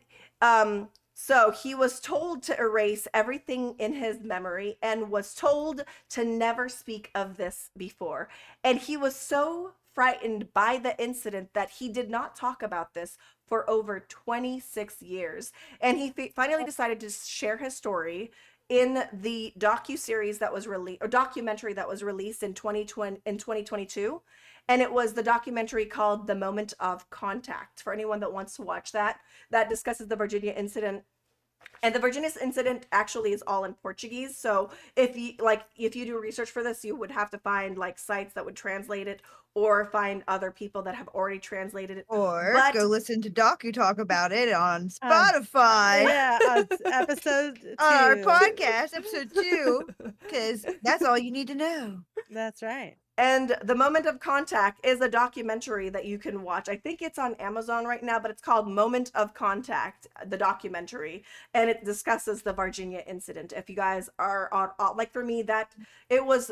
so he was told to erase everything in his memory and was told to never speak of this before. And he was so frightened by the incident that he did not talk about this for over 26 years. And he finally decided to share his story in the docu-series that was released, or documentary that was released in 2022, and it was the documentary called The Moment of Contact. For anyone that wants to watch that, that discusses the Virginia incident. And the Virginia incident actually is all in Portuguese. So if you do research for this, you would have to find like sites that would translate it, or find other people that have already translated it. Or But go listen to Docu talk about it on Um, Spotify. Yeah, episode 2. On our podcast, episode 2, because that's all you need to know. That's right. And The Moment of Contact is a documentary that you can watch. I think it's on Amazon right now, but it's called Moment of Contact, the documentary, and it discusses the Virginia incident. If you guys are on, like for me, that it was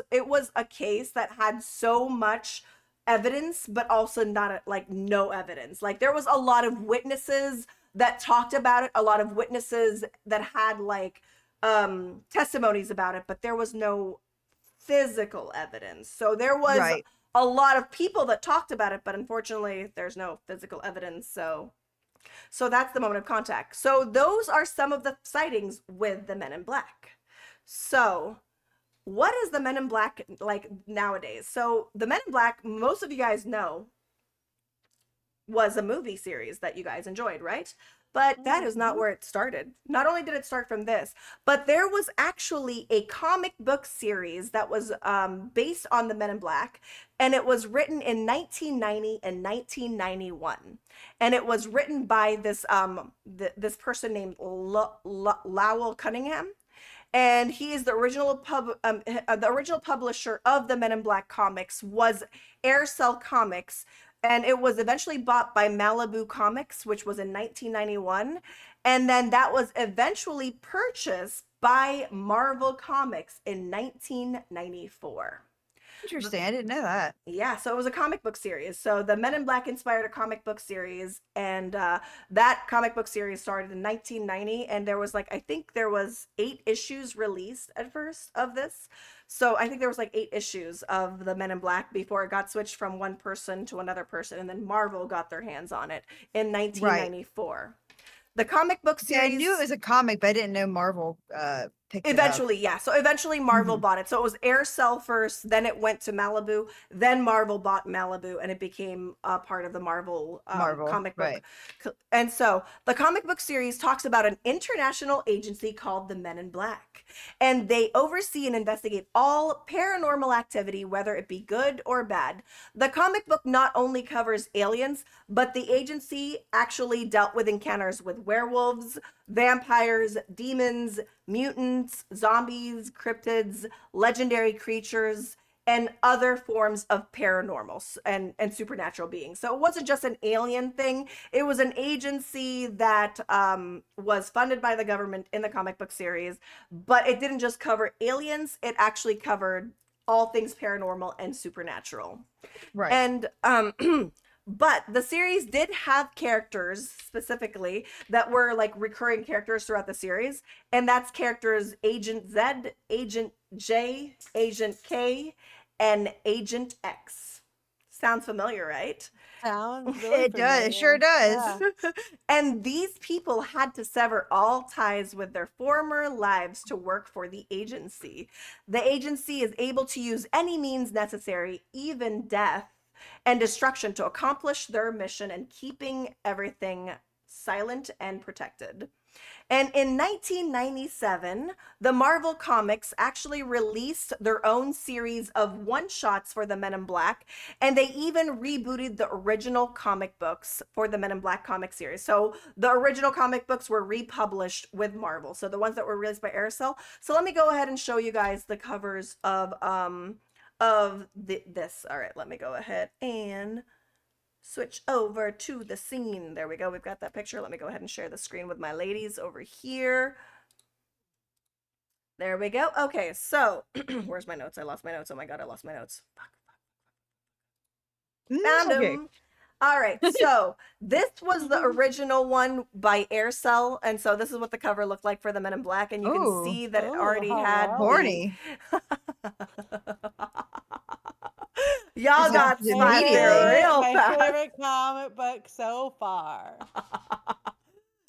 a case that had so much evidence, but also not like no evidence. Like there was a lot of witnesses that talked about it, a lot of witnesses that had like testimonies about it, but there was no physical evidence. So there was Right. a lot of people that talked about it, but unfortunately there's no physical evidence. So that's The Moment of Contact. So those are some of the sightings with the Men in Black. So what is the Men in Black like nowadays? So the Men in Black, most of you guys know, was a movie series that you guys enjoyed, right? But that is not where it started. Not only did it start from this, but there was actually a comic book series that was based on the Men in Black, and it was written in 1990 and 1991, and it was written by this person named Lowell Cunningham, and he is the original publisher of the Men in Black comics was Aircell Comics, and it was eventually bought by Malibu Comics, which was in 1991, and then that was eventually purchased by Marvel Comics in 1994. Interesting. I didn't know that. Yeah, so it was a comic book series. So the Men in Black inspired a comic book series, and that comic book series started in 1990, and there was like I think there was 8 issues released at first of this. So I think there was like 8 issues of the Men in Black before it got switched from one person to another person, and then Marvel got their hands on it in Right. 1994. The comic book See, I knew it series was a comic, but I didn't know Marvel picked it up. eventually, yeah. So eventually Marvel Mhm. bought it. So it was Aircel first, then it went to Malibu, then Marvel bought Malibu, and it became a part of the Marvel Marvel, comic book. right. And so the comic book series talks about an international agency called the Men in Black. And they oversee and investigate all paranormal activity, whether it be good or bad. The comic book not only covers aliens, but the agency actually dealt with encounters with werewolves, vampires, demons, mutants, zombies, cryptids, legendary creatures, and other forms of paranormal and supernatural beings. So it wasn't just an alien thing. It was an agency that was funded by the government in the comic book series, but it didn't just cover aliens. It actually covered all things paranormal and supernatural. Right. And but the series did have characters specifically that were like recurring characters throughout the series, and that's characters Agent Z, Agent J, Agent K, and Agent X. Sounds familiar, right? Sounds really It does. It sure familiar. does. Yeah. And these people had to sever all ties with their former lives to work for the agency. The agency is able to use any means necessary, even death and destruction, to accomplish their mission and keeping everything silent and protected. And in 1997, the Marvel Comics actually released their own series of one-shots for the Men in Black, and they even rebooted the original comic books for the Men in Black comic series. So the original comic books were republished with Marvel. So the ones that were released by Aircel. So let me go ahead and show you guys the covers of this. All right, let me go ahead and switch over to the scene. There we go. We've got that picture. Let me go ahead and share the screen with my ladies over here. There we go. Okay, so where's my notes? I lost my notes. Oh my god, I lost my notes. Fuck. Found Okay. them. All right, so this was the original one by Aircel, and so this is what the cover looked like for the Men in Black, and you can Ooh. see that it Ooh, already had hello. Horny. Y'all It's got opposite spotted immediately. real My fast. favorite comic book so far.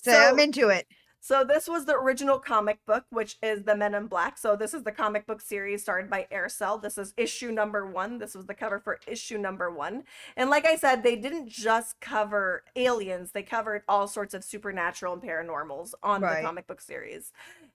So I'm into it. So this was the original comic book, which is the Men in Black. So this is the comic book series started by Aircel. This is issue number 1. This was the cover for issue number 1. And like I said, they didn't just cover aliens. They covered all sorts of supernatural and paranormals on the Right. comic book series.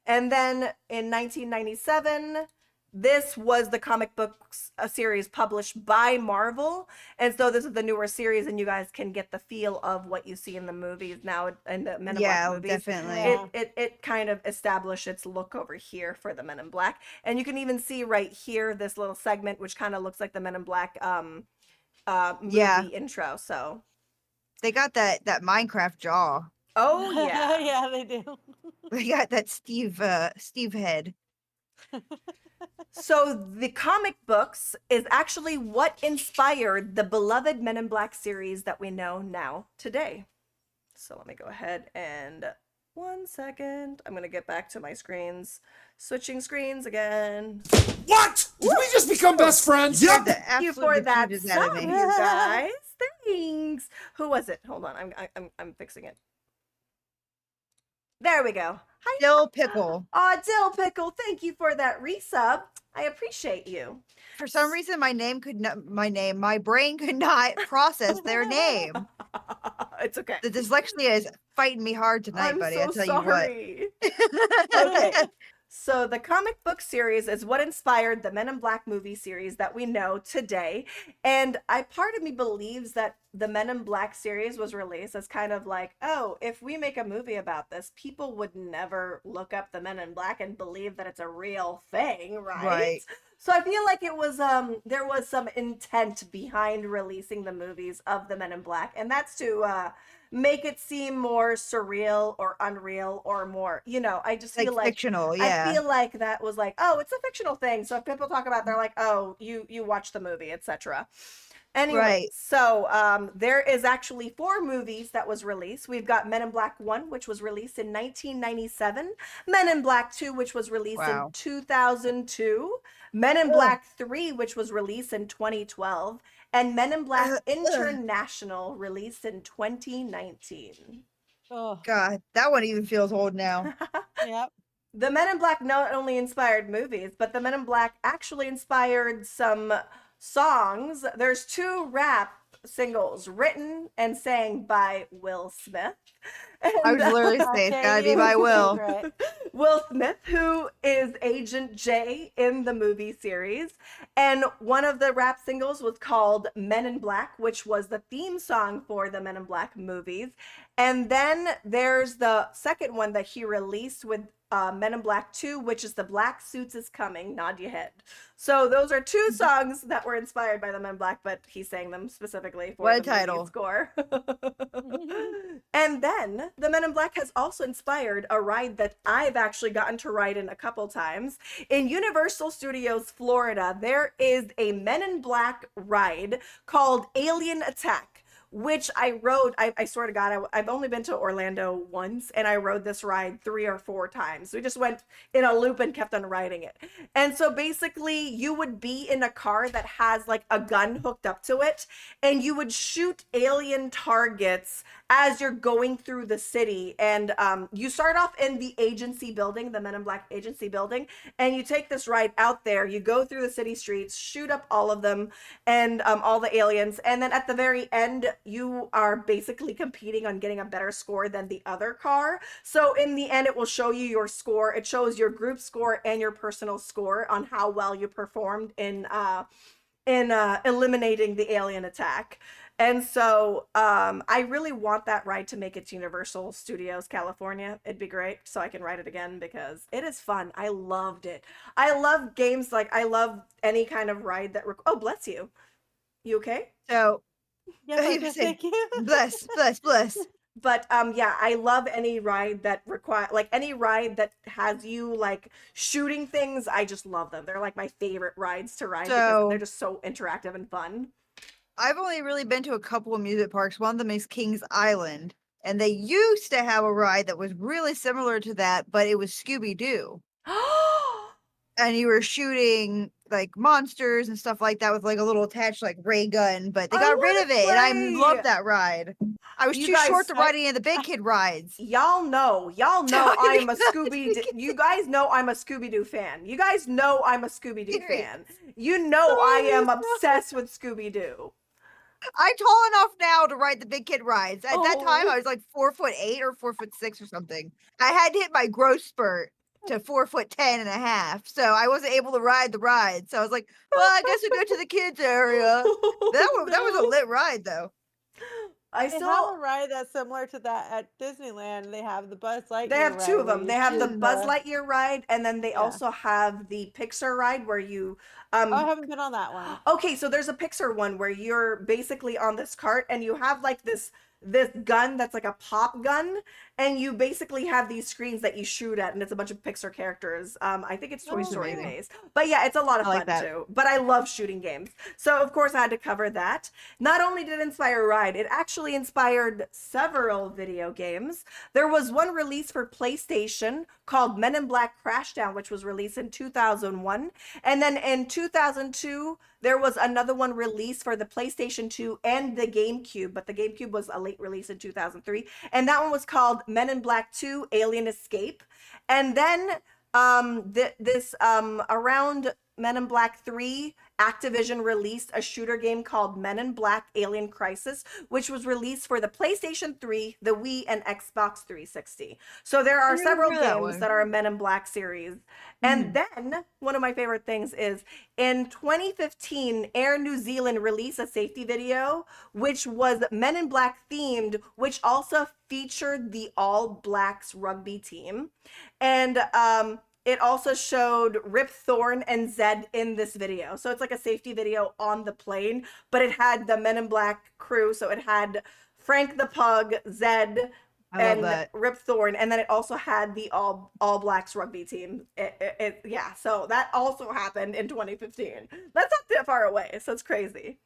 And then in 1997, this was the comic books series published by Marvel, and so this is the newer series, and you guys can get the feel of what you see in the movies now, in the Men in Black Yeah, movies. definitely. Yeah. It kind of established its look over here for the Men in Black, and you can even see right here this little segment which kind of looks like the Men in Black movie Yeah. intro. So They got that Minecraft jaw. oh yeah. Yeah, they do. They got that Steve head. So the comic books is actually what inspired the beloved Men in Black series that we know now today. So let me go ahead and 1 second. I'm going to get back to my screens. Switching screens again. What? Did we just become best friends? Scared Yep. the Thank you absolute for that bejesus out sub, of you me. guys. Thanks. Who was it? Hold on. I'm fixing it. There we go. Hi. Dill pickle. Aw, Dill Pickle, thank you for that resub. I appreciate you. For some reason, my brain could not process their name. It's okay. The dyslexia is fighting me hard tonight, I'm buddy. so I'll tell sorry. you Okay. what. So the comic book series is what inspired the Men in Black movie series that we know today. And part of me believes that the Men in Black series was released as kind of like, oh, if we make a movie about this, people would never look up the Men in Black and believe that it's a real thing, right? Right. So I feel like it was there was some intent behind releasing the movies of the Men in Black, and that's to make it seem more surreal or unreal or more, I just Like feel like fictional, I yeah. feel like that was like, oh, it's a fictional thing. So if people talk about it, they're like, oh, you watch the movie, etc. Anyway, Right. so there is actually 4 movies that was released. We've got Men in Black 1, which was released in 1997, Men in Black 2, which was released in Wow. 2002, Men in Ugh. Black 3, which was released in 2012, and Men in Black Ugh. International, released in 2019. Oh, God, that one even feels old now. yep. The Men in Black not only inspired movies, but the Men in Black actually inspired some songs. There's 2 rap singles written and sang by Will Smith. I And was literally How saying it's dare gotta be you, by his Will. favorite. Will Smith, who is Agent J in the movie series. And one of the rap singles was called Men in Black, which was the theme song for the Men in Black movies. And then there's the second one that he released with Men in Black 2, which is The Black Suits is Coming, Nod Your Head. So those are 2 songs that were inspired by the Men in Black, but he sang them specifically for What a the movie title. score. And then the Men in Black has also inspired a ride that I've actually gotten to ride in a couple times. In Universal Studios, Florida, there is a Men in Black ride called Alien Attack, which I rode. I swear to God, I've only been to Orlando once, and I rode this ride 3 or 4 times. We just went in a loop and kept on riding it. And so basically, you would be in a car that has like a gun hooked up to it, and you would shoot alien targets as you're going through the city. And you start off in the agency building, the Men in Black agency building, and you take this ride out there. You go through the city streets, shoot up all of them, and all the aliens. And then at the very end, you are basically competing on getting a better score than the other car. So in the end, it will show you your score. It shows your group score and your personal score on how well you performed in eliminating the alien attack. And so I really want that ride to make it to Universal Studios California. It'd be great so I can ride it again because it is fun. I loved it. I love games like I love any kind of ride that oh, bless you. You okay? So Yes, I was you gonna say thank you. bless, bless, bless. But yeah, I love any ride that require like any ride that has you like shooting things. I just love them. They're like my favorite rides to ride because they're So just so interactive and fun. I've only really been to a couple of amusement parks. One of them is Kings Island, and they used to have a ride that was really similar to that, but it was Scooby Doo, and you were shooting like monsters and stuff like that with like a little attached like ray gun. But they I got rid want of to it, and I play. loved that ride. I was You too short guys, to ride any of the big kid rides. y'all So know I am a because You guys know I'm a Scooby Doo fan. You guys know I'm a Scooby Doo period. fan. You know I Oh, am Lisa. obsessed with Scooby Doo. I'm tall enough now to ride the big kid rides. At that time, Oh. I was like 4'8" or 4'6" or something. I had to hit my growth spurt to 4'10 and a half, so I wasn't able to ride the ride. So I was like, "Well, I guess I'll go to the kids area." That was a No. lit ride though. I They have a still ride that's similar to that at Disneyland. They have the Buzz They Lightyear have 2 ride of where them. you They have the shoot Mm. Buzz the Lightyear ride, and then they yeah. also have the Pixar ride where you Oh, I um haven't been on that one. okay, so there's a Pixar one where you're basically on this cart and you have like this gun that's like a pop gun, and you basically have these screens that you shoot at, and it's a bunch of Pixar characters. I think it's Toy Oh, It's Story amazing. cool. based, but yeah, it's a lot of I like fun that. too. But I love shooting games, so of course I had to cover that. Not only did it inspire a ride, it actually inspired several video games. There was one release for PlayStation called Men in Black Crashdown, which was released in 2001, and then in 2002 there was another one released for the PlayStation 2 and the GameCube, but the GameCube was a late release in 2003. And that one was called Men in Black 2 Alien Escape. And then this around Men in Black 3, Activision released a shooter game called Men in Black Alien Crisis, which was released for the PlayStation 3, the Wii, and Xbox 360. So there I are never several heard of that games one. that are a Men in Black series. Mhm. And then one of my favorite things is in 2015, Air New Zealand released a safety video, which was Men in Black themed, which also featured the All Blacks rugby team. And it also showed Rip Thorne and Zed in this video. So it's like a safety video on the plane, but it had the Men in Black crew. So it had Frank the Pug, Zed, I love and that. Rip Thorne, and then it also had the All Blacks rugby team. Yeah, so that also happened in 2015. That's not that far away, so it's crazy.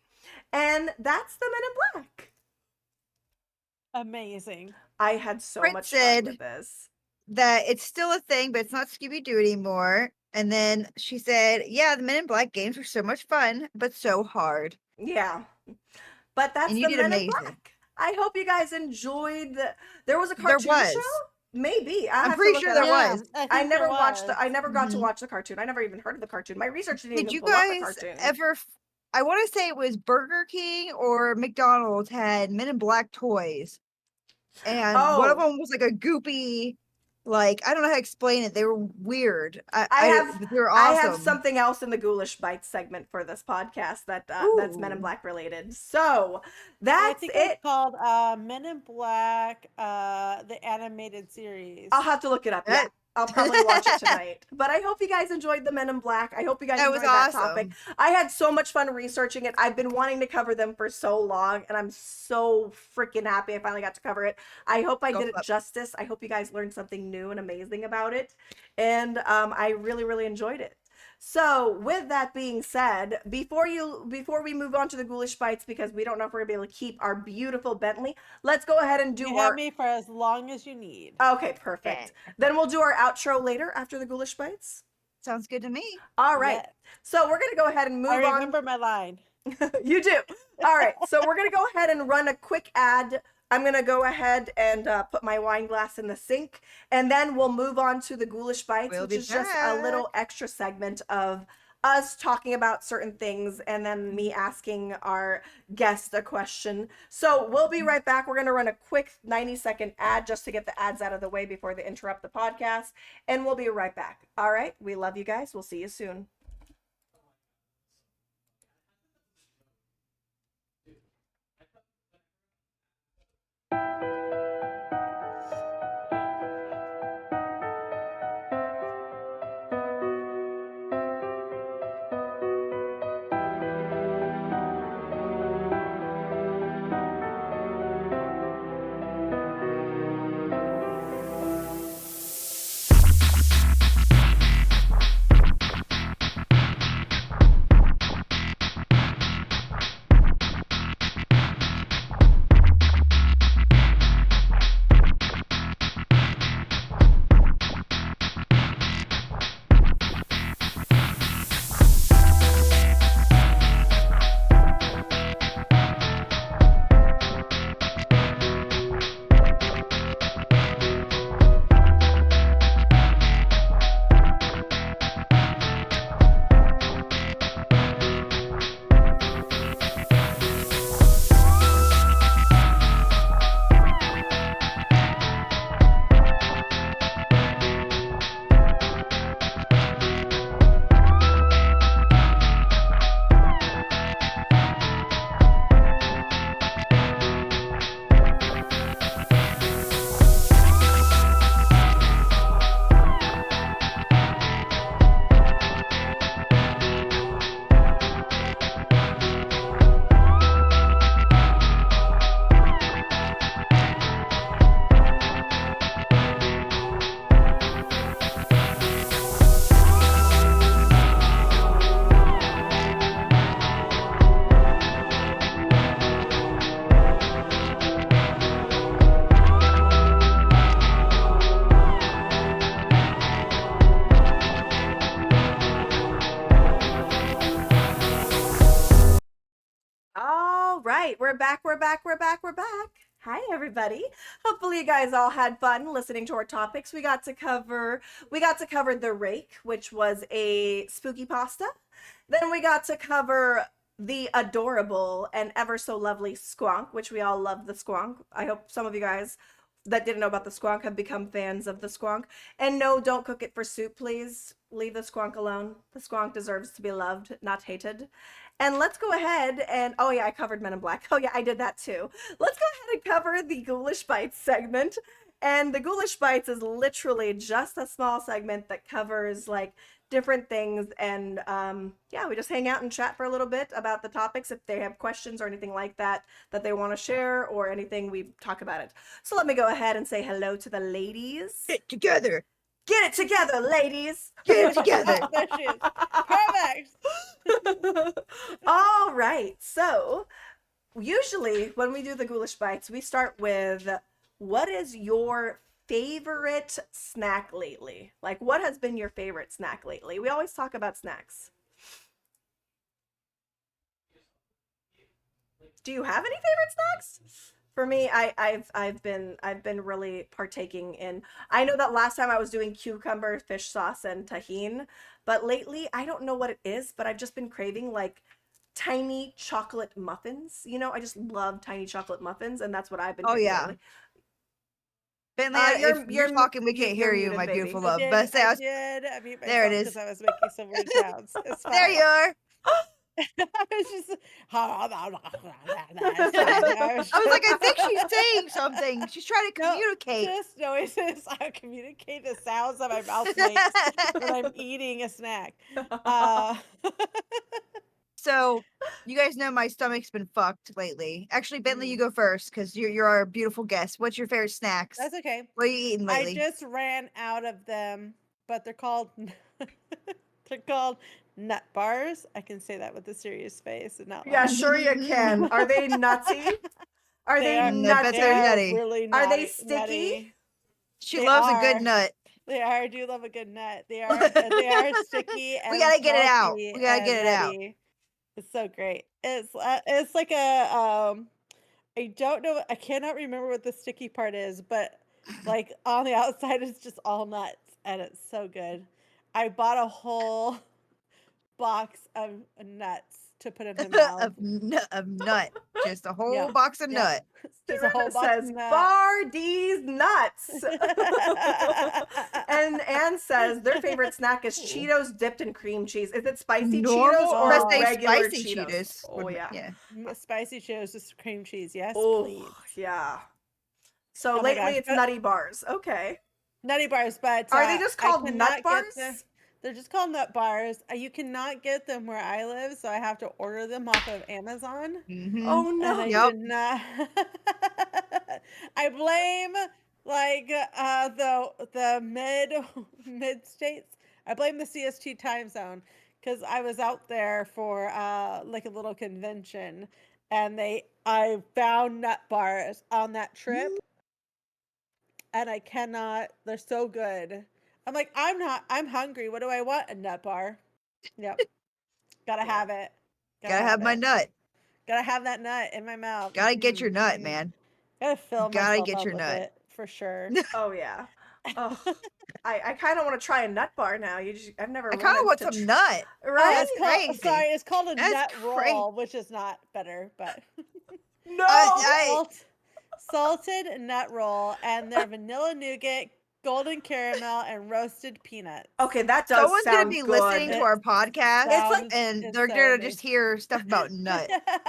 And that's the Men in Black. Amazing. I had so Fritz much fun said with this. that it's still a thing, but it's not Scooby Doo anymore. And then she said, "Yeah, the Men in Black games were so much fun, but so hard." Yeah, but And that's you the did Men in amazing. Black. I hope you guys enjoyed there was a There cartoon show? was. Maybe. I I'm have to pretty look sure it there up. Yeah, was. I I think there never watched was. I never got to Mhm. watch the cartoon. I never even heard of the cartoon. My research didn't Did even you pull up the guys cartoon. ever? I want to say it was Burger King or McDonald's had Men in Black toys, and one of Oh, them was like a goopy, like I don't know how to explain it. They were weird. I have But they were I have awesome. something else in the Ghoulish Bites segment for this podcast that's Men in Ooh, Black related. So I that's think it was it. called Men in Black, the animated I'll series. have to look it up. Yeah. that I'll probably watch it tonight. But I hope you guys enjoyed the Men in Black. I hope you guys that was enjoyed that topic. awesome. I had so much fun researching it. I've been wanting to cover them for so long, and I'm so freaking happy I finally got to cover it. I hope I Go did it flip. justice. I hope you guys learned something new and amazing about it. And I really, really enjoyed it. So, with that being said, before we move on to the Ghoulish Bites, because we don't know if we're gonna be able to keep our beautiful Bentley, let's go ahead and do You have our me for as long as you need. okay, Yeah, perfect. Then we'll do our outro later after the Ghoulish Bites. sounds good to me. All right. Yes. So we're gonna go ahead and I move on. remember my line. You do. All right. So we're gonna go ahead and run a quick ad. I'm gonna go ahead and put my wine glass in the sink, and then we'll move on to the Ghoulish Bites, We'll which be is just a little back. extra segment of us talking about certain things and then me asking our guest a question. So we'll be right back. We're gonna run a quick 90-second ad just to get the ads out of the way before they interrupt the podcast, and we'll be right back. All right. We love you guys. We'll see you soon. All right, we're back. We're back. We're back. We're back. Hi everybody. Hopefully you guys all had fun listening to our topics. We got to cover the rake, which was a spooky pasta. Then we got to cover the adorable and ever so lovely squonk, which we all love the squonk. I hope some of you guys that didn't know about the squonk have become fans of the squonk. And no, don't cook it for soup, please. Leave the squonk alone. The squonk deserves to be loved, not hated. And let's go ahead and oh yeah, I covered Men in Black. Oh yeah, I did that too. Let's go ahead and cover the Ghoulish Bites segment. And the Ghoulish Bites is literally just a small segment that covers like different things and yeah, we just hang out and chat for a little bit about the topics if they have questions or anything like that that they want to share or anything, we talk about it. So let me go ahead and say hello to the ladies. Get together. Get it together, ladies. Get it together. There she is. Perfect. All right. So, usually when we do the Ghoulish Bites, we start with what is your favorite snack lately? Like, what has been your favorite snack lately? We always talk about snacks. Do you have any favorite snacks? For me, I've been really partaking in. I know that last time I was doing cucumber fish sauce and tahine, but lately I don't know what it is, but I've just been craving like tiny chocolate muffins. You know, I just love tiny chocolate muffins, and that's what I've been Oh craving yeah. lately. Bentley, if you're talking, we can't hear you, muted, my baby. beautiful I love. did. But say I I was, did. I mute there it myself is. because I was making some weird sounds. It's fine. There you are. I was just. It's fine. I was like, I think she's saying something. She's trying to No, communicate. just noises. I communicate the sounds that my mouth makes when I'm eating a snack. So, you guys know my stomach's been fucked lately. Actually, Bentley, you go first because you're our beautiful guest. What's your favorite snacks? That's okay. What are you eating I lately? just ran out of them, but they're called they're called nut bars. I can say that with a serious face and not Yeah, laugh. sure you can. Are they nutsy? Are they are. I bet nutty? they're They are nutty. really Are they naughty, sticky? nutty. She They loves a good are. nut. They are. I do love a good nut. They are sticky We and gotta get it out. salty We gotta and get it out. nutty. It's so great. It's like a I don't know. I cannot remember what the sticky part is, but like on the outside, it's just all nuts, and it's so good. I bought a whole box of nuts to put in my mouth. of nut. Just a whole Yeah, box of yeah, nut. just a whole Sarah box of says, nuts. Bardy's nuts. And Anne says their favorite snack is Cheetos dipped in cream cheese. Is it spicy Normal, Cheetos let's or Oh. say regular spicy Cheetos? Cheetos. Oh, yeah. Yeah. Spicy Cheetos with cream cheese. Yes, Oh, please. yeah. So Oh my lately gosh, it's but nutty bars. Okay. nutty bars, but Are they just I called nut cannot get the. bars? They're just called nut bars. You cannot get them where I live, so I have to order them off of Amazon. Mm-hmm. Oh, And I no. Yep. did not. I blame like the mid states. I blame the CST time zone because I was out there for like a little convention, and I found nut bars on that trip, and I cannot. They're so good. I'm like, I'm hungry. What do I want? A nut bar. Yep, gotta Yeah. have it. Gotta Gotta have have my it. nut. Gotta have that nut in my mouth. Gotta get your nut, Mhm. man. Gotta fill Gotta myself get up your with nut. it for sure. Oh, yeah. Oh, I kind of want to try a nut bar now. I've never I kind of wanted want to some nut. right? That's It's called crazy. it's called a That's nut crazy. roll, which is not better, but No. I salted nut roll, and they're vanilla nougat, golden caramel, and roasted peanuts. Okay, that does someone's gonna sound be good. listening to It our podcast, It's like and it's they're so gonna just amazing. hear stuff about nut.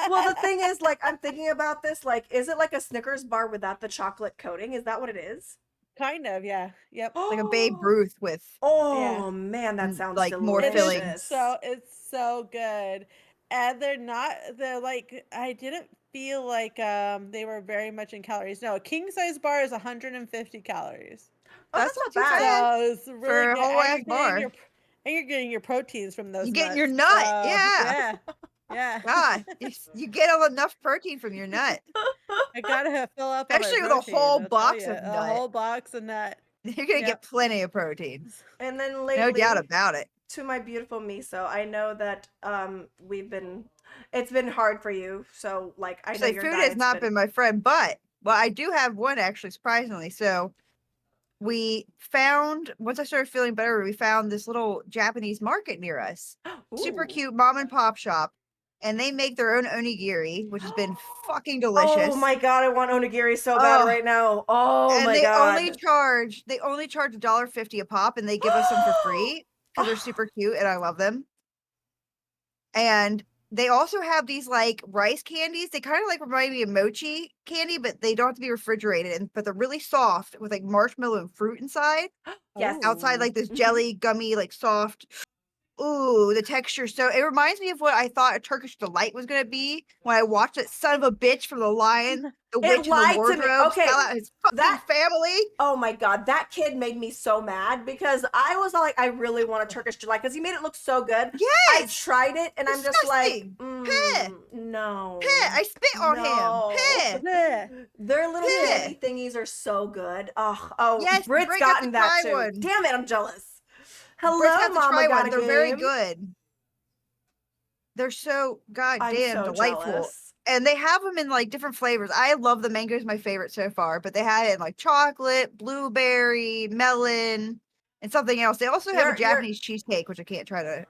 well, the thing is, like, I'm thinking about this. Like, is it like a Snickers bar without the chocolate coating? Is that what it is? Kind of, yeah. Yep. Like a Babe Oh, Ruth with oh man, that sounds like more It is filling. delicious. it's so good. And they're like I didn't feel like they were very much in calories. No, a king size bar is 150 calories. Oh, That's that's not not too bad. bad So it's really for a good. whole And ass bar. you're getting your proteins from those You getting your nuts. nut? So Yeah. yeah. Yeah. God, you get enough protein from your nut, I gotta fill up on my especially with a protein, whole I'll tell box you. of A nut. whole box of nut. You're gonna Yep. get plenty of protein, And then no doubt lately, about it. to my beautiful miso, I know that it's been hard for you. So like, I know Say your food has diet's not been my friend, but Well, I do have one actually, surprisingly. So we found, once I started feeling better, we found this little Japanese market near us. Super Ooh. cute mom and pop shop. And they make their own onigiri, which has been fucking Oh delicious. my god, I want onigiri so bad Oh, right now. Oh and my god. they only charge $1.50 a pop, and they give us some for free because they're super cute and I love them. And they also have these like rice candies. They kind of like remind me of mochi candy, but they don't have to be refrigerated, and but they're really soft with like marshmallow and fruit inside. Yes. Outside, Oh. like this Mhm. jelly, gummy, like soft. Ooh, the texture. So it reminds me of what I thought a Turkish delight was gonna be when I watched that son of a bitch from The Lion, the It Witch, and the lied to me. Wardrobe Okay, sell out his fucking that family. oh my god, that kid made me so mad because I was all like, I really want a Turkish delight because he made it look so good. I Yes, tried it and I'm just like, disgusting. Heh, heh. no, I spit on him. no. Heh, Bleh. Their little heh. candy thingies are so good. Oh, Yes, Brit's Brit got to gotten that try too. one. Damn it, I'm jealous. Brit's Hello, got to Mama try got one. a They're very game. good. They're so I'm goddamn so delightful. jealous. And they have them in like different flavors. I love the mango is my favorite so far, but they had it in like chocolate, blueberry, melon, and something else. They also have a You're Japanese cheesecake, which I can't try to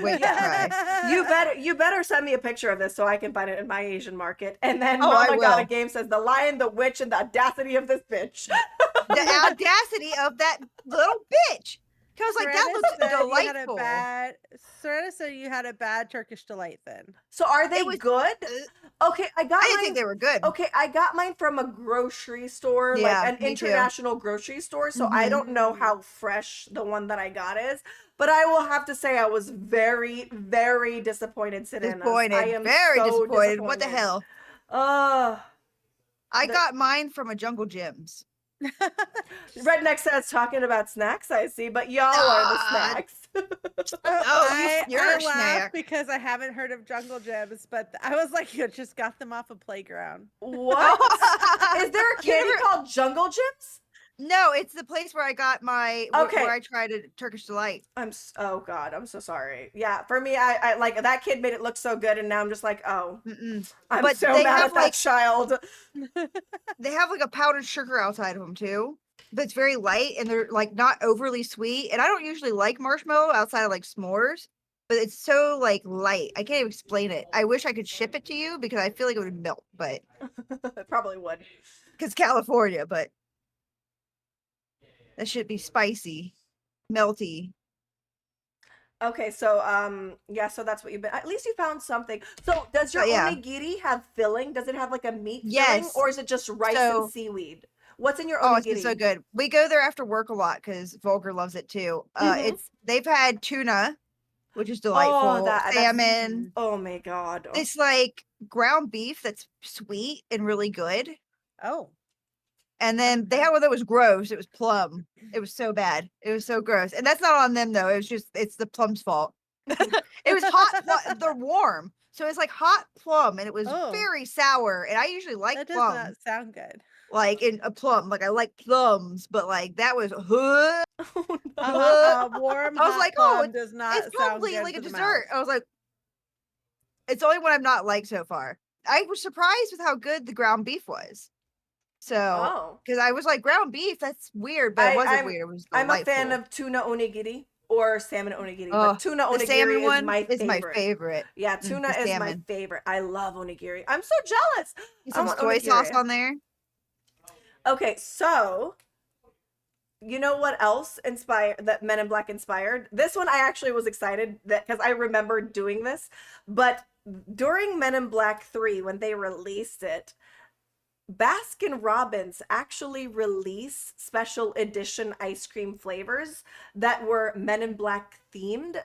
wait to yeah. try. You better send me a picture of this so I can find it in my Asian market. And then Oh, I Mama got a will. game says the lion, the witch, and the audacity of this bitch. The audacity of that little bitch. 'Cause I was like, that Serena looks said you had a delightful. bad. Serena said you had a bad Turkish delight then. So are It they was good? Okay, I got I didn't think mine. they were good. Okay, I got mine from a grocery store, like Yeah, an me too. international grocery store. So I Mhm. don't know how fresh the one that I got is, but I will have to say I was very, very disappointed, Sirenas. I Disappointed. am Very so disappointed. What the disappointed. hell? Uh I the got mine from a Jungle Gyms. Redneck says talking about snacks, I see, but y'all are the Ah, snacks. no, you're I a laugh snack. because I haven't heard of Jungle Gyms, but I was like, you just got them off a playground. What? Is there a You candy never called Jungle Gyms? No, it's the place where I got my where Okay. I tried a Turkish delight. Oh god, I'm so sorry. Yeah, for me, I like that kid made it look so good, and now I'm just like, oh, Mm-mm. I'm But so mad at that child. they have like a powdered sugar outside of them too. But it's very light and they're like not overly sweet. And I don't usually like marshmallow outside of like s'mores, but it's so like light. I can't even explain it. I wish I could ship it to you because I feel like it would melt, but Probably would. because California, but that should be spicy, melty. Okay, so yeah, so that's what you've been. At least you found something. So does your But yeah, onigiri have filling? Does it have like a meat filling, yes. or is it just rice and So seaweed? What's in your oh, it's been so onigiri? good. We go there after work a lot because Volker loves it too. Mm-hmm. They've had tuna, which is Oh, delightful, that's salmon, oh my god. Oh. this like ground beef that's sweet and really good. Oh. And then they had one that was gross. It was plum. It was so bad. It was so gross. And that's not on them though. It was just it's the plum's fault. It was hot plum. They're warm. So it's like hot plum and it was Oh, very sour. And I usually like that does plum. not sound good. Like in a plum. Like I like plums, but like that was Oh uh, no. Warm, I was hot like, oh, plum does it's not sound probably good like a for the mouth. dessert. I was like, it's the only one I've not liked so far. I was surprised with how good the ground beef was. So, Oh. because I was like, ground beef, that's weird, but it I, wasn't I'm weird. It was I'm a fan delightful. of tuna onigiri or salmon onigiri, but Oh, tuna the salmon onigiri is one my is my favorite. favorite. Yeah, tuna The is my salmon. favorite. I love onigiri. I'm so jealous. Get I some want soy sauce onigiri. on there. Okay, so you know what else inspired that Men in Black inspired? This one I actually was excited that because I remember doing this, but during Men in Black 3 when they released it, Baskin Robbins actually release special edition ice cream flavors that were Men in Black themed.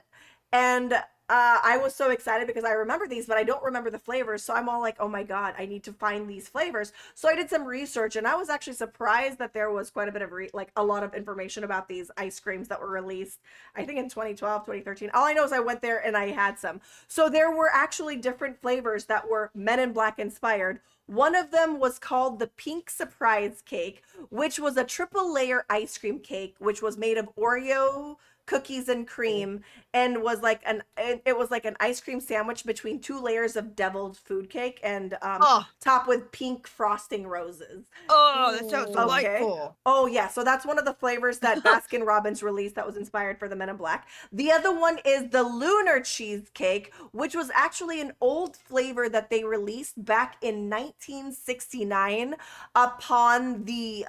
And I was so excited because I remember these, but I don't remember the flavors. So I'm all like, oh my God, I need to find these flavors. So I did some research and I was actually surprised that there was quite a bit of, like a lot of information about these ice creams that were released, I think in 2012, 2013. All I know is I went there and I had some. So there were actually different flavors that were Men in Black inspired. One of them was called the Pink Surprise Cake, which was a triple layer ice cream cake, which was made of Oreo cookies and cream and was like an it was like an ice cream sandwich between 2 layers of deviled food cake and Oh, topped with pink frosting roses. oh, that sounds Ooh. Okay. delightful. Oh yeah, so that's one of the flavors that Baskin Robbins released that was inspired for the Men in Black. The other one is the Lunar Cheesecake, which was actually an old flavor that they released back in 1969 upon the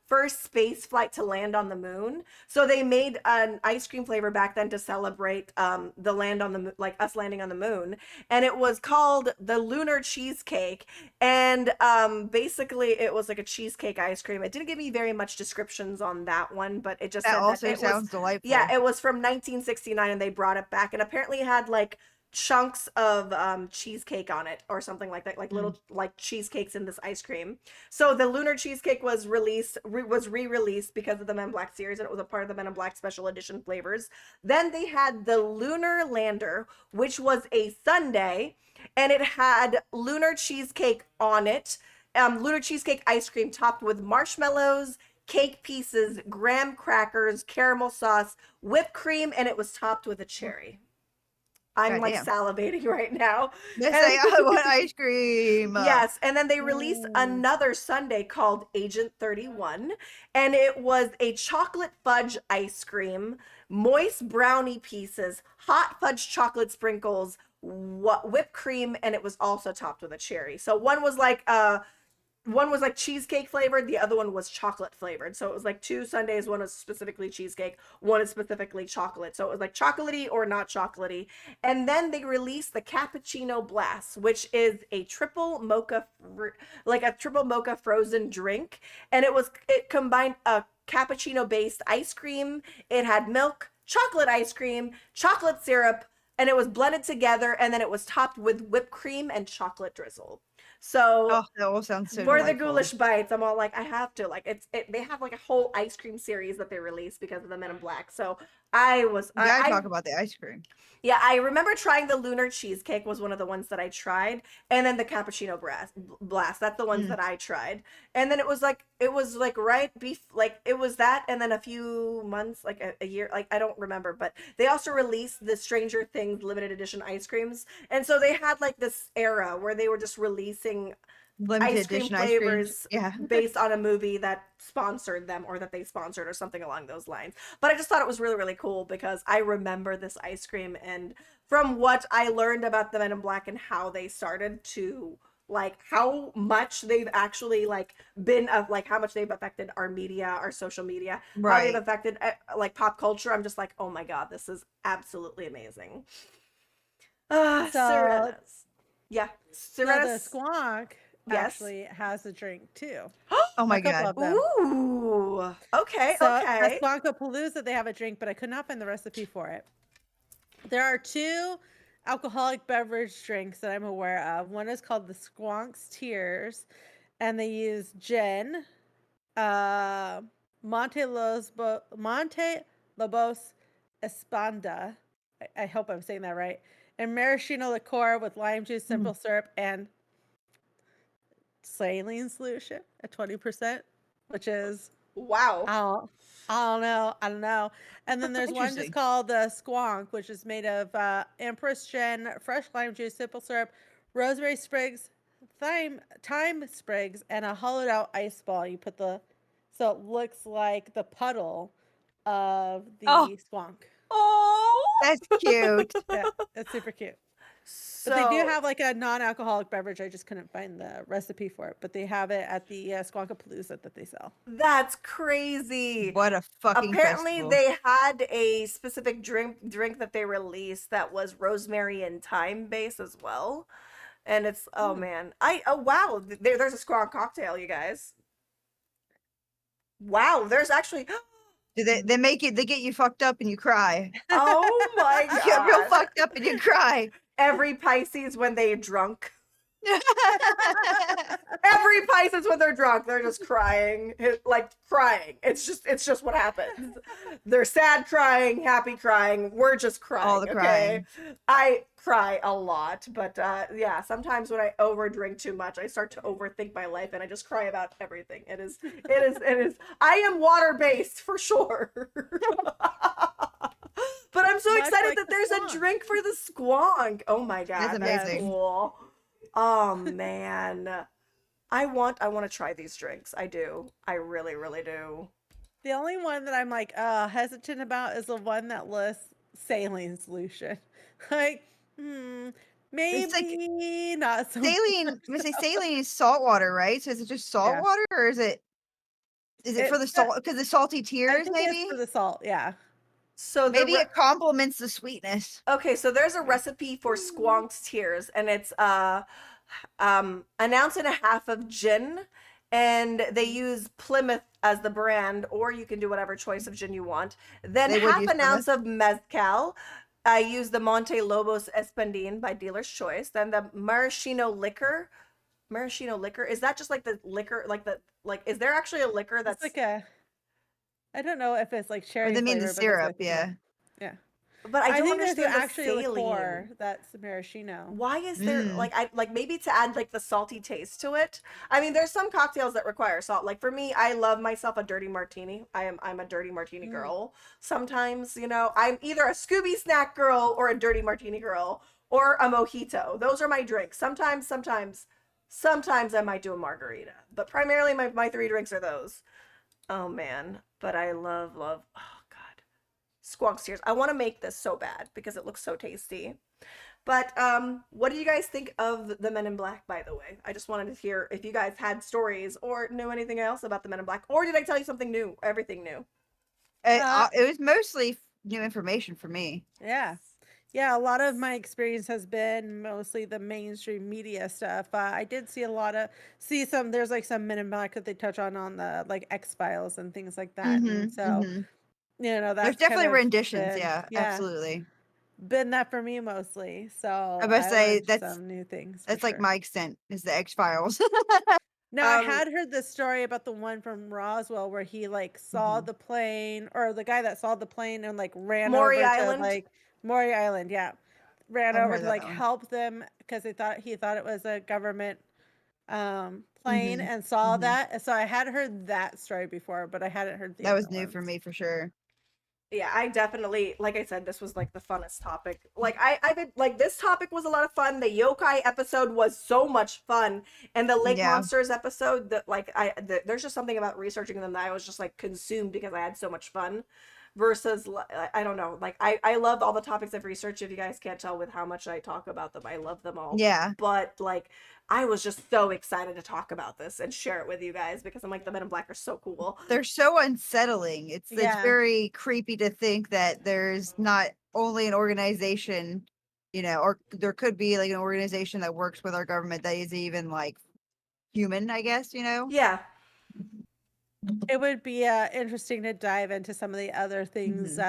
first space flight to land on the moon. So they made an ice cream flavor back then to celebrate the land on the like us landing on the moon, and it was called the Lunar Cheesecake. And basically it was like a cheesecake ice cream. It didn't give me very much descriptions on that one, but it just That said that also it was, sounds delightful. yeah, it was from 1969 and they brought it back, and apparently it had like chunks of cheesecake on it or something like that, like little like cheesecakes in this ice cream. So the Lunar Cheesecake was re-released because of the Men in Black series, and it was a part of the Men in Black special edition flavors. Then they had the Lunar Lander, which was a sundae, and it had lunar cheesecake on it, lunar cheesecake ice cream topped with marshmallows, cake pieces, graham crackers, caramel sauce, whipped cream, and it was topped with a cherry. I'm like Goddamn. salivating right now. Let's And- say I want ice cream. Yes, and then they released Ooh. another sundae called Agent 31, and it was a chocolate fudge ice cream, moist brownie pieces, hot fudge chocolate sprinkles, whipped cream, and it was also topped with a cherry. So one was like cheesecake flavored, the other one was chocolate flavored. So it was like 2 sundaes, one was specifically cheesecake, one is specifically chocolate. So it was like chocolatey or not chocolatey. And then they released the Cappuccino Blast, which is a triple mocha frozen drink, and it combined a cappuccino based ice cream. It had milk, chocolate ice cream, chocolate syrup, and it was blended together, and then it was topped with whipped cream and chocolate drizzle. So Oh, that all sounds so for the delightful. ghoulish bites, I'm all like, I have to, like, they have like a whole ice cream series that they released because of the Men in Black. So I was You gotta I talk about the ice cream. yeah, I remember trying the Lunar Cheesecake was one of the ones that I tried, and then the Cappuccino Blast. That's the ones that I tried. And then it was like it was that, and then a few months, like a year, like I don't remember, but they also released the Stranger Things limited edition ice creams. And so they had like this era where they were just releasing Limited ice cream edition ice creams. flavors Yeah. based on a movie that sponsored them or that they sponsored or something along those lines. But I just thought it was really, really cool because I remember this ice cream, and from what I learned about the Men in Black and how they started to like how much they've actually like been of like how much they've affected our media, our social media, how they've Right. affected like pop culture. I'm just like, oh my God, this is absolutely amazing. So, Serenas. Yeah. so the Serenas. Squonk Yes. actually has a drink too. Oh my A couple god. of them. Ooh. Okay. So Okay. at Squonkapalooza, they have a drink, but I could not find the recipe for it. There are two alcoholic beverage drinks that I'm aware of. One is called the Squonk's Tears, and they use gin, Monte Lobos Espanda. I hope I'm saying that right. And maraschino liqueur with lime juice, simple syrup, and saline solution at 20%, which is Wow. I don't know. And then there's one just Interesting. called the Squonk, which is made of Empress gin, fresh lime juice, simple syrup, rosemary sprigs, thyme sprigs, and a hollowed out ice ball. So it looks like the puddle of the Oh. Squonk. Oh. That's cute. Yeah, it's super cute. So But they do have like a non-alcoholic beverage. I just couldn't find the recipe for it. But they have it at the Squonkapalooza that they sell. that's crazy. What a fucking Apparently festival. they had a specific drink that they released that was rosemary and thyme based as well. And it's oh man. Wow, there's a Squonk cocktail, you guys. Wow, there's actually Do they make it, they get you fucked up and you cry. oh my You get real god. fucked up and you cry. Every Pisces when they're drunk. Every Pisces when they're drunk, they're just crying, like crying. It's just what happens. They're sad crying, happy crying. We're just crying. All the crying. Okay? I cry a lot, but yeah, sometimes when I overdrink too much, I start to overthink my life and I just cry about everything. It is. I am water based for sure. But I'm so My much excited like that the there's a squonk. drink for the squonk. Oh my That's god, that's amazing. cool. Oh man. I want to try these drinks. I do. I really, really do. The only one that I'm like hesitant about is the one that lists saline solution. Like, It's like maybe not so saline. I say saline is salt water, right? So is it just salt Yeah. water, or is it for the It's salt? Because the salty I tears, think it's for maybe. the salt, yeah. So Maybe it complements the sweetness. okay, so there's a Yeah. recipe for squonked tears, and it's an ounce and a half of gin, and they use Plymouth as the brand, or you can do whatever choice of gin you want. Then They would half use an Plymouth. ounce of mezcal. I use the Monte Lobos Espandin by Dealer's Choice. Then the maraschino liquor. Maraschino liquor, is that just like the liquor, is there actually a liquor It's that's? like I don't know if it's like Or cherry they mean the flavor, but that's what I syrup, think it is. yeah. Yeah. But I I don't think there's understand the actually a saline. liqueur that's maraschino. Why is there Mm. maybe to add like the salty taste to it? I mean, there's some cocktails that require salt. Like for me, I love myself a dirty martini. I'm a dirty martini Mm. girl. Sometimes, I'm either a Scooby snack girl or a dirty martini girl or a mojito. Those are my drinks. Sometimes I might do a margarita, but primarily my three drinks are those. Oh man, but I love. Oh god, squonk steers. I want to make this so bad because it looks so tasty. But what do you guys think of the Men in Black, by the way? I just wanted to hear if you guys had stories or knew anything else about the Men in Black, or did I tell you something new? Everything new. Uh, It was mostly new information for me. yeah. Yeah, a lot of my experience has been mostly the mainstream media stuff. I did see some, there's like some Men in Black that they touch on the like X Files and things like that. And Mm-hmm. so, Mm-hmm. There's that's kind definitely of renditions. been, Yeah, yeah, absolutely. been that for me mostly. I So must I say learned that's some new things for that's like sure. my extent is the X Files. Now, I Um, had heard this story about the one from Roswell where he like saw hmm the plane, or the guy that saw the plane and like ran Maury over to Island. like Maury Island, yeah. Ran I've over heard to that like one. help them because he thought it was a government plane Mm-hmm. and saw Mm-hmm. that. And so I had heard that story before, but I hadn't heard the That other was new for ones. me for sure. Yeah, I definitely, like I said, this was like the funnest topic. Like I've been like this topic was a lot of fun. The yokai episode was so much fun, and the lake Yeah. monsters episode. That like there's just something about researching them that I was just like consumed because I had so much fun. Versus, I don't know, like I love all the topics I've researched. If you guys can't tell with how much I talk about them, I love them all. Yeah. But like I was just so excited to talk about this and share it with you guys because I'm like the Men in Black are so cool. They're so unsettling. It's Yeah. very creepy to think that there's not only an organization, or there could be like an organization that works with our government that is even like human, I guess. Yeah, It would be interesting to dive into some of the other things Hmm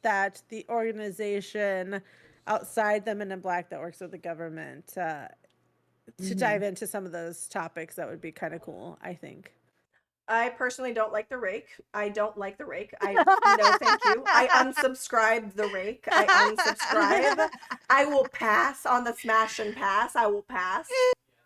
that the organization outside the Men in Black that works with the government to hmm dive into some of those topics. That would be kind of cool, I think. I personally don't like the rake. I don't like the rake. I no thank you. I unsubscribe the rake. I unsubscribe. I will pass on the smash and pass. I will pass.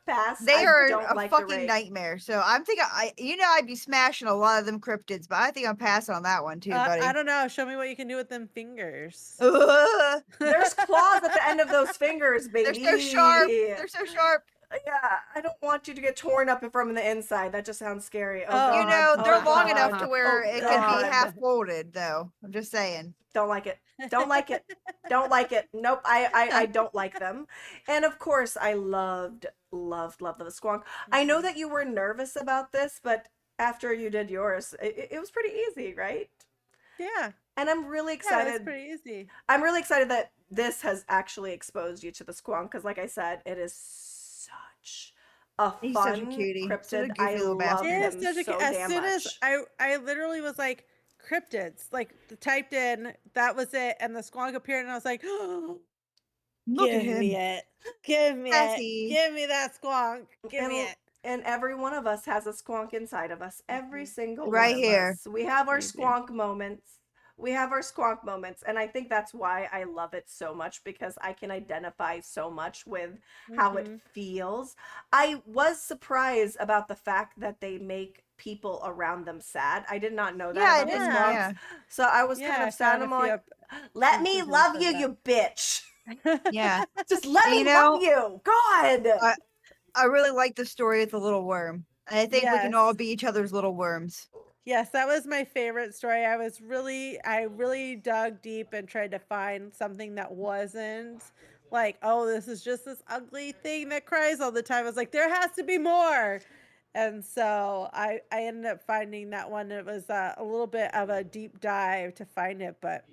Pass. They I are don't a like the fucking rake. nightmare. So I'm thinking, I'd be smashing a lot of them cryptids, but I think I'm passing on that one too, I buddy. don't know. Show me what you can do with them fingers. Ugh. There's claws at the end of those fingers, They're so sharp. baby. They're so sharp. Yeah, I don't want you to get torn up from the inside. That just sounds scary. Oh Oh, god. They're Oh long enough god. to where Oh it could be god. half folded, though. I'm just saying. Don't like it. Don't like it. Don't like it. Nope. I don't like them. And of course, I loved the squonk. I know Mhm. that you were nervous about this, but after you did yours, it was pretty easy, right? Yeah. And I'm really Yeah, it's excited. pretty easy. I'm really excited that this has actually exposed you to the squonk because, like I said, it is such a He's such a fun cutie. Such a cryptid. goofy I little love bastard. Yeah, him such so a, as damn soon as much. I literally was like cryptids, like typed in, that was it, and the squonk appeared, and I was like, Look at give me him. it, give me it, Sassy. give me that squonk, give me And it. every one of us has a squonk inside of us. Every Mhm. single one Right of here. us. We have our We do. squonk moments. We have our squonk moments, and I think that's why I love it so much because I can identify so much with how it Mhm. feels. I was surprised about the fact that they make people around them sad. I did not know that Yeah, I about the didn't. squonks. Yeah. So I was kind Yeah, I of sad. found And a I'm few like, let me instances love of you, that. you bitch. Yeah. Just let And me love you. God. I really like the story of the little worm. And I think we can all Yes. be each other's little worms. Yes, that was my favorite story. I really dug deep and tried to find something that wasn't like, oh, this is just this ugly thing that cries all the time. I was like, there has to be more. And so I ended up finding that one. It was a little bit of a deep dive to find it, but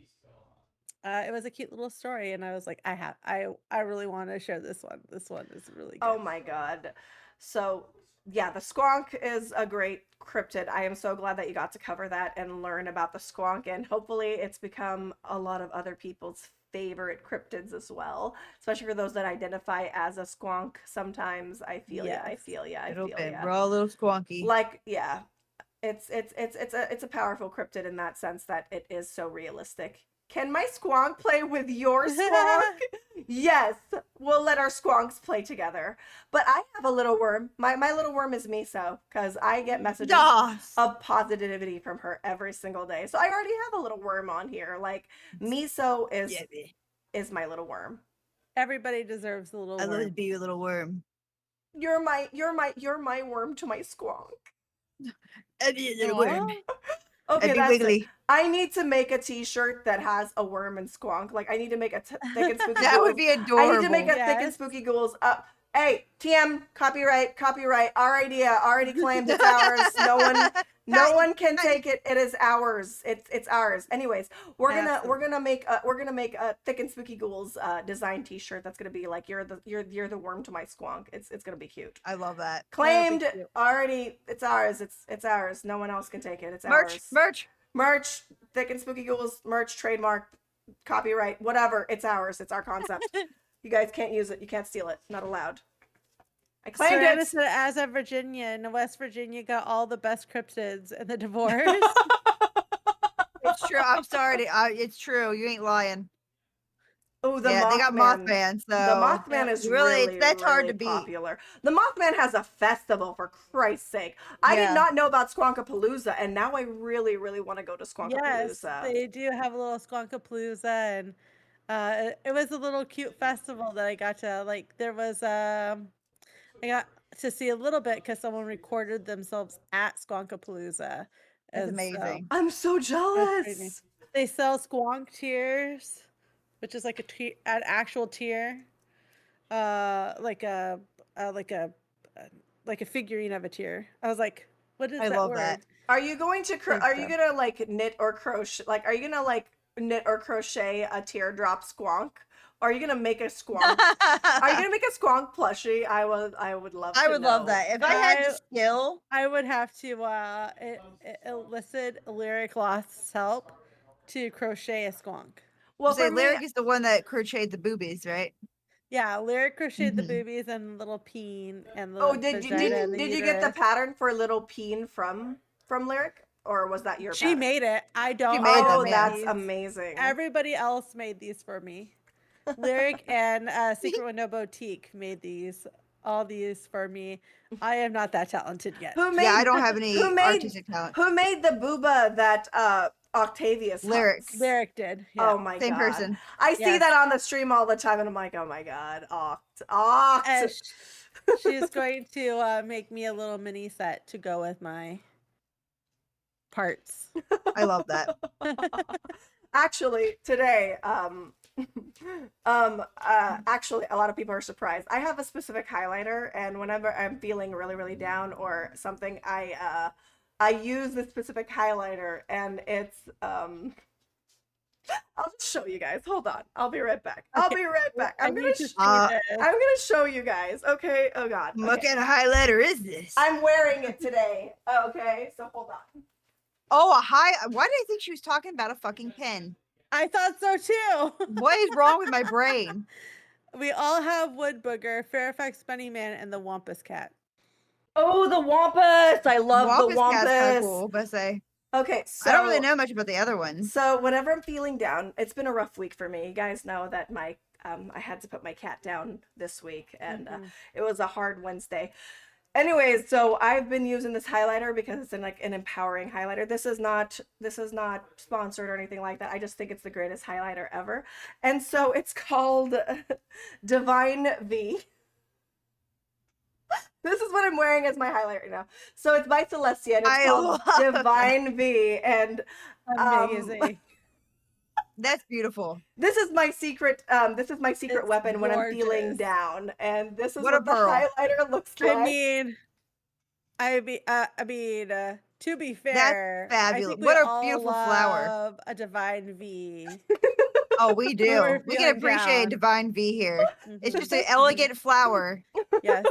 it was a cute little story. And I was like, I really want to share this one. This one is really Oh good. my god. So, yeah, the squonk is a great cryptid. I am so glad that you got to cover that and learn about the squonk, and hopefully it's become a lot of other people's favorite cryptids as well, especially for those that identify as a squonk. Sometimes I feel ya, I Yes. feel ya, I Little feel bit. ya. We're all a little squonky. Like, yeah, it's a powerful cryptid in that sense that it is so realistic. Can my squonk play with your squonk? Yes, we'll let our squonks play together. But I have a little worm. My little worm is Miso, because I get messages Doss. of positivity from her every single day. So I already have a little worm on here. Like, Miso Yeah, baby. is my little worm. Everybody deserves a little I love to worm. be your little worm. You're my worm to my squonk. I'd be a little worm. Aw. Okay, I'd be that's it. wiggly. I need to make a t-shirt that has a worm and squonk. Like, I need to make a thick and spooky That would ghouls. be I need to make adorable. a thick and Yes. spooky ghouls. Hey, TM, copyright, our idea, already claimed, it's ours. No one can take it. It is ours. It's ours. Anyways, we're gonna make a thick and spooky ghouls design t-shirt that's gonna be like, you're the worm to my squonk. It's gonna be cute. I love that. That'll be Claimed cute. already. It's ours. It's ours. No one else can take it. It's Merch, ours. merch. Merch, Thick and Spooky Ghouls, merch, trademark, copyright, whatever. It's ours. It's our concept. You guys can't use it. You can't steal it. Not allowed. I claimed Serena it. said, as a Virginian, West Virginia got all the best cryptids in the divorce. It's true. I'm sorry. It's true. You ain't lying. Oh, the Yeah, they got Mothman. Mothman, The so Mothman Yep. is really, really, that's hard really to beat. popular. The Mothman has a festival, for Christ's sake. I did Yeah. not know about Squonkapalooza, and now I really, really want to go to Yes, Squonkapalooza. they do have a little Squonkapalooza, and it was a little cute festival that I got to like. There was I got to see a little bit because someone recorded themselves at Squonkapalooza, That's and so amazing. I'm so it was pretty neat. jealous. They sell squonk tears, which is like an actual tear, uh, like a uh, like a uh, like a figurine of a tear. I was like, what is I that love that. word? Are you going to Think are you so. gonna like knit or crochet? Like, are you gonna like knit or crochet a teardrop squonk? Or are you gonna make a squonk? Are you I gonna make a squonk plushie? I would love to would love know. that. If I had the I skill, I would have to elicit Lyric Lost's help to crochet a squonk. Well, say for me, Lyric is the one that crocheted the boobies, right? Yeah, Lyric crocheted the Hmm. boobies and little peen and oh, the vagina and the did you get the uterus. pattern for little peen from Lyric, or was that your She pattern? made it. I She don't. I made Oh, them, just made yeah. that's these. amazing. Everybody else made these for me. Lyric and Secret Window Boutique made these. All these for me. I am not that talented yet. Who Yeah, I made don't have who any made artistic talent. who made the booba that Octavius Lyric, hugs? Lyric did. Yeah. Oh my same god. person. I see Yes. that on the stream all the time and I'm like, oh my god, Oct. And she's going to make me a little mini set to go with my parts. I love that. Actually, today, actually, a lot of people are surprised. I have a specific highlighter, and whenever I'm feeling really, really down or something, I use this specific highlighter, and it's I'll just show you guys. Hold on, I'll be right back. I'll Okay. be right back. I I'm gonna need to see Uh, this. I'm gonna show you guys. Okay. Oh God. What Okay. kind of highlighter is this? I'm wearing it today. Okay. So hold on. Oh, a high. Why did I think she was talking about a fucking pen? I thought so too. What is wrong with my brain? We all have Wood Booger, Fairfax Bunny Man, and the Wampus Cat. Oh, the Wampus! I love the Wampus cat's kind of Wampus. cool, but say Okay, I don't really so know much about the other ones. whenever I'm feeling down, it's been a rough week for me. You guys know that I had to put my cat down this week, and Mhm. it was a hard Wednesday. Anyways, so I've been using this highlighter because it's an empowering highlighter. This is not sponsored or anything like that. I just think it's the greatest highlighter ever. And so it's called Divine V. This is what I'm wearing as my highlight right now. So it's by Celestia and it's I called love that. Divine V. And Amazing. That's beautiful. this is my secret It's weapon when I'm feeling gorgeous. down. And this is What a what the pearl. highlighter looks like. To be That's fair, I fabulous. think we What a all beautiful flower. love a Divine V. Oh, we When do. we're We can feeling appreciate down. Divine V here. It's Mhm. just an elegant flower. Yes,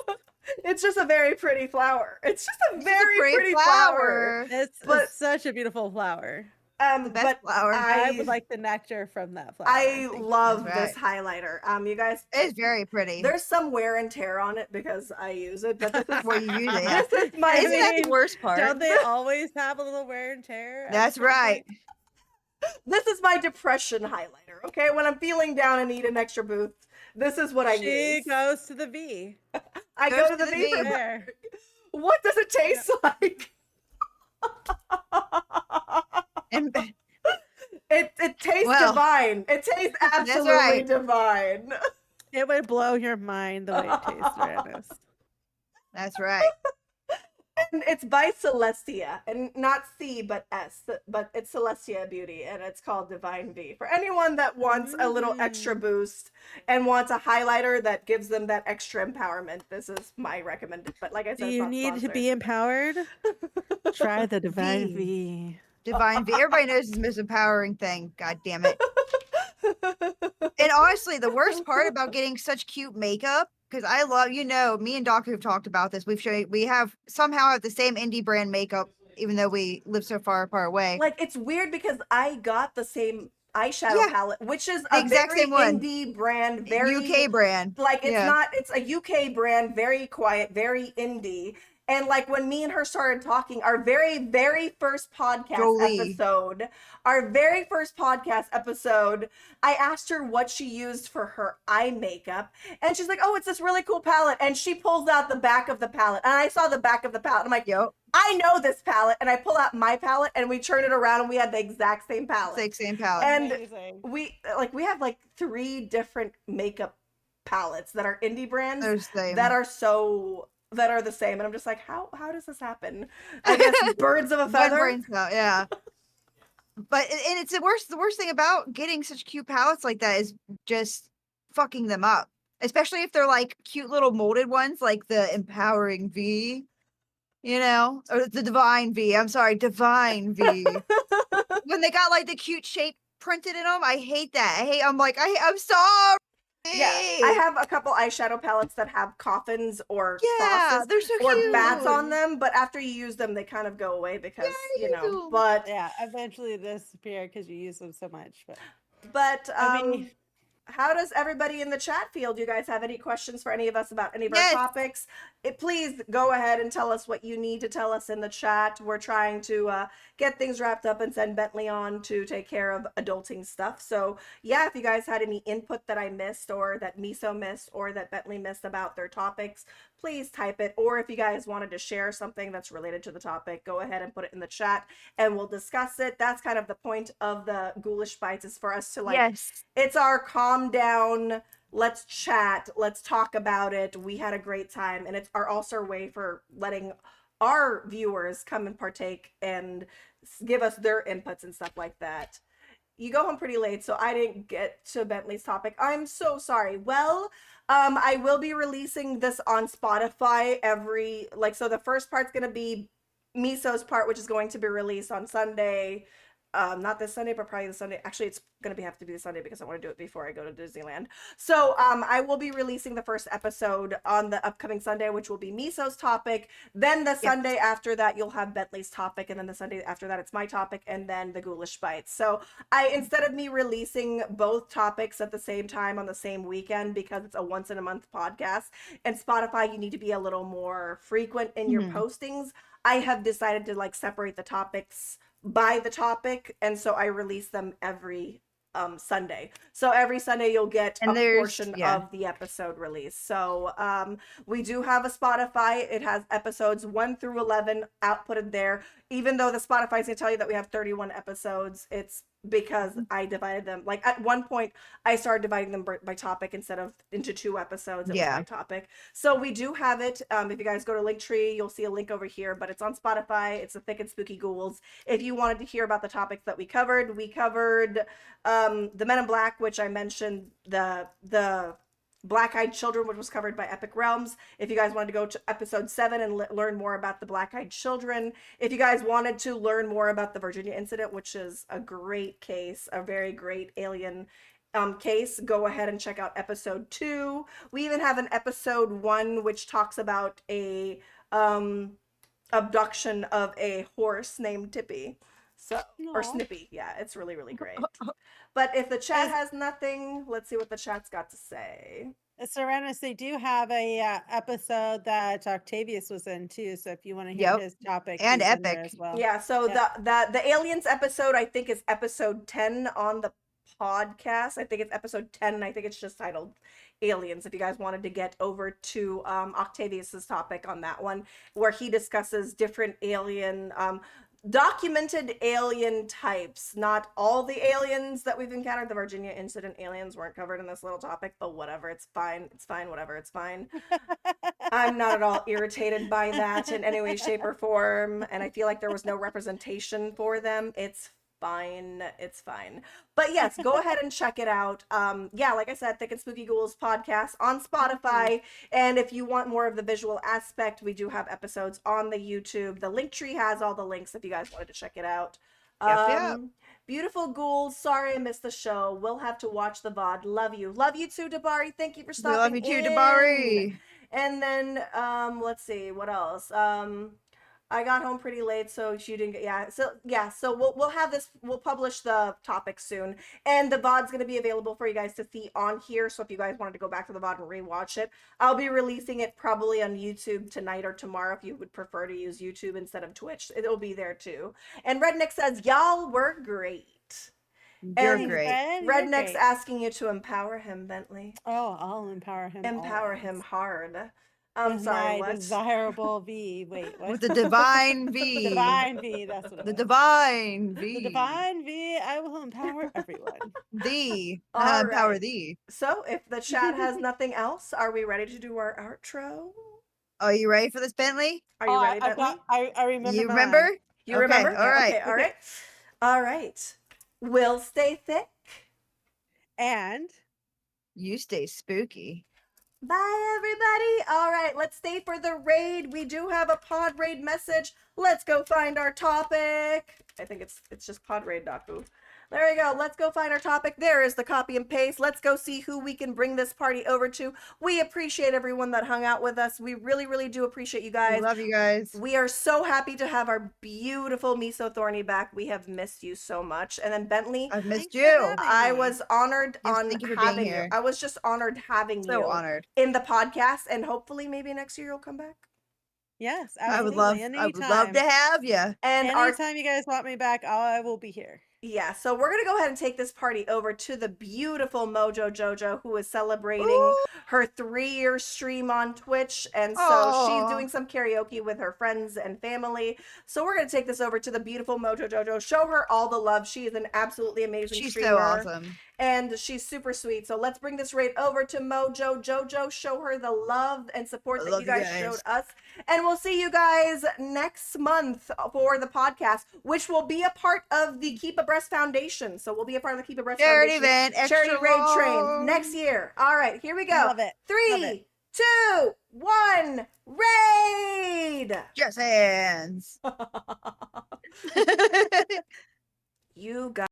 It's just a very pretty flower. It's just a It's just a very pretty pretty flower. flower. it's But such a beautiful flower. The best but flower. I would I like the nectar from that flower. I Thank you. love That's this highlighter. You guys, It's very pretty. there's some wear and tear on it because I use it, but this is Well, you use it, yeah. this is my Isn't that the worst part? Don't they always have a little wear and tear? at That's some right. point? this is my depression highlighter. Okay, when I'm feeling down and need an extra boost, this is what I She use. goes to the V. I goes go to to the the V. V. There. What does it taste like? And It tastes Well, divine. It tastes absolutely right. divine. It would blow your mind the way it tastes, Janice. that's right. And it's by Celestia, and not C, but S, but it's Celestia Beauty, and it's called Divine V. For anyone that wants a little extra boost and wants a highlighter that gives them that extra empowerment, this is my recommended. But like I said, Do it's you not need to sponsored. be empowered? Try the Divine V. V. Divine V. Everybody knows it's the most empowering thing. God damn it. And honestly, the worst part about getting such cute makeup, because I love, me and Doctor have talked about this. We have somehow have the same indie brand makeup, even though we live so far away. Like, it's weird because I got the same eyeshadow Yeah. palette, which is The a exact very same one. indie brand, very UK brand. like Yeah. it's a UK brand, very quiet, very indie. And like when me and her started talking, our very, very first podcast Jolie. episode, I asked her what she used for her eye makeup. And she's like, oh, it's this really cool palette. And she pulls out the back of the palette. And I saw the back of the palette. I'm like, Yep. I know this palette. And I pull out my palette and we turn it around and we had the exact same palette. Same palette. And Amazing. we have like 3 different makeup palettes that are indie brands They're the same. that are the same, and I'm just like, how does this happen? I guess birds of a One feather. brain cell, yeah. But and it's the worst thing about getting such cute palettes like that is just fucking them up. Especially if they're like cute little molded ones, like the empowering V, or the divine V. I'm sorry, divine V. When they got like the cute shape printed in them, I hate that. I'm sorry. Yeah, I have a couple eyeshadow palettes that have coffins or crosses they're so or cute. bats on them, but after you use them, they kind of go away because do. But Yeah, eventually disappear because you use them so much. but I mean, how does everybody in the chat feel? Do you guys have any questions for any of us about any of Yes. our topics? Please go ahead and tell us what you need to tell us in the chat. We're trying to get things wrapped up and send Bentley on to take care of adulting stuff. So yeah, if you guys had any input that I missed or that Miso missed or that Bentley missed about their topics, please type it. Or if you guys wanted to share something that's related to the topic, go ahead and put it in the chat and we'll discuss it. That's kind of the point of the Ghoulish Bites, is for us to Yes. it's our calm down, let's chat, let's talk about it, we had a great time, and it's also a way for letting our viewers come and partake and give us their inputs and stuff like that. You go home pretty late, so I didn't get to Bentley's topic. I'm so sorry. Well, I will be releasing this on Spotify so the first part's gonna be Miso's part, which is going to be released on Sunday. Not this Sunday, but probably the Sunday. Actually, it's gonna have to be the Sunday because I want to do it before I go to Disneyland. So I will be releasing the first episode on the upcoming Sunday, which will be Miso's topic. Then the Sunday after that, you'll have Bentley's topic, and then the Sunday after that, it's my topic, and then the Ghoulish Bites. So instead of me releasing both topics at the same time on the same weekend, because it's a once in a month podcast, and Spotify, you need to be a little more frequent in your postings. I have decided to separate the topics by the topic, and so I release them every Sunday. So every Sunday you'll get And a there's portion yeah. of the episode release. So we do have a Spotify. It has episodes 1 through 11 outputted there. Even though the Spotify's gonna tell you that we have 31 episodes, it's because I divided them. Like at one point, I started dividing them by topic instead of into 2 episodes. It was by Yeah. topic. So we do have it. If you guys go to Linktree, you'll see a link over here. But it's on Spotify. It's the Thick and Spooky Ghouls. If you wanted to hear about the topics that we covered the Men in Black, which I mentioned, the Black-Eyed Children, which was covered by Epic Realms. If you guys wanted to go to episode 7 and learn more about the Black-Eyed Children, if you guys wanted to learn more about the Virginia incident, which is a great case, a very great alien case, go ahead and check out episode 2. We even have an episode 1 which talks about a abduction of a horse named Tippy. So, or Aw. Snippy. Yeah, it's really, really great. But if the chat As has nothing, let's see what the chat's got to say. Serenus, they do have a episode that Octavius was in too. So if you want to hear Yep. his topic, And he's in there Epic. as well. Yeah, so Yep. the aliens episode I think is episode 10 on the podcast. I think it's episode 10 and I think it's just titled aliens if you guys wanted to get over to Octavius's topic on that one where he discusses different alien documented alien types. Not all the aliens that we've encountered. The Virginia incident aliens weren't covered in this little topic, but whatever, it's fine. It's fine, whatever, it's fine. I'm not at all irritated by that in any way, shape, or form, and I feel like there was no representation for them. It's fine. It's fine. But yes, go ahead and check it out. Yeah, like I said, Thick and Spooky Ghouls podcast on Spotify. And if you want more of the visual aspect, we do have episodes on the YouTube. The Linktree has all the links if you guys wanted to check it out. Yep. Beautiful ghouls. Sorry I missed the show. We'll have to watch the VOD. Love you. Love you too, Dabari. Thank you for We stopping love you too, in. Dabari. And then let's see what else. I got home pretty late, so she didn't get, so we'll have this, we'll publish the topic soon, and the VOD's going to be available for you guys to see on here. So if you guys wanted to go back to the VOD and rewatch it, I'll be releasing it probably on YouTube tonight or tomorrow if you would prefer to use YouTube instead of Twitch. It'll be there too. And Redneck says y'all were great. You're And great. Red, you're Redneck's great. asking you to empower him, Bentley. Oh, I'll empower him. Empower always. him hard. With Sorry, my what? desirable V. Wait, what? With the divine V. The divine V. That's what it The was. divine V. The divine V. I will empower everyone. Thee. All Empower right. thee. So, if the chat has nothing else, are we ready to do our outro? Are you ready for this, Bentley? Are you ready, I've Bentley? got, I remember. You mine. remember? You Okay, remember? all right. Okay, all right. All right. We'll stay thick. And You stay spooky. Bye, everybody. All right, let's stay for the raid. We do have a pod raid message. Let's go find our topic. I think it's just pod raid, Daku. There we go. Let's go find our topic. There is the copy and paste. Let's go see who we can bring this party over to. We appreciate everyone that hung out with us. We really, really do appreciate you I guys. love you guys. We are so happy to have our beautiful Miso Thorny back. We have missed you so much. And then Bentley, I've missed Thanks for you. having I me. was honored Yes, on thank you for being having you. here. I was just honored having So you honored. in the podcast, and hopefully maybe next year you'll come back. yes, I would absolutely. love to have you. And our Anytime you guys want me back, I will be here. yeah, so we're gonna go ahead and take this party over to the beautiful Mojo Jojo, who is celebrating Ooh. her 3-year stream on Twitch, and so Aw. she's doing some karaoke with her friends and family. So we're gonna take this over to the beautiful Mojo Jojo, show her all the love. She is an absolutely amazing She's streamer. so awesome. And she's super sweet. So let's bring this raid over to Mojo Jojo, show her the love and support I that love you you guys guys. showed us. And we'll see you guys next month for the podcast, which will be a part of the Keep Abreast Foundation. So we'll be a part of the Keep Abreast Charity Foundation event. charity Extra raid train long. next year. All right, here we go. Love it. 3, 2, 1, raid! Just hands. You guys.